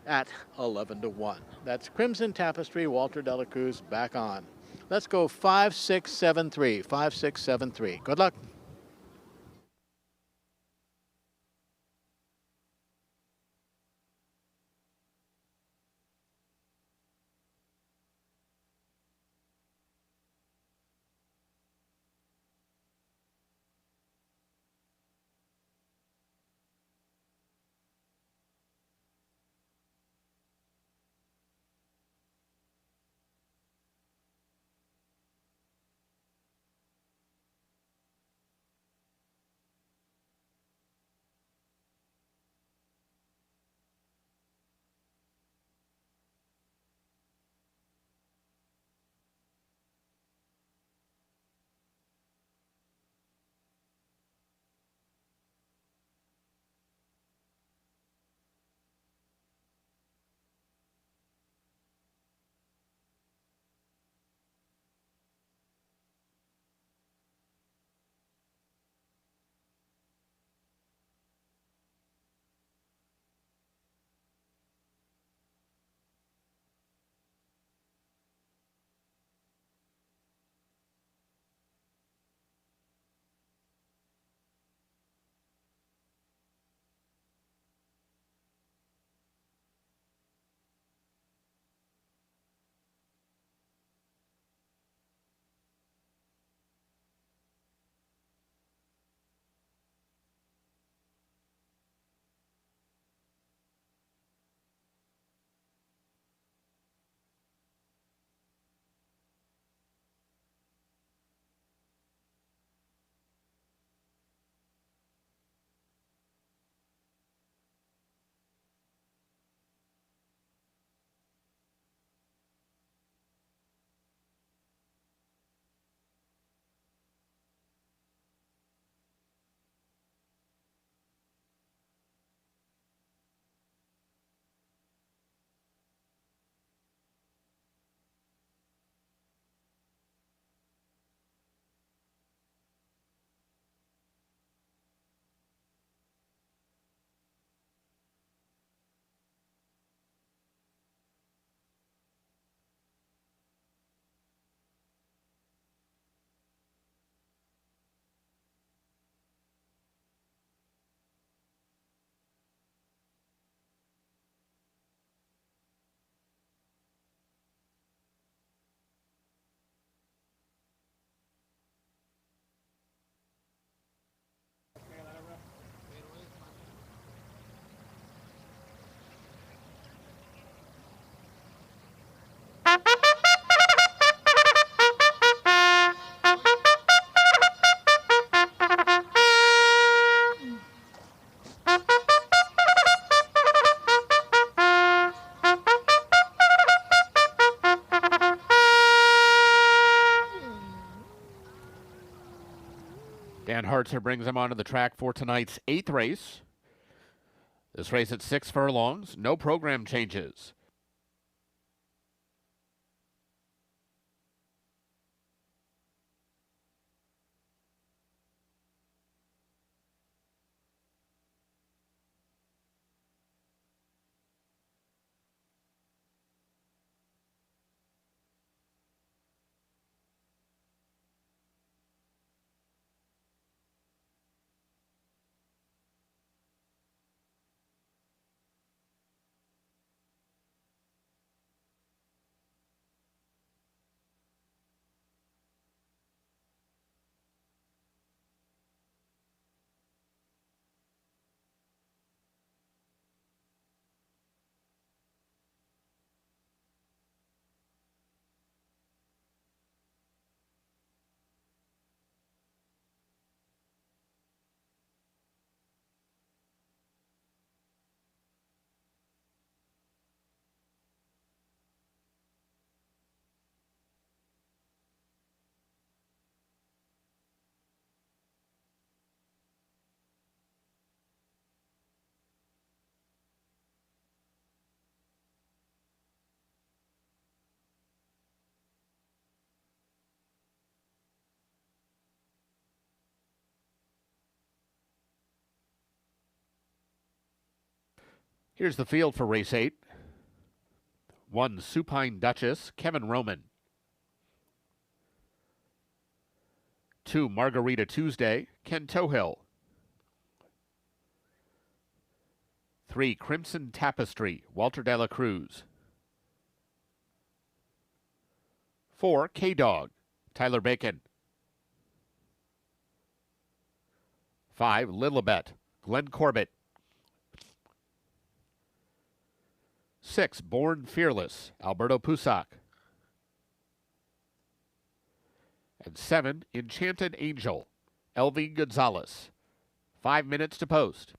at 11 to 1. That's Crimson Tapestry. Walter Dela Cruz back on. Let's go 5, 6, 7, 3. 5, 6, 7, 3. Good luck. Hartzer brings him onto the track for tonight's 8th race. This race at 6 furlongs, no program changes. Here's the field for race 8. 1, Supine Duchess, Kevin Roman. 2, Margarita Tuesday, Ken Tohill. 3, Crimson Tapestry, Walter De La Cruz. 4, K-Dog, Tyler Bacon. 5, Lilibet, Glenn Corbett. 6, Born Fearless, Alberto Pusac. And 7, Enchanted Angel, Elvie Gonzalez. 5 minutes to post.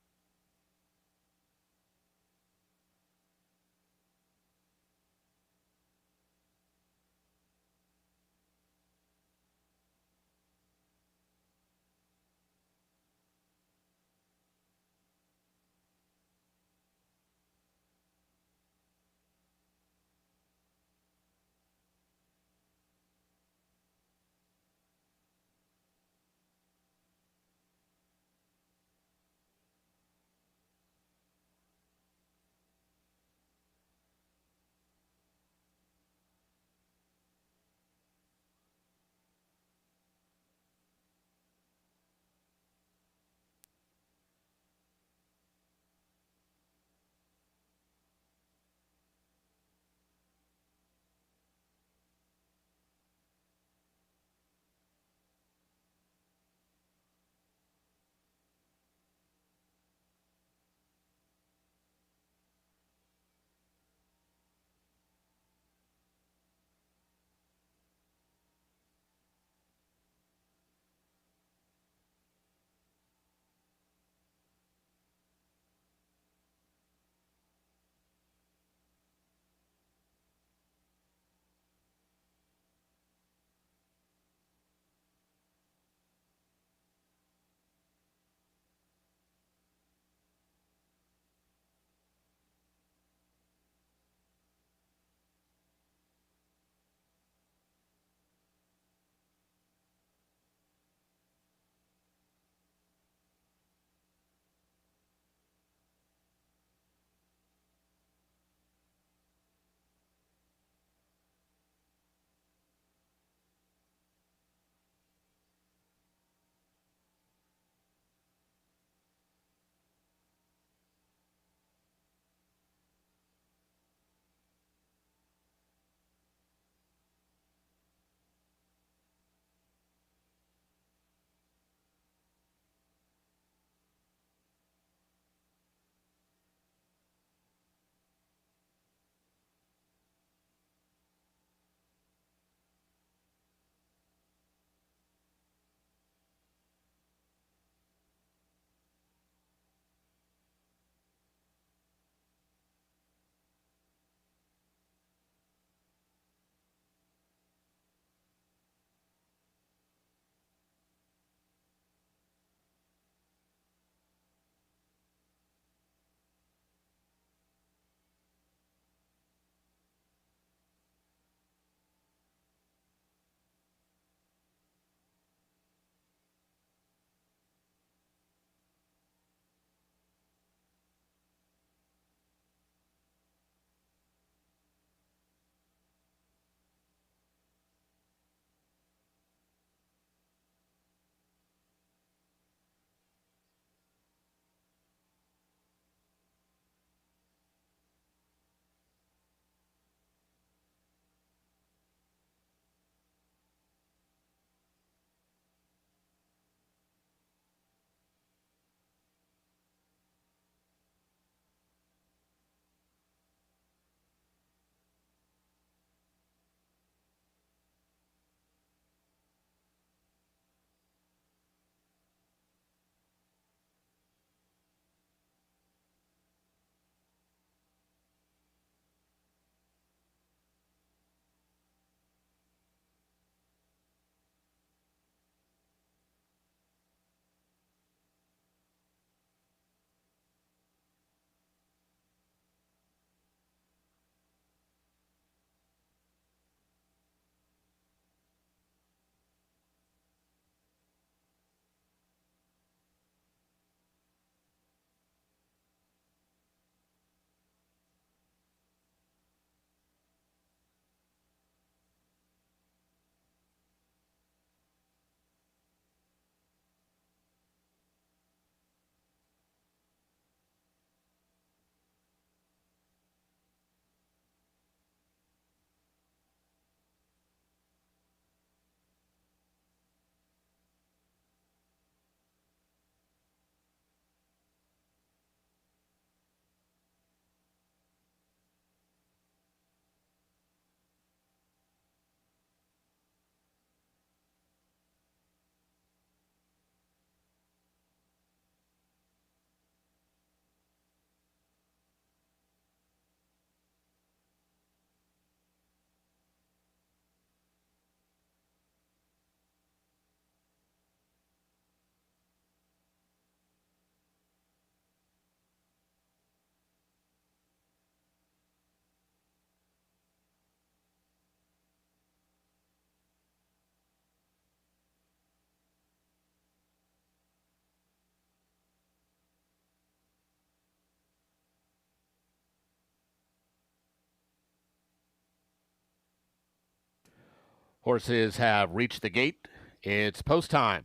Horses have reached the gate. It's post time.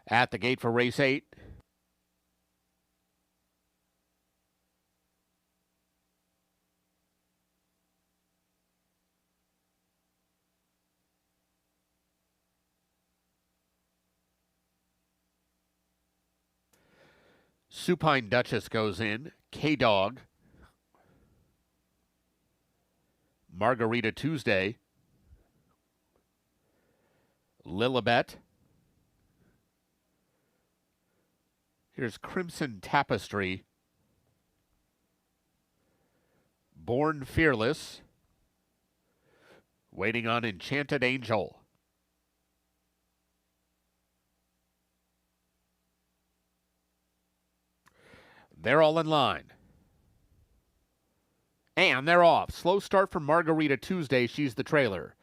At the gate for race 8. Supine Duchess goes in. K-Dog. Margarita Tuesday. Lilibet. Here's Crimson Tapestry. Born Fearless. Waiting on Enchanted Angel. They're all in line. And they're off. Slow start for Margarita Tuesday. She's the trailer.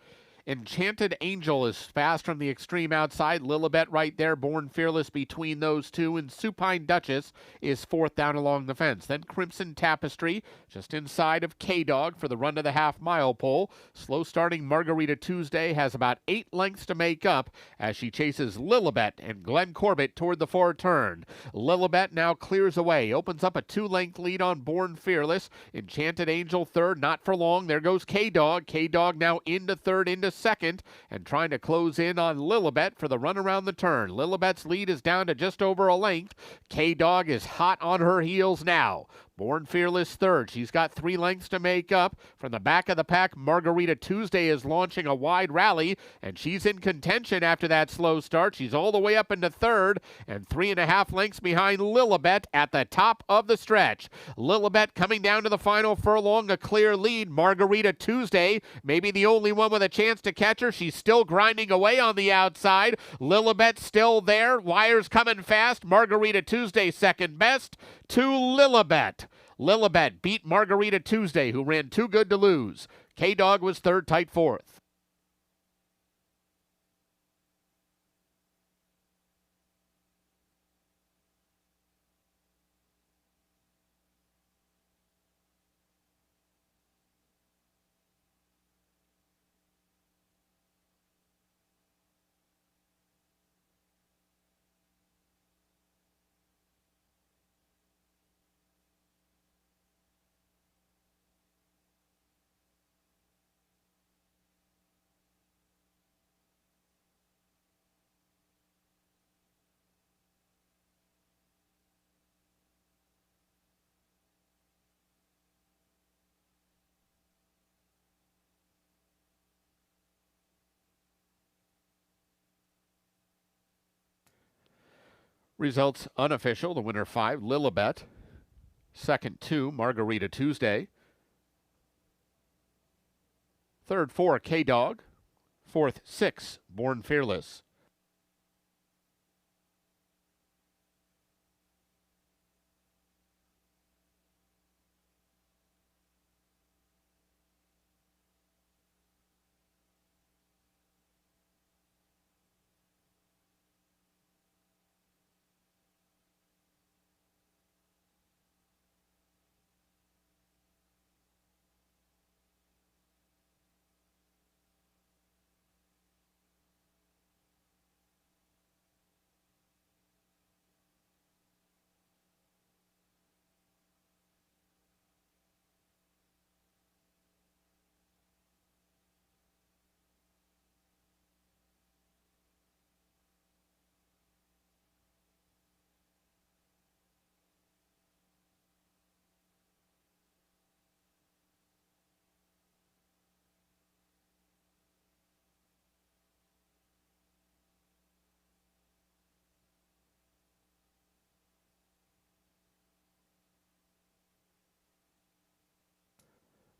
Enchanted Angel is fast from the extreme outside. Lilibet right there, Born Fearless between those two. And Supine Duchess is fourth down along the fence. Then Crimson Tapestry just inside of K-Dog for the run to the half-mile pole. Slow starting Margarita Tuesday has about 8 lengths to make up as she chases Lilibet and Glenn Corbett toward the far turn. Lilibet now clears away, opens up a 2-length lead on Born Fearless. Enchanted Angel third, not for long. There goes K-Dog. K-Dog now into third, into second, and trying to close in on Lilibet for the run around the turn. Lilibet's lead is down to just over a length. K-Dog is hot on her heels now. Born Fearless third. She's got 3 lengths to make up. From the back of the pack, Margarita Tuesday is launching a wide rally, and she's in contention after that slow start. She's all the way up into third, and 3.5 lengths behind Lilibet at the top of the stretch. Lilibet coming down to the final furlong, a clear lead. Margarita Tuesday, maybe the only one with a chance to catch her. She's still grinding away on the outside. Lilibet still there. Wires coming fast. Margarita Tuesday second best to Lilibet. Lilibet beat Margarita Tuesday, who ran too good to lose. K-Dog was third, tight fourth. Results unofficial. The winner 5, Lilibet. Second 2, Margarita Tuesday. Third 4, K-Dog. Fourth 6, Born Fearless.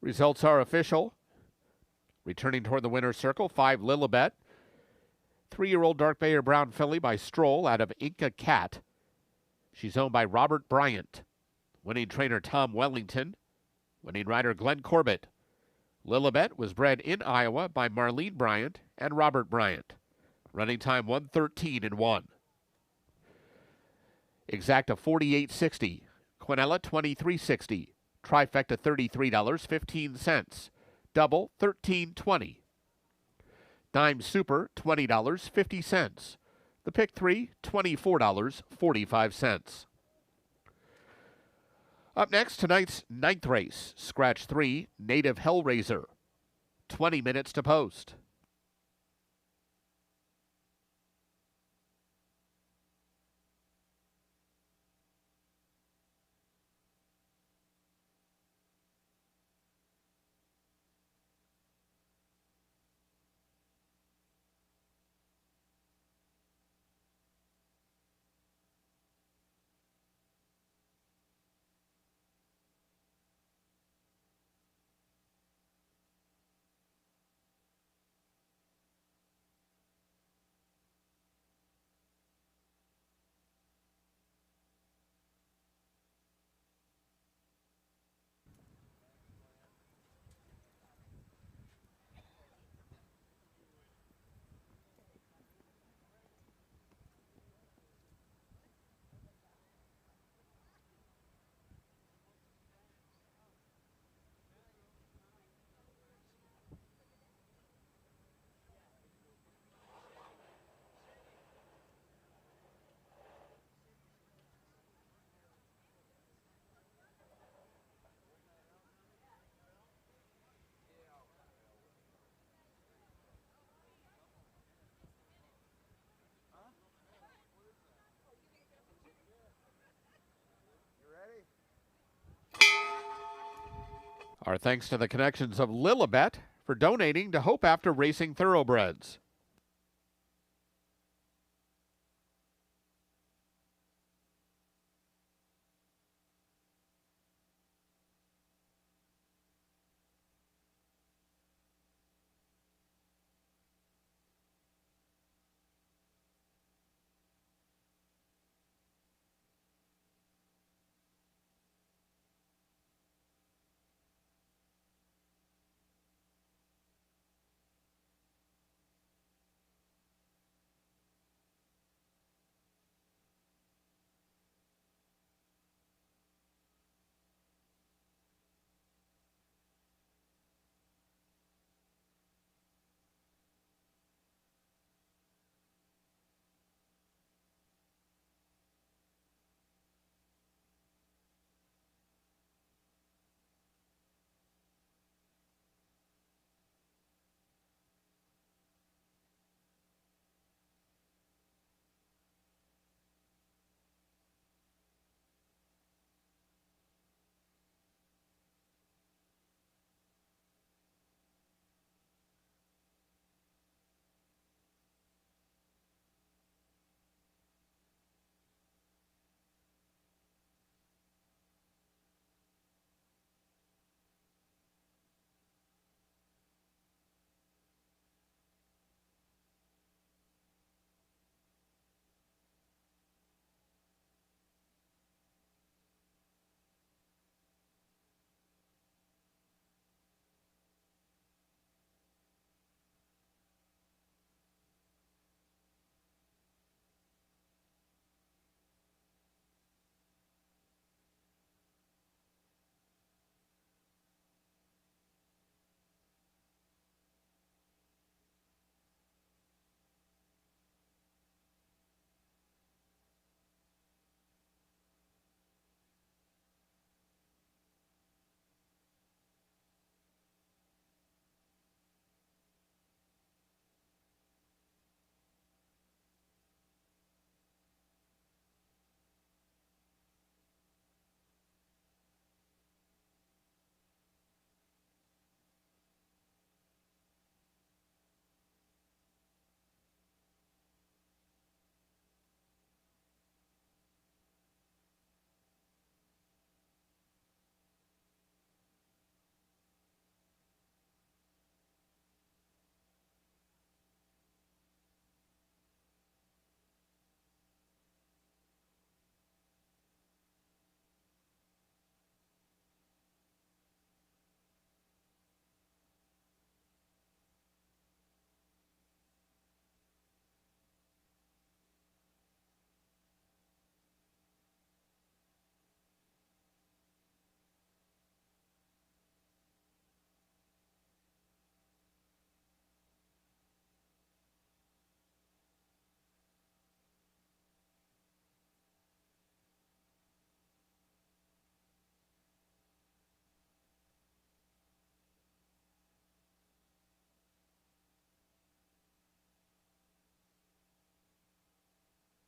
Results are official. Returning toward the winner's circle, 5, Lilibet. 3-year-old Dark Bayer Brown filly by Stroll out of Inca Cat. She's owned by Robert Bryant. Winning trainer Tom Wellington. Winning rider Glenn Corbett. Lilibet was bred in Iowa by Marlene Bryant and Robert Bryant. Running time 1:13 and 1. Exacta $48.60. Quinella $23.60. Trifecta $33.15. Double $13.20. Dime Super $20.50. The Pick 3 $24.45. Up next, tonight's ninth race. Scratch 3, Native Hellraiser. 20 minutes to post. Our thanks to the connections of Lilibet for donating to Hope After Racing Thoroughbreds.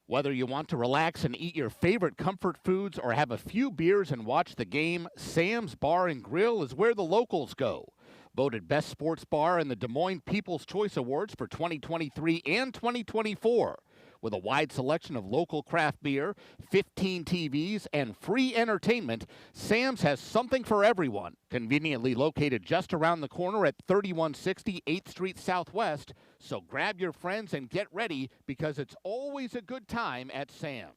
Whether you want to relax and eat your favorite comfort foods or have a few beers and watch the game, Sam's Bar and Grill is where the locals go. Voted Best Sports Bar in the Des Moines People's Choice Awards for 2023 and 2024. With a wide selection of local craft beer, 15 TVs, and free entertainment, Sam's has something for everyone. Conveniently located just around the corner at 3160 8th Street Southwest. So grab your friends and get ready because it's always a good time at Sam's.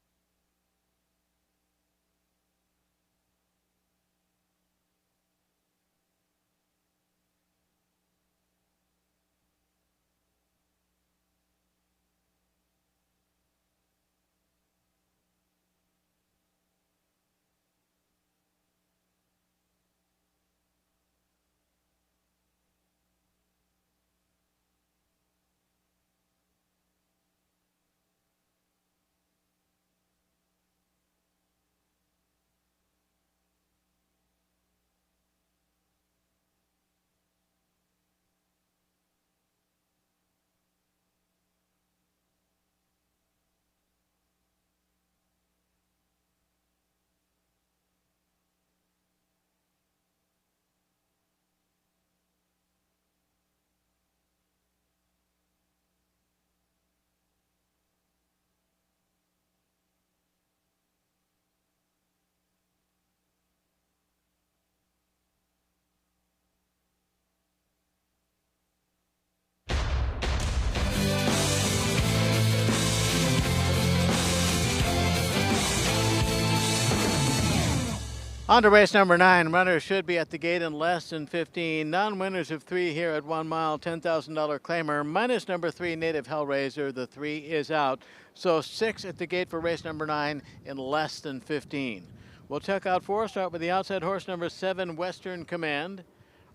On to race number 9. Runners should be at the gate in less than 15. Non-winners of 3 here at 1 mile. $10,000 claimer. Minus number 3, Native Hellraiser. The 3 is out. So 6 at the gate for race number 9 in less than 15. We'll check out 4. Start with the outside horse number 7, Western Command.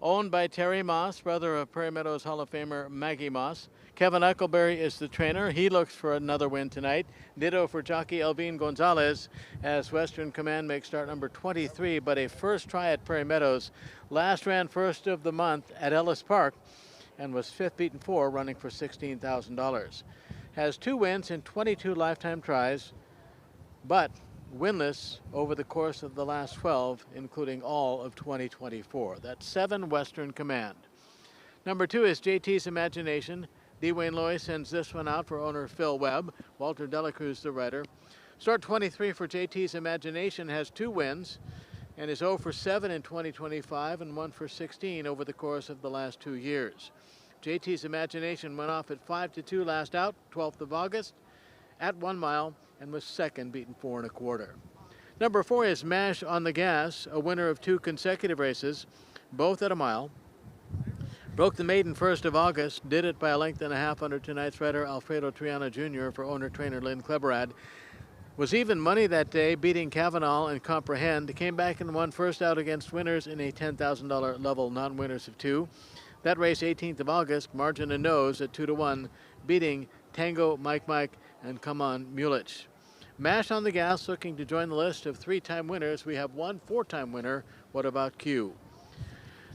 Owned by Terry Moss, brother of Prairie Meadows Hall of Famer Maggie Moss. Kevin Eichelberry is the trainer. He looks for another win tonight. Ditto for jockey Elvin Gonzalez as Western Command makes start number 23, but a first try at Prairie Meadows. Last ran first of the month at Ellis Park and was 5th beaten 4, running for $16,000. Has 2 wins in 22 lifetime tries, but winless over the course of the last 12, including all of 2024. That's 7, Western Command. Number 2 is JT's Imagination. D. Wayne Loy sends this one out for owner Phil Webb. Walter Delacruz, the writer. Start 23 for JT's Imagination has 2 wins and is 0 for 7 in 2025 and 1 for 16 over the course of the last 2 years. JT's Imagination went off at 5-2 last out, 12th of August, at 1 mile, and was 2nd, beaten 4 1/4. Number 4 is Mash on the Gas, a winner of 2 consecutive races, both at 1 mile. Broke the maiden 1st of August, did it by a length and a half under tonight's rider Alfredo Triana Jr. for owner-trainer Lynn Kleberad. Was even money that day, beating Kavanaugh and Comprehend. Came back and won first out against winners in a $10,000 level, non-winners of 2. That race, 18th of August, margin and nose at 2-1, beating Tango, Mike, and Come On Mulich. Mash on the Gas looking to join the list of 3-time winners. We have 1 4-time winner. What about Q?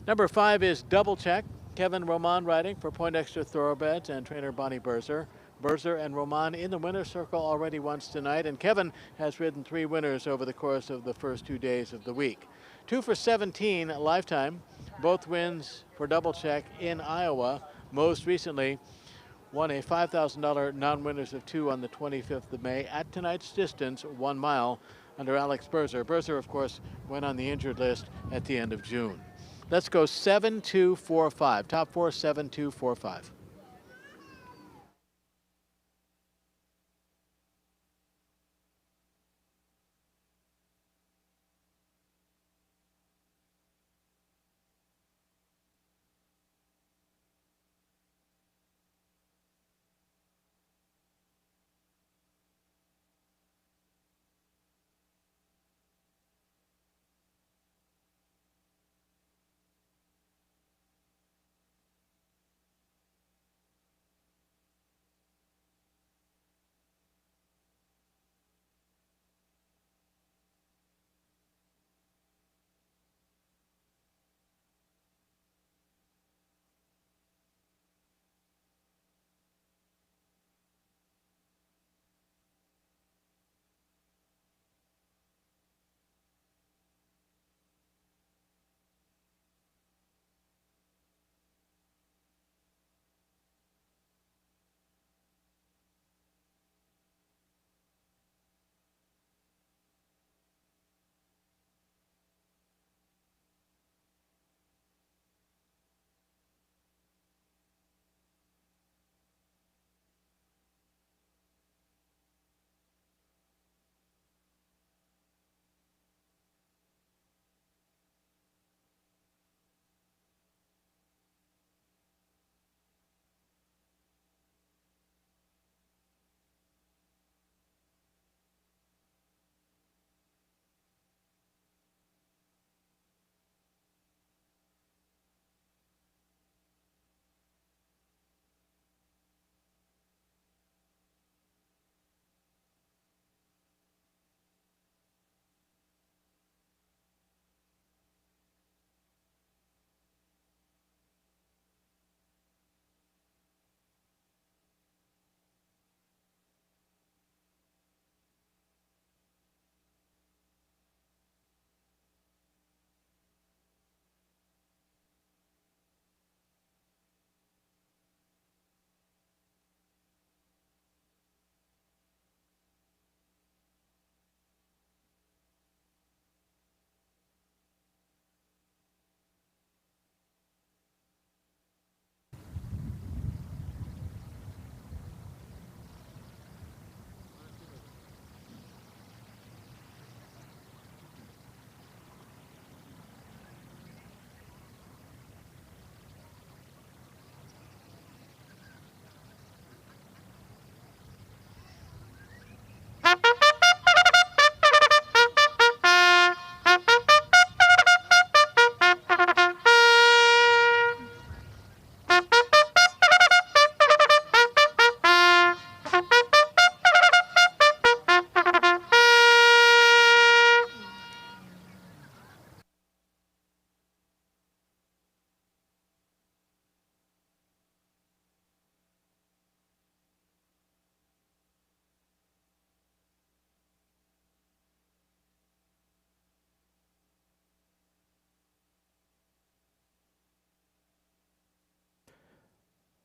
Number 5 is Double Check. Kevin Roman riding for Poindexter Thoroughbreds and trainer Bonnie Berzer. Berzer and Roman in the winner's circle already once tonight, and Kevin has ridden 3 winners over the course of the first 2 days of the week. 2 for 17 lifetime, both wins for Double Check in Iowa. Most recently won a $5,000 non-winners of 2 on the 25th of May at tonight's distance, 1 mile, under Alex Berzer. Berzer, of course, went on the injured list at the end of June. Let's go 7-2-4-5. Top 4, 7-2-4-5.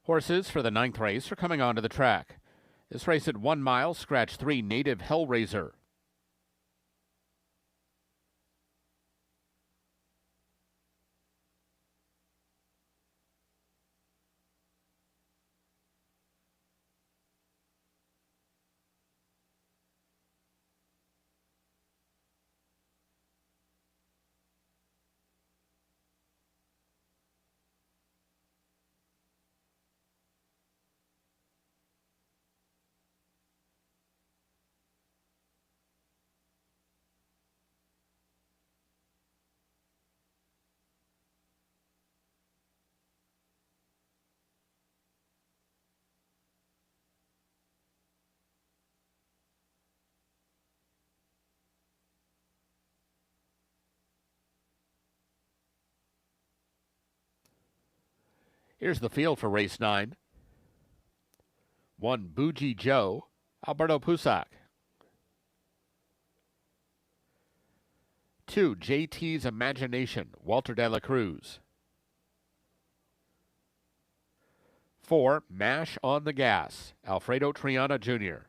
Horses for the 9th race are coming onto the track. This race at 1 mile, scratch 3 Native Hellraiser. Here's the field for race 9. 1, Bougie Joe, Alberto Pusac. 2, JT's Imagination, Walter de la Cruz. 4, Mash on the Gas, Alfredo Triana Jr.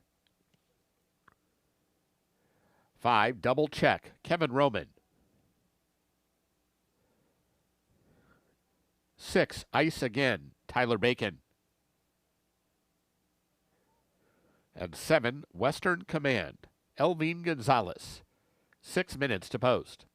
5, Double Check, Kevin Roman. 6, Ice Again, Tyler Bacon. And 7, Western Command, Elvin Gonzalez. 6 minutes to post.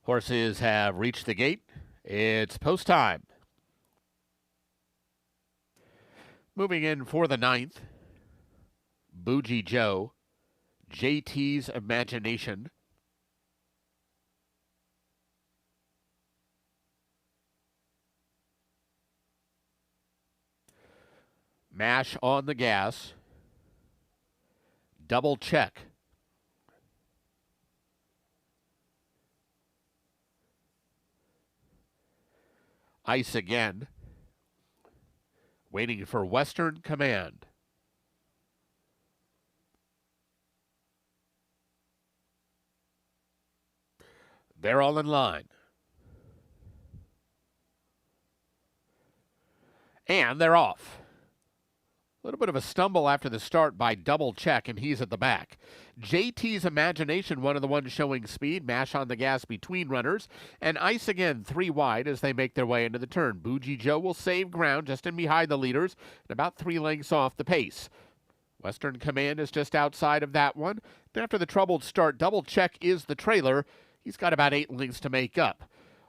Horses have reached the gate. It's post time. Moving in for the 9th, Bougie Joe, JT's Imagination, Mash on the Gas, Double Check, Ice Again, waiting for Western Command. They're all in line. And they're off. A little bit of a stumble after the start by Double Check, and he's at the back. JT's Imagination, one of the ones showing speed. Mash on the Gas between runners. And Ice Again, 3 wide as they make their way into the turn. Bougie Joe will save ground just in behind the leaders and about 3 lengths off the pace. Western Command is just outside of that one. After the troubled start, Double Check is the trailer. He's got about 8 lengths to make up.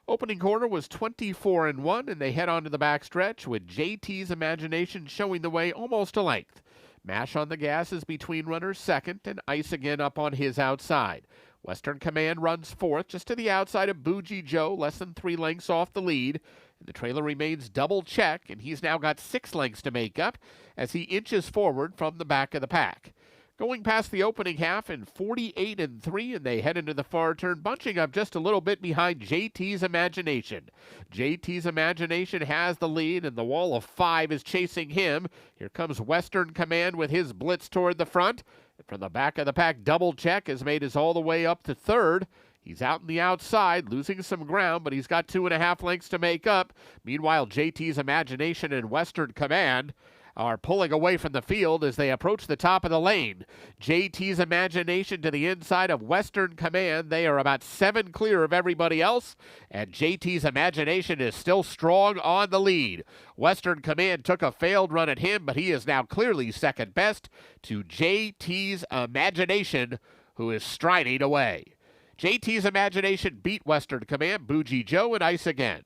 Opening quarter was 24-1, and they head on to the backstretch with JT's Imagination showing the way almost a length. Mash on the Gas is between runners second, and Ice Again up on his outside. Western Command runs fourth, just to the outside of Bougie Joe, less than 3 lengths off the lead. And the trailer remains Double Check, and he's now got 6 lengths to make up as he inches forward from the back of the pack. Going past the opening half in 48-3, and they head into the far turn, bunching up just a little bit behind JT's Imagination. JT's Imagination has the lead, and the wall of 5 is chasing him. Here comes Western Command with his blitz toward the front. And from the back of the pack, Double Check has made his all the way up to third. He's out on the outside, losing some ground, but he's got 2.5 lengths to make up. Meanwhile, JT's Imagination and Western Command are pulling away from the field as they approach the top of the lane. JT's Imagination to the inside of Western Command. They are about 7 clear of everybody else, and JT's Imagination is still strong on the lead. Western Command took a failed run at him, but he is now clearly second best to JT's Imagination, who is striding away. JT's Imagination beat Western Command, Bougie Joe, and Ice Again.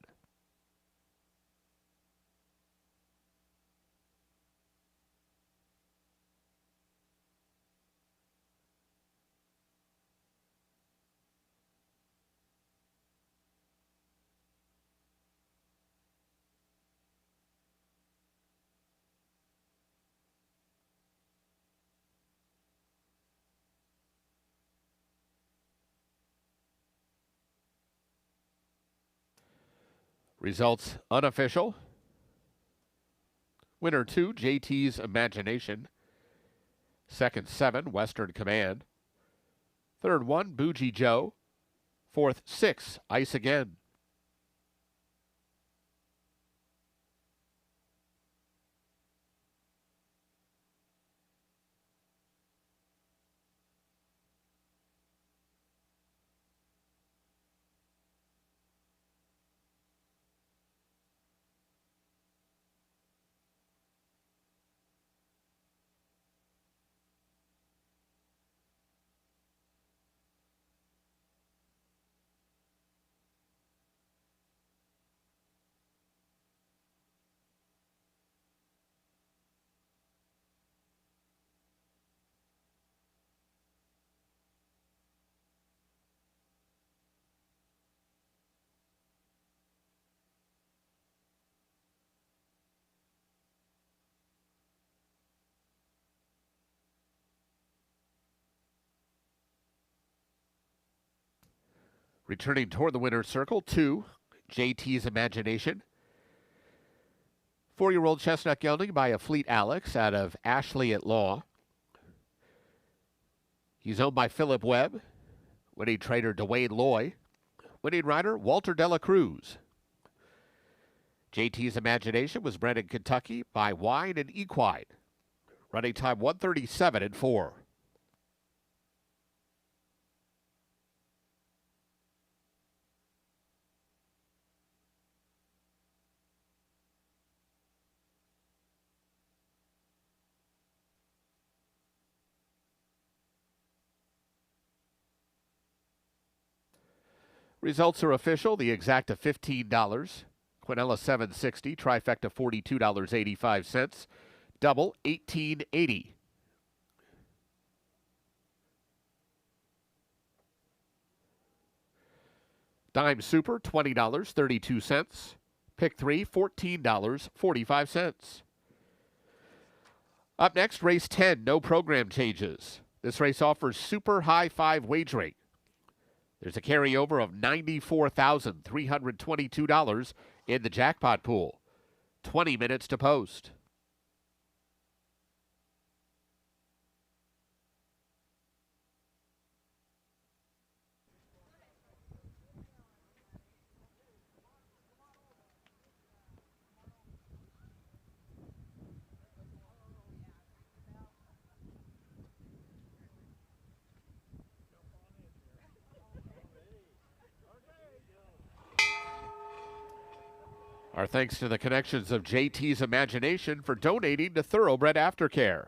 Results unofficial. Winner 2, JT's Imagination. Second 7, Western Command. Third 1, Bougie Joe. Fourth 6, Ice Again. Returning toward the winner's circle, 2, JT's Imagination. 4-year-old Chestnut Gelding by a Fleet Alex out of Ashley at Law. He's owned by Philip Webb, winning trader Dwayne Loy, winning rider Walter Dela Cruz. JT's Imagination was bred in Kentucky by Wine and Equine. Running time 1:37.4. Results are official. The Exacta $15, Quinella $7.60, Trifecta $42.85, Double $18.80. Dime Super $20.32. Pick 3 $14.45. Up next, race 10, no program changes. This race offers super high five wagering. There's a carryover of $94,322 in the jackpot pool. 20 minutes to post. Our thanks to the connections of JT's Imagination for donating to Thoroughbred Aftercare.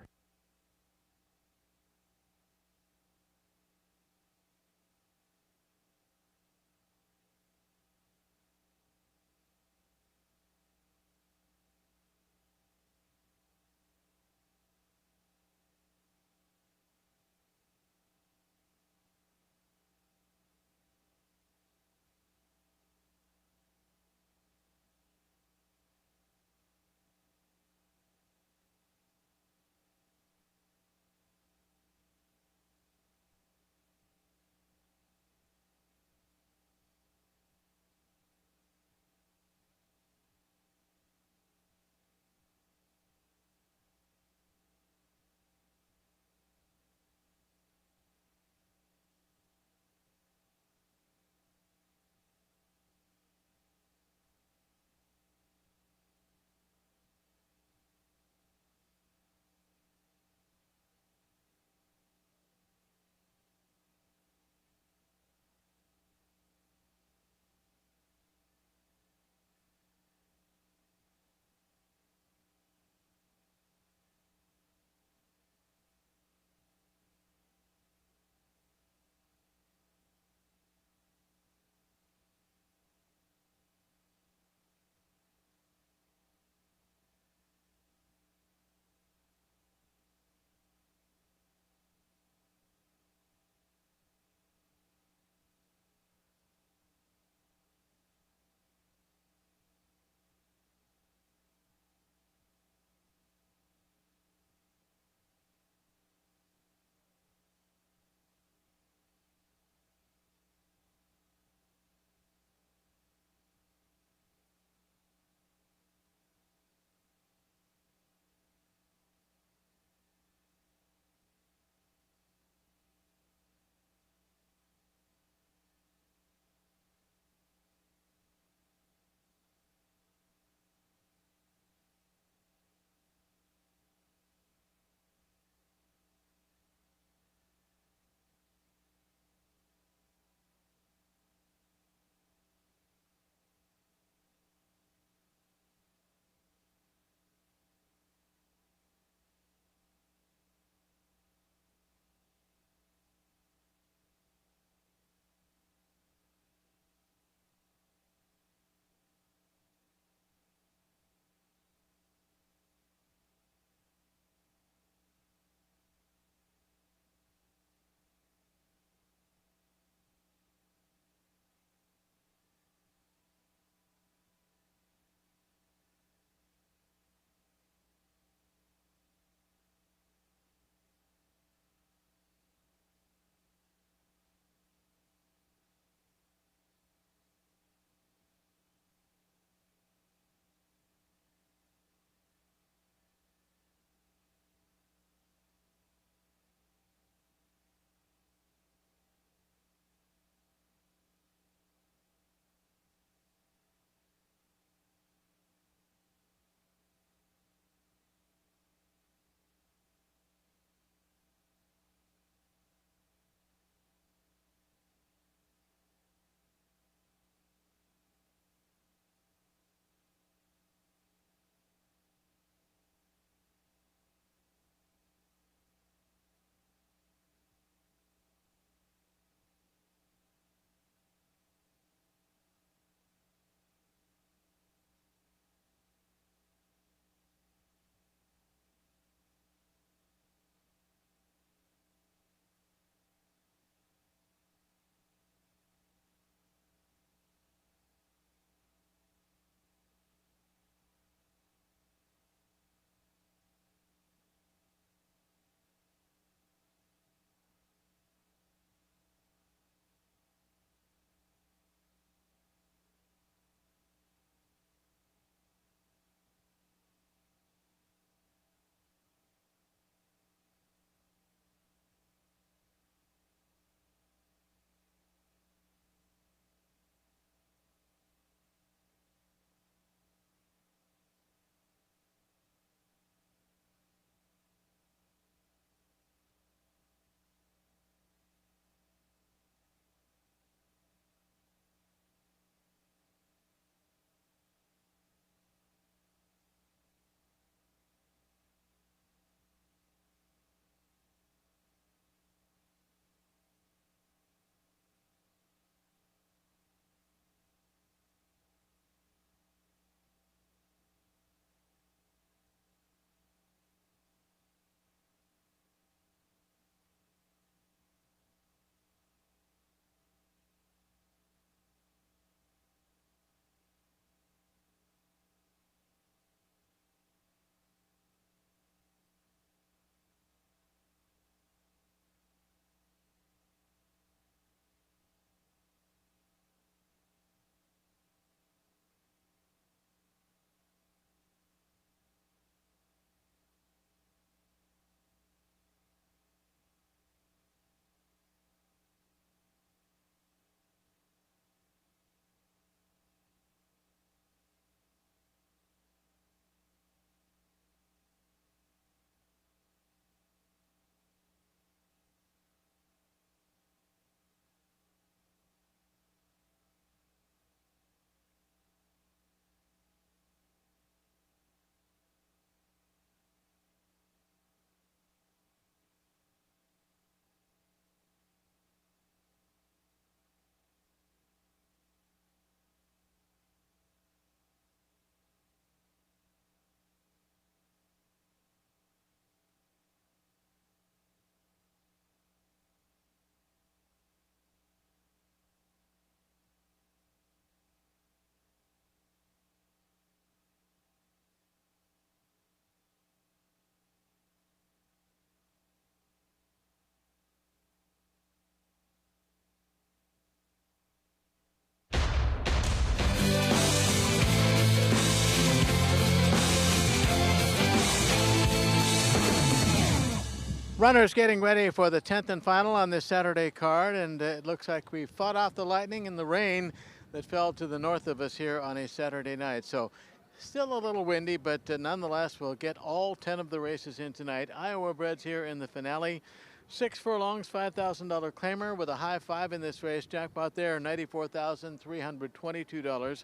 Runners getting ready for the 10th and final on this Saturday card, and it looks like we fought off the lightning and the rain that fell to the north of us here on a Saturday night. So still a little windy, but nonetheless, we'll get all 10 of the races in tonight. Iowa breds here in the finale. 6 furlongs, $5,000 claimer with a high five in this race. Jackpot there, $94,322.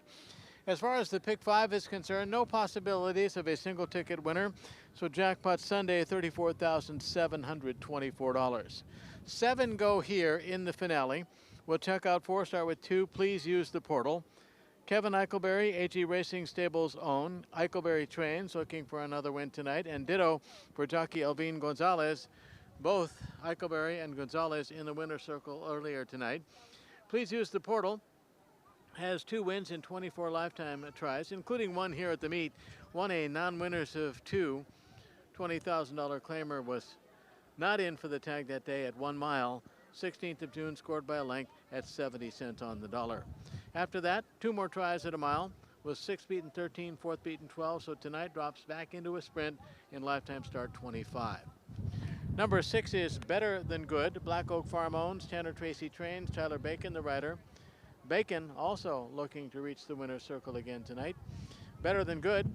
As far as the pick 5 is concerned, no possibilities of a single ticket winner. So jackpot Sunday, $34,724. 7 go here in the finale. We'll check out 4, start with 2. Please use the portal. Kevin Eichelberry, AG Racing Stables own. Eichelberry Trains looking for another win tonight. And ditto for jockey Elvin Gonzalez. Both Eichelberry and Gonzalez in the winner's circle earlier tonight. Please use the portal. Has 2 wins in 24 lifetime tries, including one here at the meet. Won a non-winners of 2. $20,000 claimer was not in for the tag that day at 1 mile. 16th of June, scored by a length at 70 cents on the dollar. After that, 2 more tries at a mile. Was 6th beaten 13, 4th beaten 12. So tonight drops back into a sprint in lifetime start 25. Number 6 is Better Than Good. Black Oak Farm owns. Tanner Tracy trains. Tyler Bacon, the rider. Bacon also looking to reach the winner's circle again tonight. Better Than Good,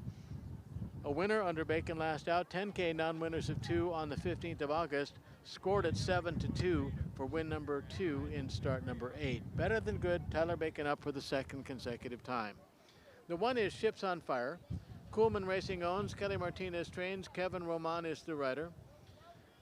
a winner under Bacon last out. 10K non-winners of 2 on the 15th of August. Scored at 7-2 for win number 2 in start number 8. Better Than Good, Tyler Bacon up for the 2nd consecutive time. The 1 is Ships on Fire. Coolman Racing owns. Kelly Martinez trains. Kevin Roman is the rider.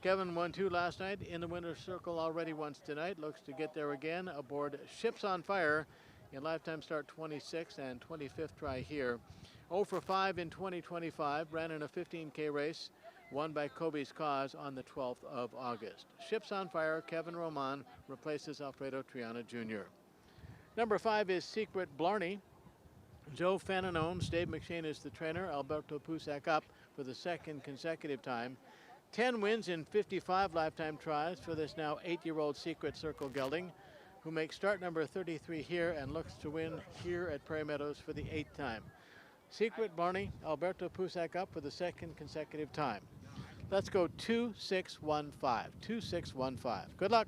Kevin won 2 last night, in the winner's circle already once tonight. Looks to get there again aboard Ships on Fire in lifetime start 26 and 25th try here. 0 for 5 in 2025, ran in a 15K race, won by Kobe's Cause on the 12th of August. Ships on Fire, Kevin Roman replaces Alfredo Triana Jr. Number 5 is Secret Blarney. Joe Fannin owns. Dave McShane is the trainer. Alberto Pusac up for the 2nd consecutive time. 10 wins in 55 lifetime tries for this now 8-year-old Secret Circle gelding, who makes start number 33 here and looks to win here at Prairie Meadows for the 8th time. Secret Barney, Alberto Pusac up for the 2nd consecutive time. Let's go 2615. 2615. Good luck.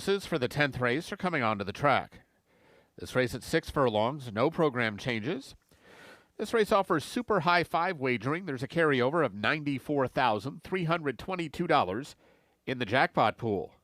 horses for the 10th race are coming onto the track. This race at 6 furlongs, no program changes. This race offers super high five wagering. There's a carryover of $94,322 in the jackpot pool.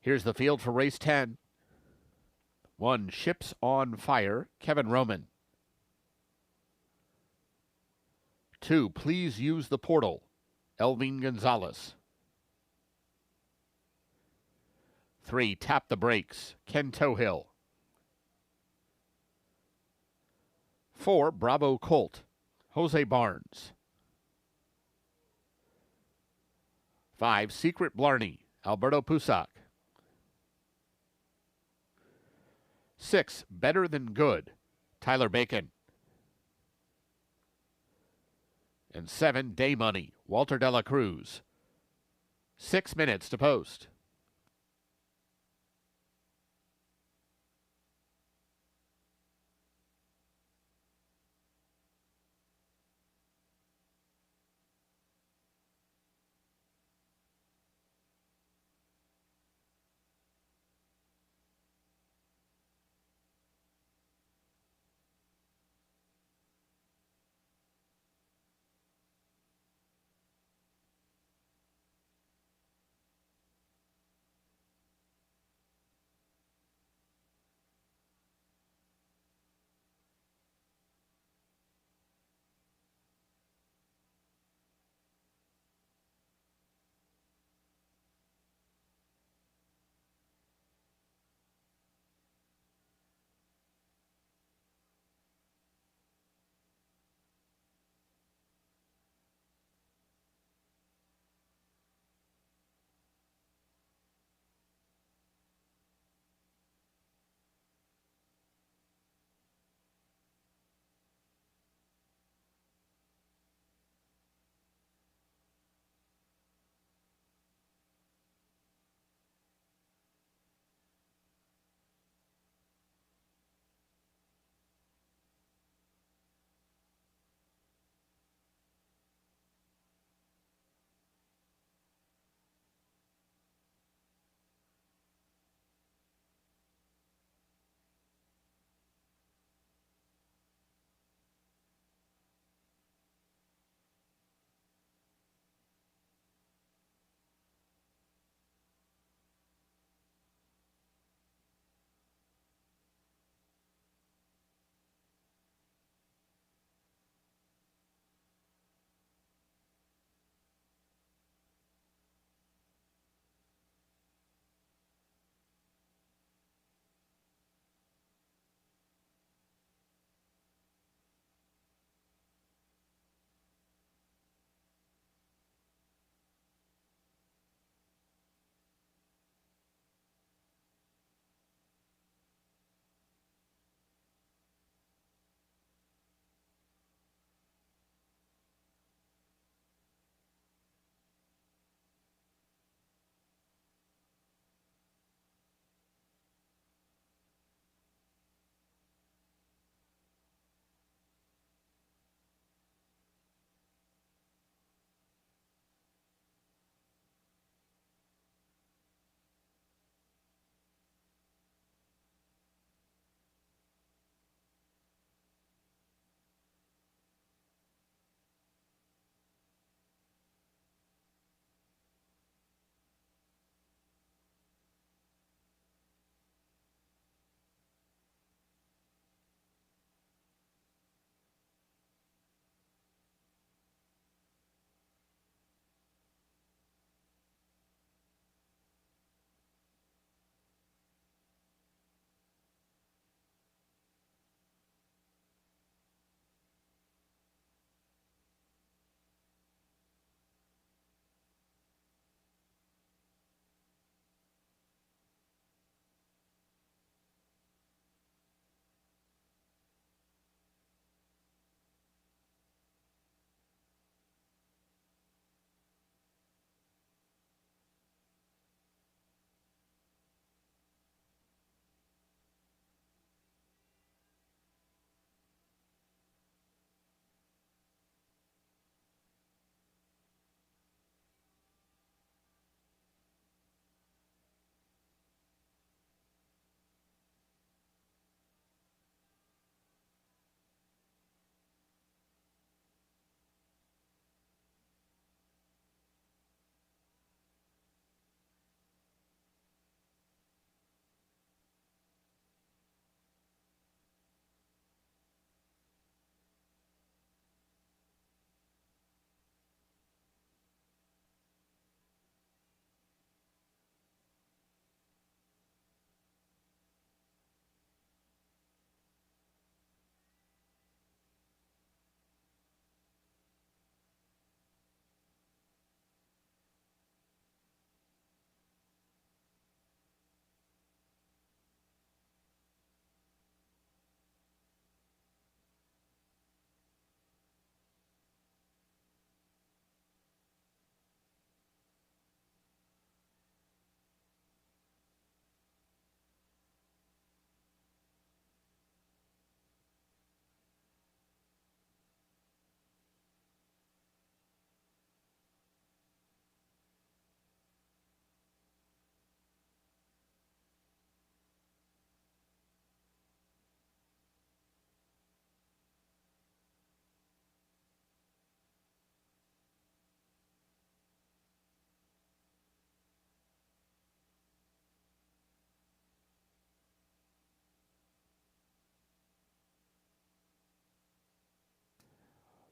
Here's the field for race 10. 1, Ships on Fire, Kevin Roman. 2, Please Use the Portal, Elvin Gonzalez. 3, Tap the Brakes, Ken Tohill. 4, Bravo Colt, Jose Barnes. 5, Secret Blarney, Alberto Pusac. 6, Better Than Good, Tyler Bacon. And 7, Day Money, Walter De La Cruz. 6 minutes to post.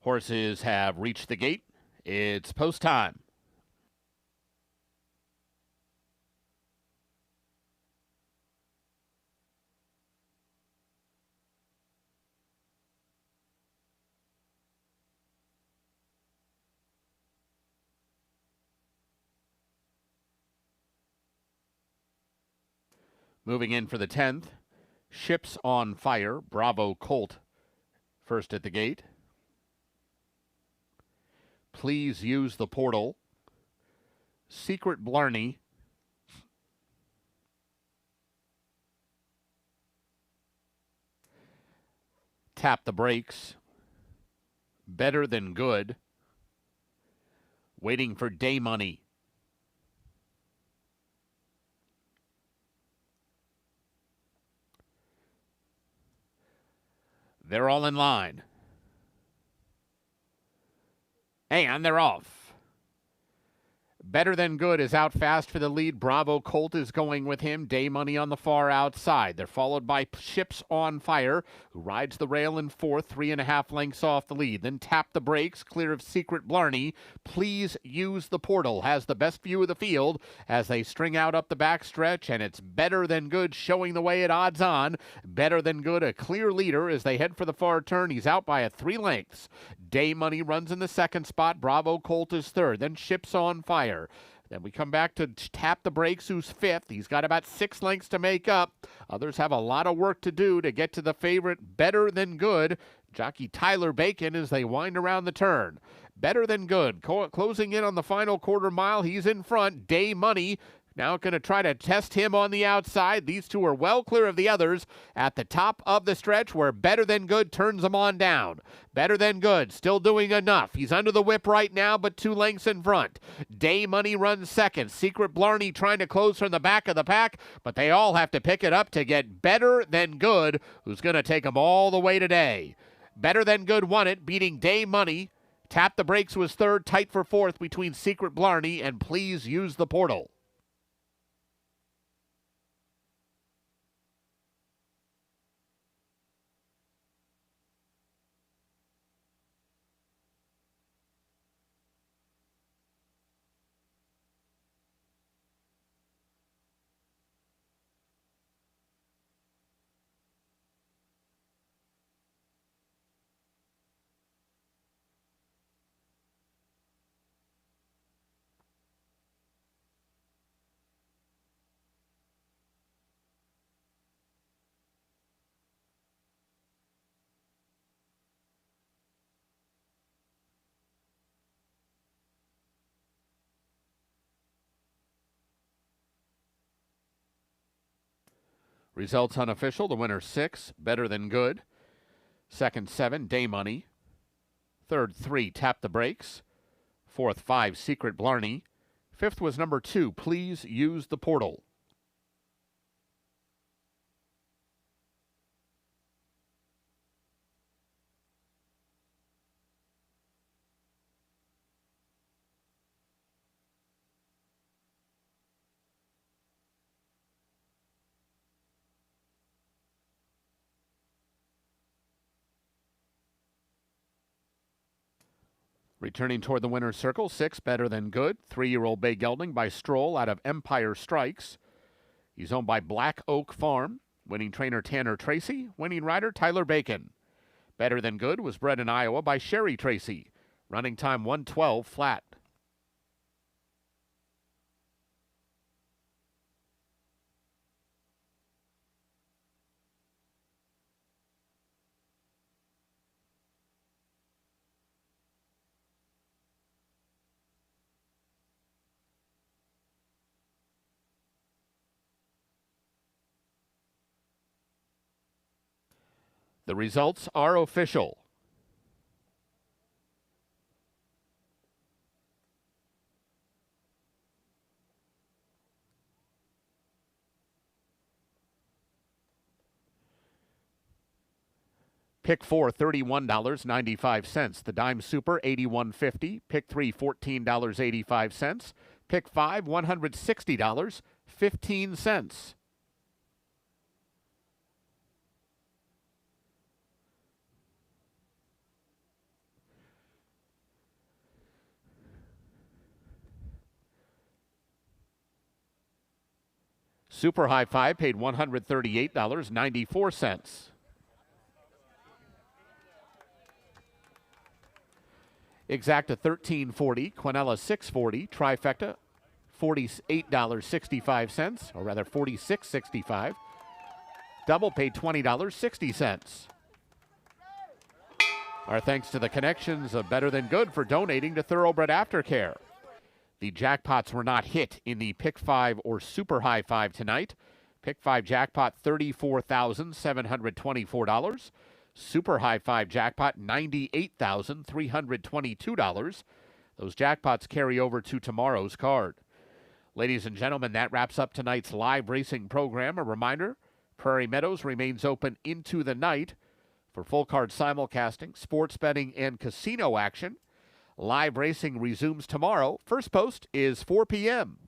Horses have reached the gate. It's post time. Moving in for the 10th, Ships on Fire, Bravo Colt, first at the gate. Please Use the Portal, Secret Blarney, Tap the Brakes, Better Than Good, Waiting for Day Money. They're all in line. And they're off. Better Than Good is out fast for the lead. Bravo Colt is going with him. Day Money on the far outside. They're followed by Ships on Fire, who rides the rail in fourth, 3.5 lengths off the lead. Then Tap the Brakes, clear of Secret Blarney. Please Use the Portal has the best view of the field as they string out up the backstretch, and it's Better Than Good showing the way at odds on. Better Than Good, a clear leader as they head for the far turn. He's out by 3 lengths. Day Money runs in the second spot. Bravo Colt is third. Then Ships on Fire. Then we come back to Tap the Brakes, who's fifth. He's got about 6 lengths to make up. Others have a lot of work to do to get to the favorite, Better Than Good. Jockey Tyler Bacon as they wind around the turn. Better Than Good closing in on the final quarter mile. He's in front. Day Money now going to try to test him on the outside. These two are well clear of the others at the top of the stretch where Better Than Good turns them on down. Better Than Good still doing enough. He's under the whip right now, but 2 lengths in front. Day Money runs second. Secret Blarney trying to close from the back of the pack, but they all have to pick it up to get Better Than Good, who's going to take them all the way today. Better Than Good won it, beating Day Money. Tap the Brakes was third, tight for fourth between Secret Blarney and Please Use the Portal. Results unofficial. The winner 6, Better Than Good. Second 7, Day Money. Third 3, Tap the Brakes. Fourth 5, Secret Blarney. Fifth was number 2, Please Use the Portal. Returning toward the winner's circle, 6, Better Than Good. 3-year-old bay gelding by Stroll out of Empire Strikes. He's owned by Black Oak Farm. Winning trainer Tanner Tracy. Winning rider Tyler Bacon. Better Than Good was bred in Iowa by Sherry Tracy. Running time 1:12 flat. The results are official. Pick 4, $31.95. The Dime Super, $81.50. Pick 3, $14.85. Pick 5, $160.15. Super High Five paid $138.94. Exacta $13.40, Quinella $6.40, Trifecta $48.65, or rather $46.65. Double paid $20.60. Our thanks to the connections of Better Than Good for donating to Thoroughbred Aftercare. The jackpots were not hit in the Pick 5 or Super High Five tonight. Pick 5 jackpot $34,724. Super High Five jackpot $98,322. Those jackpots carry over to tomorrow's card. Ladies and gentlemen, that wraps up tonight's live racing program. A reminder, Prairie Meadows remains open into the night for full card simulcasting, sports betting, and casino action. Live racing resumes tomorrow. First post is 4 p.m.